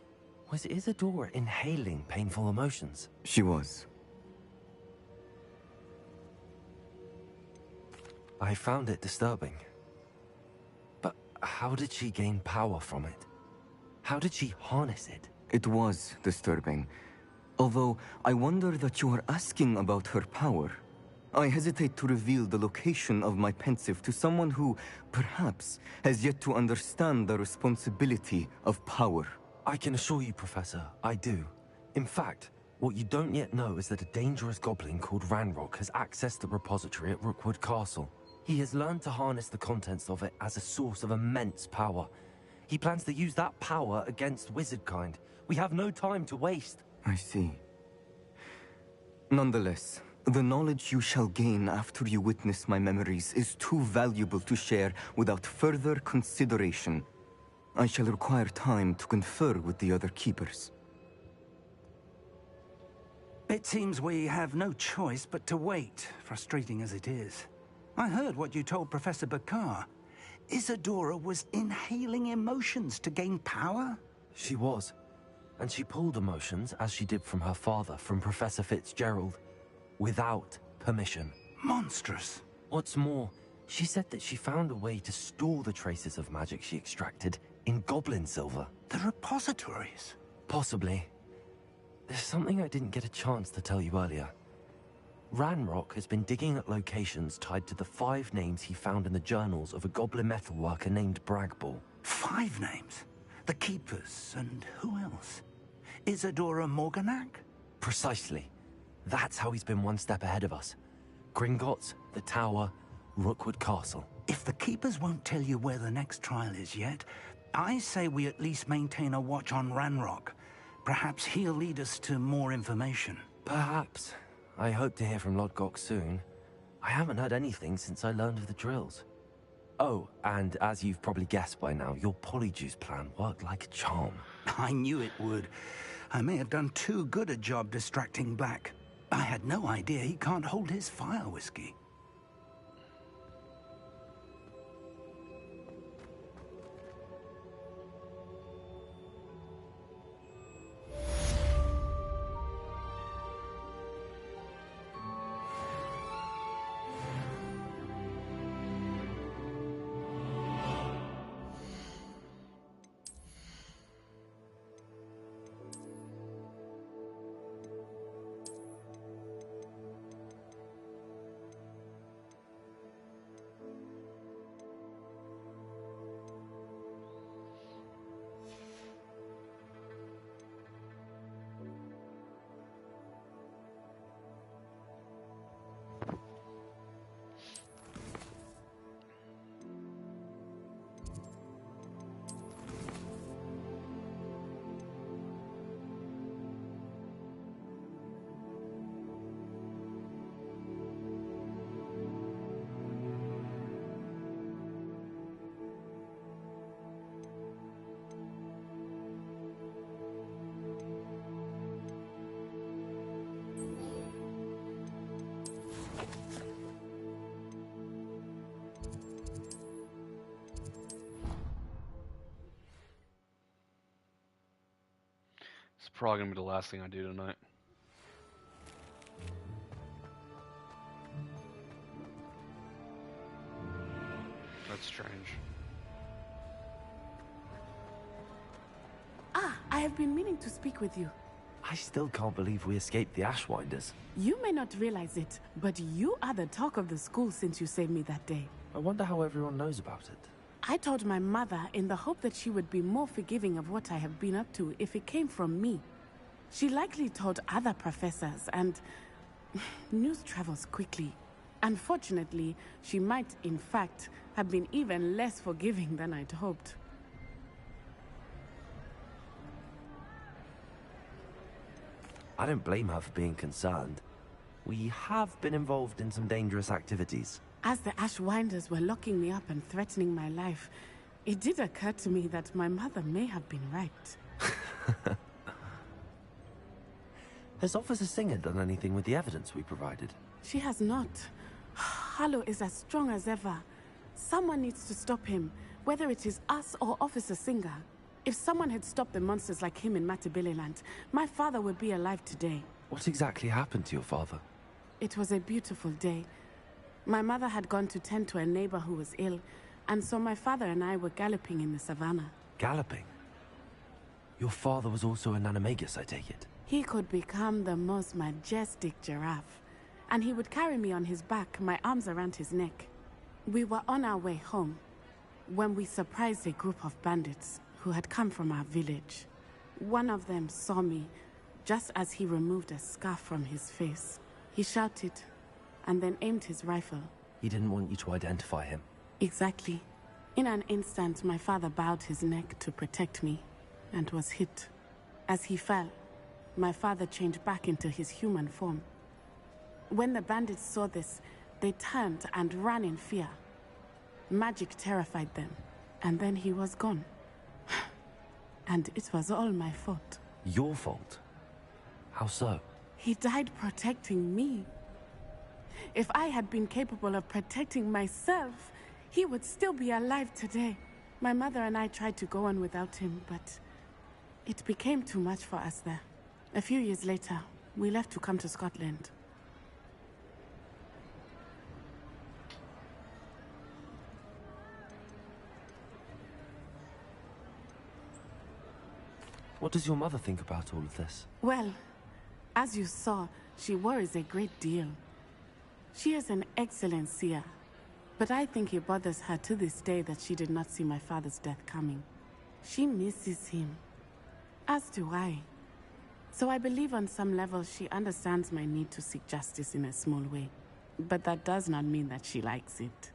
was Isadora inhaling painful emotions? She was. I found it disturbing. But how did she gain power from it? How did she harness it? It was disturbing. Although, I wonder that you are asking about her power. I hesitate to reveal the location of my pensive to someone who, perhaps, has yet to understand the responsibility of power. I can assure you, Professor, I do. In fact, what you don't yet know is that a dangerous goblin called Ranrock has accessed the repository at Rookwood Castle. He has learned to harness the contents of it as a source of immense power. He plans to use that power against wizardkind. We have no time to waste. I see. Nonetheless, the knowledge you shall gain after you witness my memories is too valuable to share without further consideration. I shall require time to confer with the other keepers. It seems we have no choice but to wait, frustrating as it is. I heard what you told Professor Bakar. Isadora was inhaling emotions to gain power? She was. And she pulled emotions, as she did from her father, from Professor Fitzgerald, without permission. Monstrous. What's more, she said that she found a way to store the traces of magic she extracted in goblin silver. The repositories? Possibly. There's something I didn't get a chance to tell you earlier. Ranrock has been digging at locations tied to the 5 names he found in the journals of a goblin metalworker named Bragball. 5 names? The Keepers, and who else? Isadora Morganac? Precisely. That's how he's been one step ahead of us. Gringotts, the Tower, Rookwood Castle. If the Keepers won't tell you where the next trial is yet, I say we at least maintain a watch on Ranrock. Perhaps he'll lead us to more information. Perhaps. I hope to hear from Lodgok soon. I haven't heard anything since I learned of the drills. Oh, and as you've probably guessed by now, your polyjuice plan worked like a charm. I knew it would. I may have done too good a job distracting Black. I had no idea he can't hold his fire whiskey. It's probably gonna be the last thing I do tonight. That's strange. Ah, I have been meaning to speak with you. I still can't believe we escaped the Ashwinders. You may not realize it, but you are the talk of the school since you saved me that day. I wonder how everyone knows about it. I told my mother in the hope that she would be more forgiving of what I have been up to if it came from me. She likely told other professors, and news travels quickly. Unfortunately, she might, in fact, have been even less forgiving than I'd hoped. I don't blame her for being concerned. We have been involved in some dangerous activities. As the Ashwinders were locking me up and threatening my life, it did occur to me that my mother may have been right. Has Officer Singer done anything with the evidence we provided? She has not. Harlow is as strong as ever. Someone needs to stop him, whether it is us or Officer Singer. If someone had stopped the monsters like him in Matabeleland, my father would be alive today. What exactly happened to your father? It was a beautiful day. My mother had gone to tend to a neighbor who was ill, and so my father and I were galloping in the savannah. Galloping? Your father was also an animagus, I take it? He could become the most majestic giraffe, and he would carry me on his back, my arms around his neck. We were on our way home when we surprised a group of bandits who had come from our village. One of them saw me just as he removed a scarf from his face. He shouted and then aimed his rifle. He didn't want you to identify him. Exactly. In an instant, my father bowed his neck to protect me and was hit. As he fell, my father changed back into his human form. When the bandits saw this, they turned and ran in fear. Magic terrified them, and then he was gone. And it was all my fault. Your fault? How so? He died protecting me. If I had been capable of protecting myself, he would still be alive today. My mother and I tried to go on without him, but it became too much for us there. A few years later, we left to come to Scotland. What does your mother think about all of this? Well, as you saw, she worries a great deal. She is an excellent seer, but I think it bothers her to this day that she did not see my father's death coming. She misses him, as do I. So I believe on some level she understands my need to seek justice in a small way. But that does not mean that she likes it.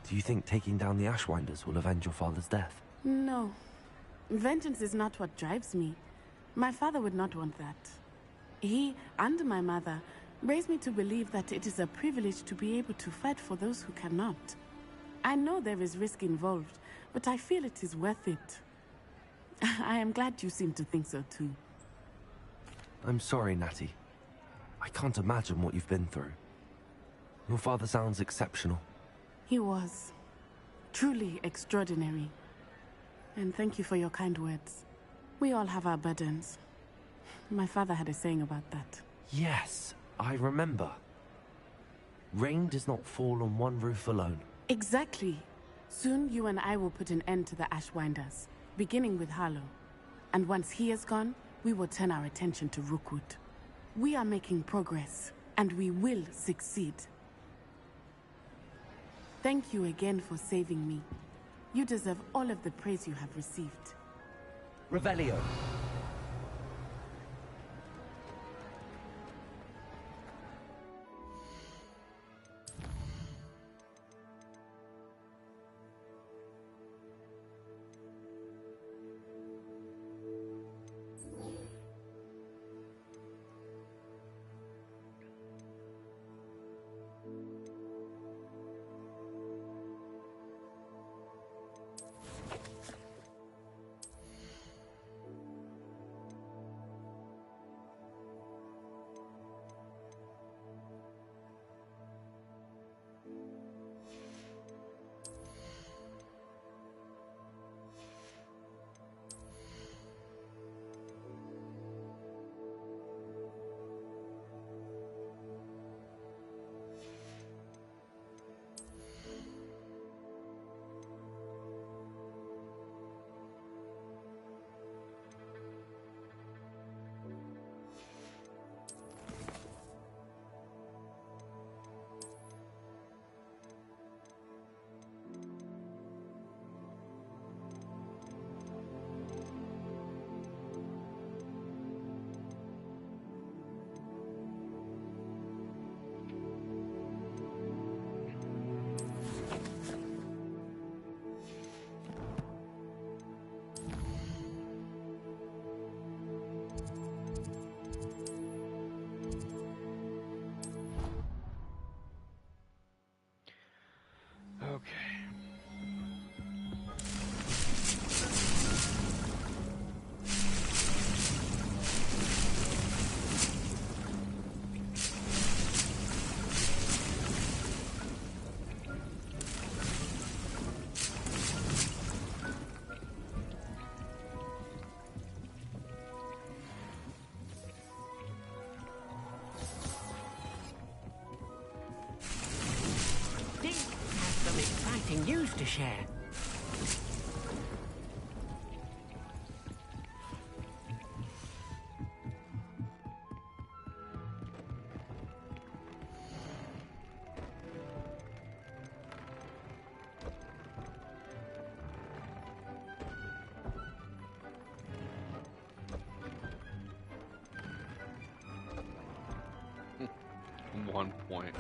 Do you think taking down the Ashwinders will avenge your father's death? No. Vengeance is not what drives me. My father would not want that. He and my mother raised me to believe that it is a privilege to be able to fight for those who cannot. I know there is risk involved, but I feel it is worth it. I am glad you seem to think so too. I'm sorry, Natty. I can't imagine what you've been through. Your father sounds exceptional. He was. Truly extraordinary. And thank you for your kind words. We all have our burdens. My father had a saying about that. Yes, I remember. Rain does not fall on one roof alone. Exactly. Soon you and I will put an end to the Ashwinders, beginning with Harlow. And once he is gone, we will turn our attention to Rookwood. We are making progress, and we will succeed. Thank you again for saving me. You deserve all of the praise you have received. Revelio. News to share. One point.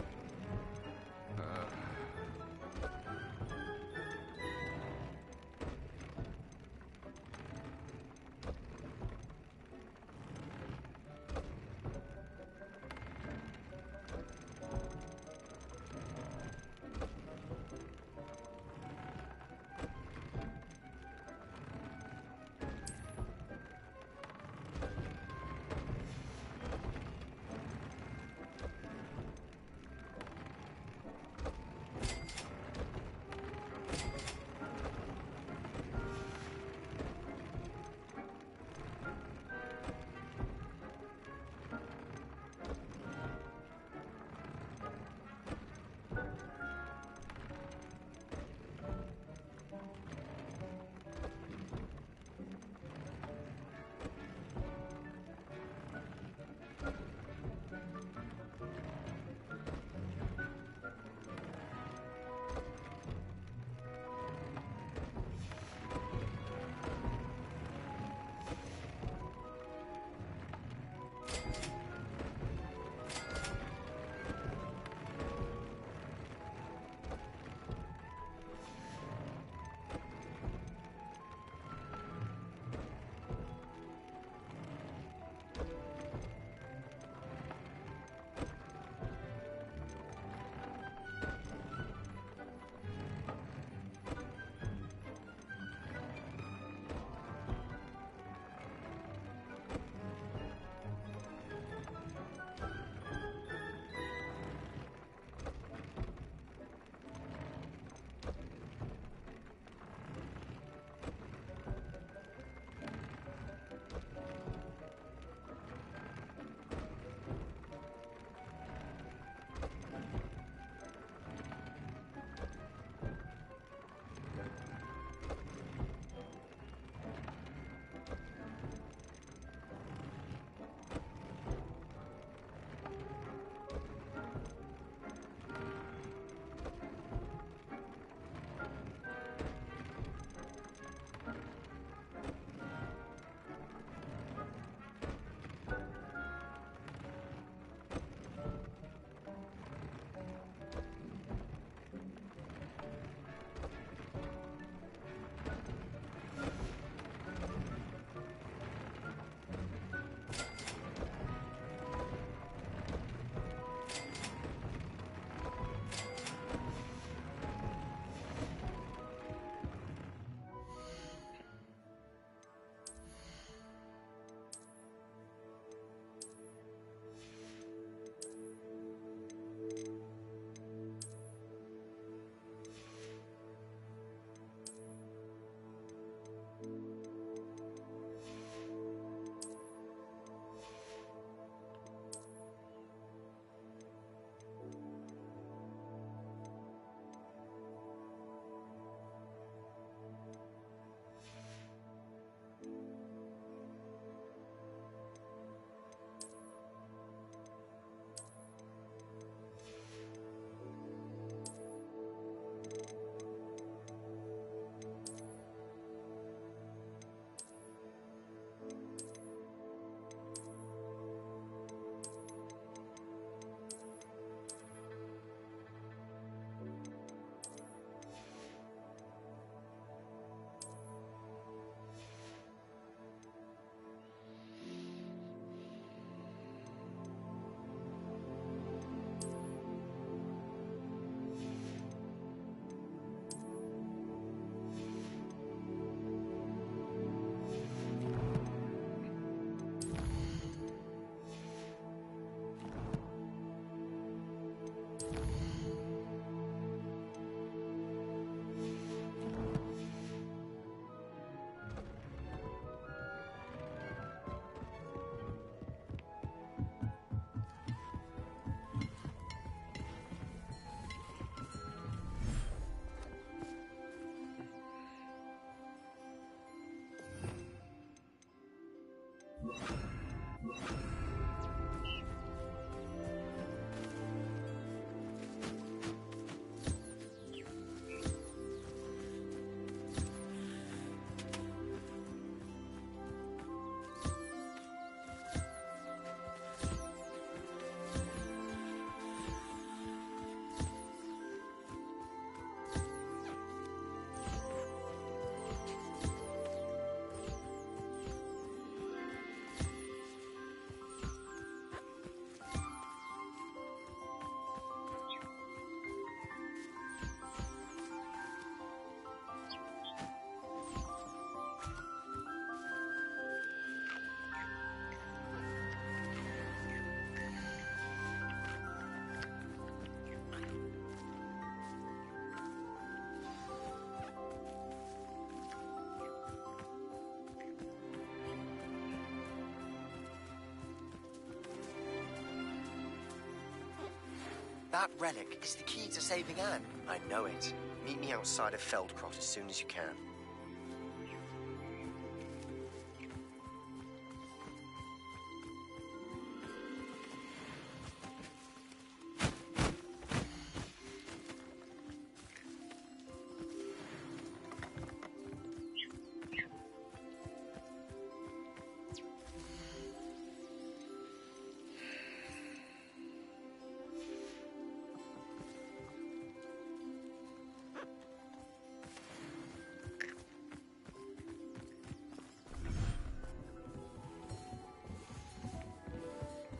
That relic is the key to saving Anne. I know it. Meet me outside of Feldcrot as soon as you can.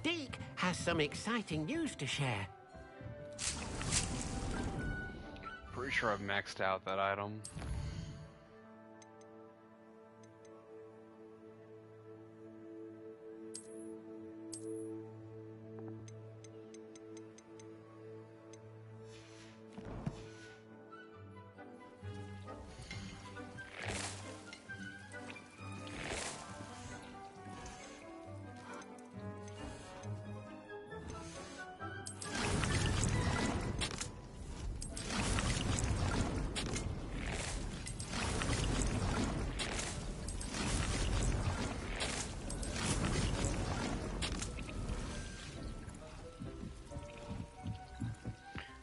Deke has some exciting news to share. Pretty sure I've maxed out that item.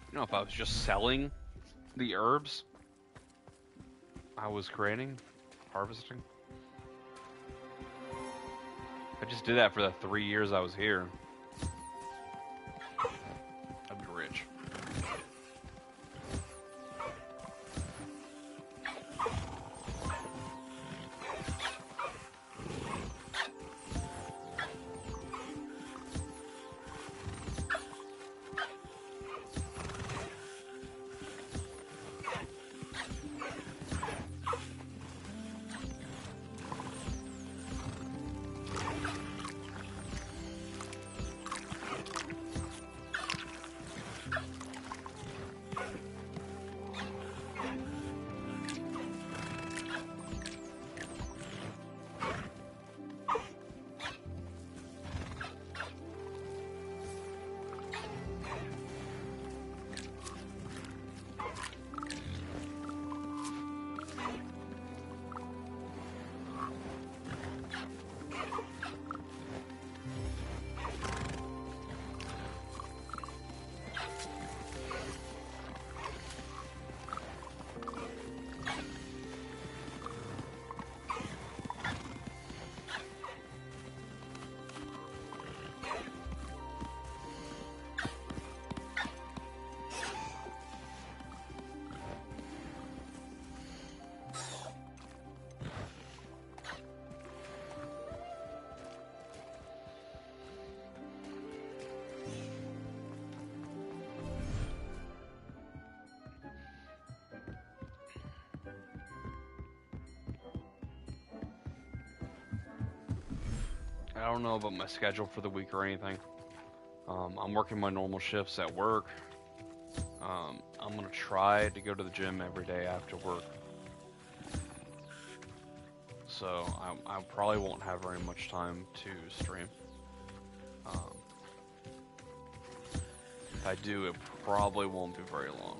You know, if I was just selling the herbs I was creating, harvesting. I just did that for the 3 years I was here. I'd be rich. I don't know about my schedule for the week or anything. I'm working my normal shifts at work. I'm gonna try to go to the gym every day after work. So I probably won't have very much time to stream. If I do, it probably won't be very long.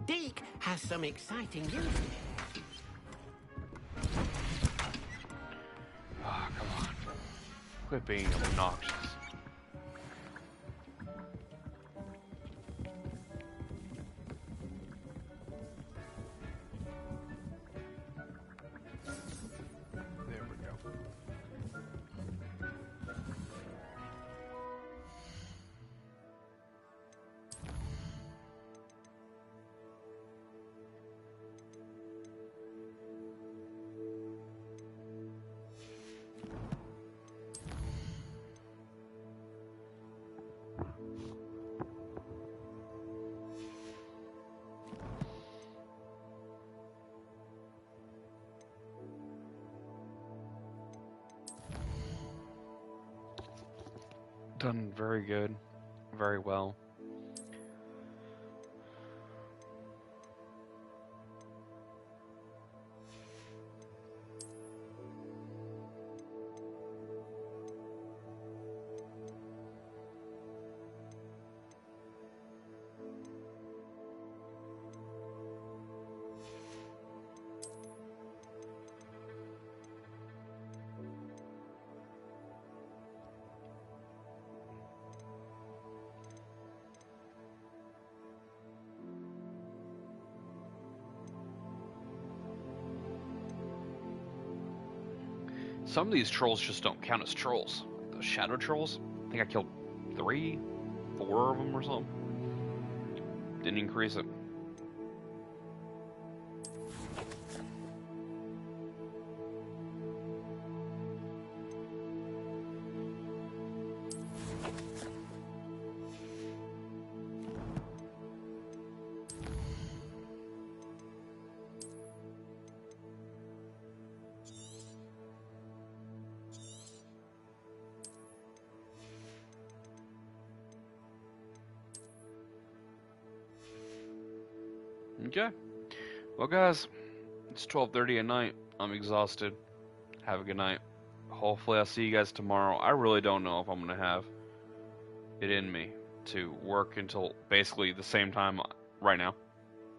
Deke has some exciting news. Oh, come on. Quit being obnoxious. There we go. Done very good, very well. Some of these trolls just don't count as trolls. The shadow trolls, I think I killed 3, 4 of them or something. Didn't increase it. Okay. Well, guys, it's 12:30 at night. I'm exhausted. Have a good night. Hopefully I'll see you guys tomorrow. I really don't know if I'm going to have it in me to work until basically the same time right now,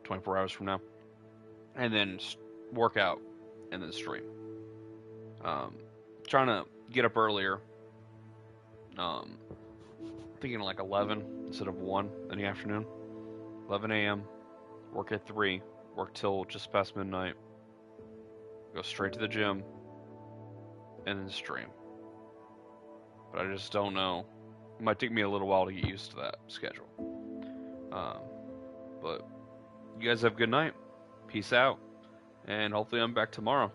24 hours from now, and then work out and then stream. Trying to get up earlier. Thinking like 11 instead of 1 in the afternoon. 11 a.m. Work at 3. Work till just past midnight. Go straight to the gym. And then stream. But I just don't know. It might take me a little while to get used to that schedule. But you guys have a good night. Peace out. And hopefully I'm back tomorrow.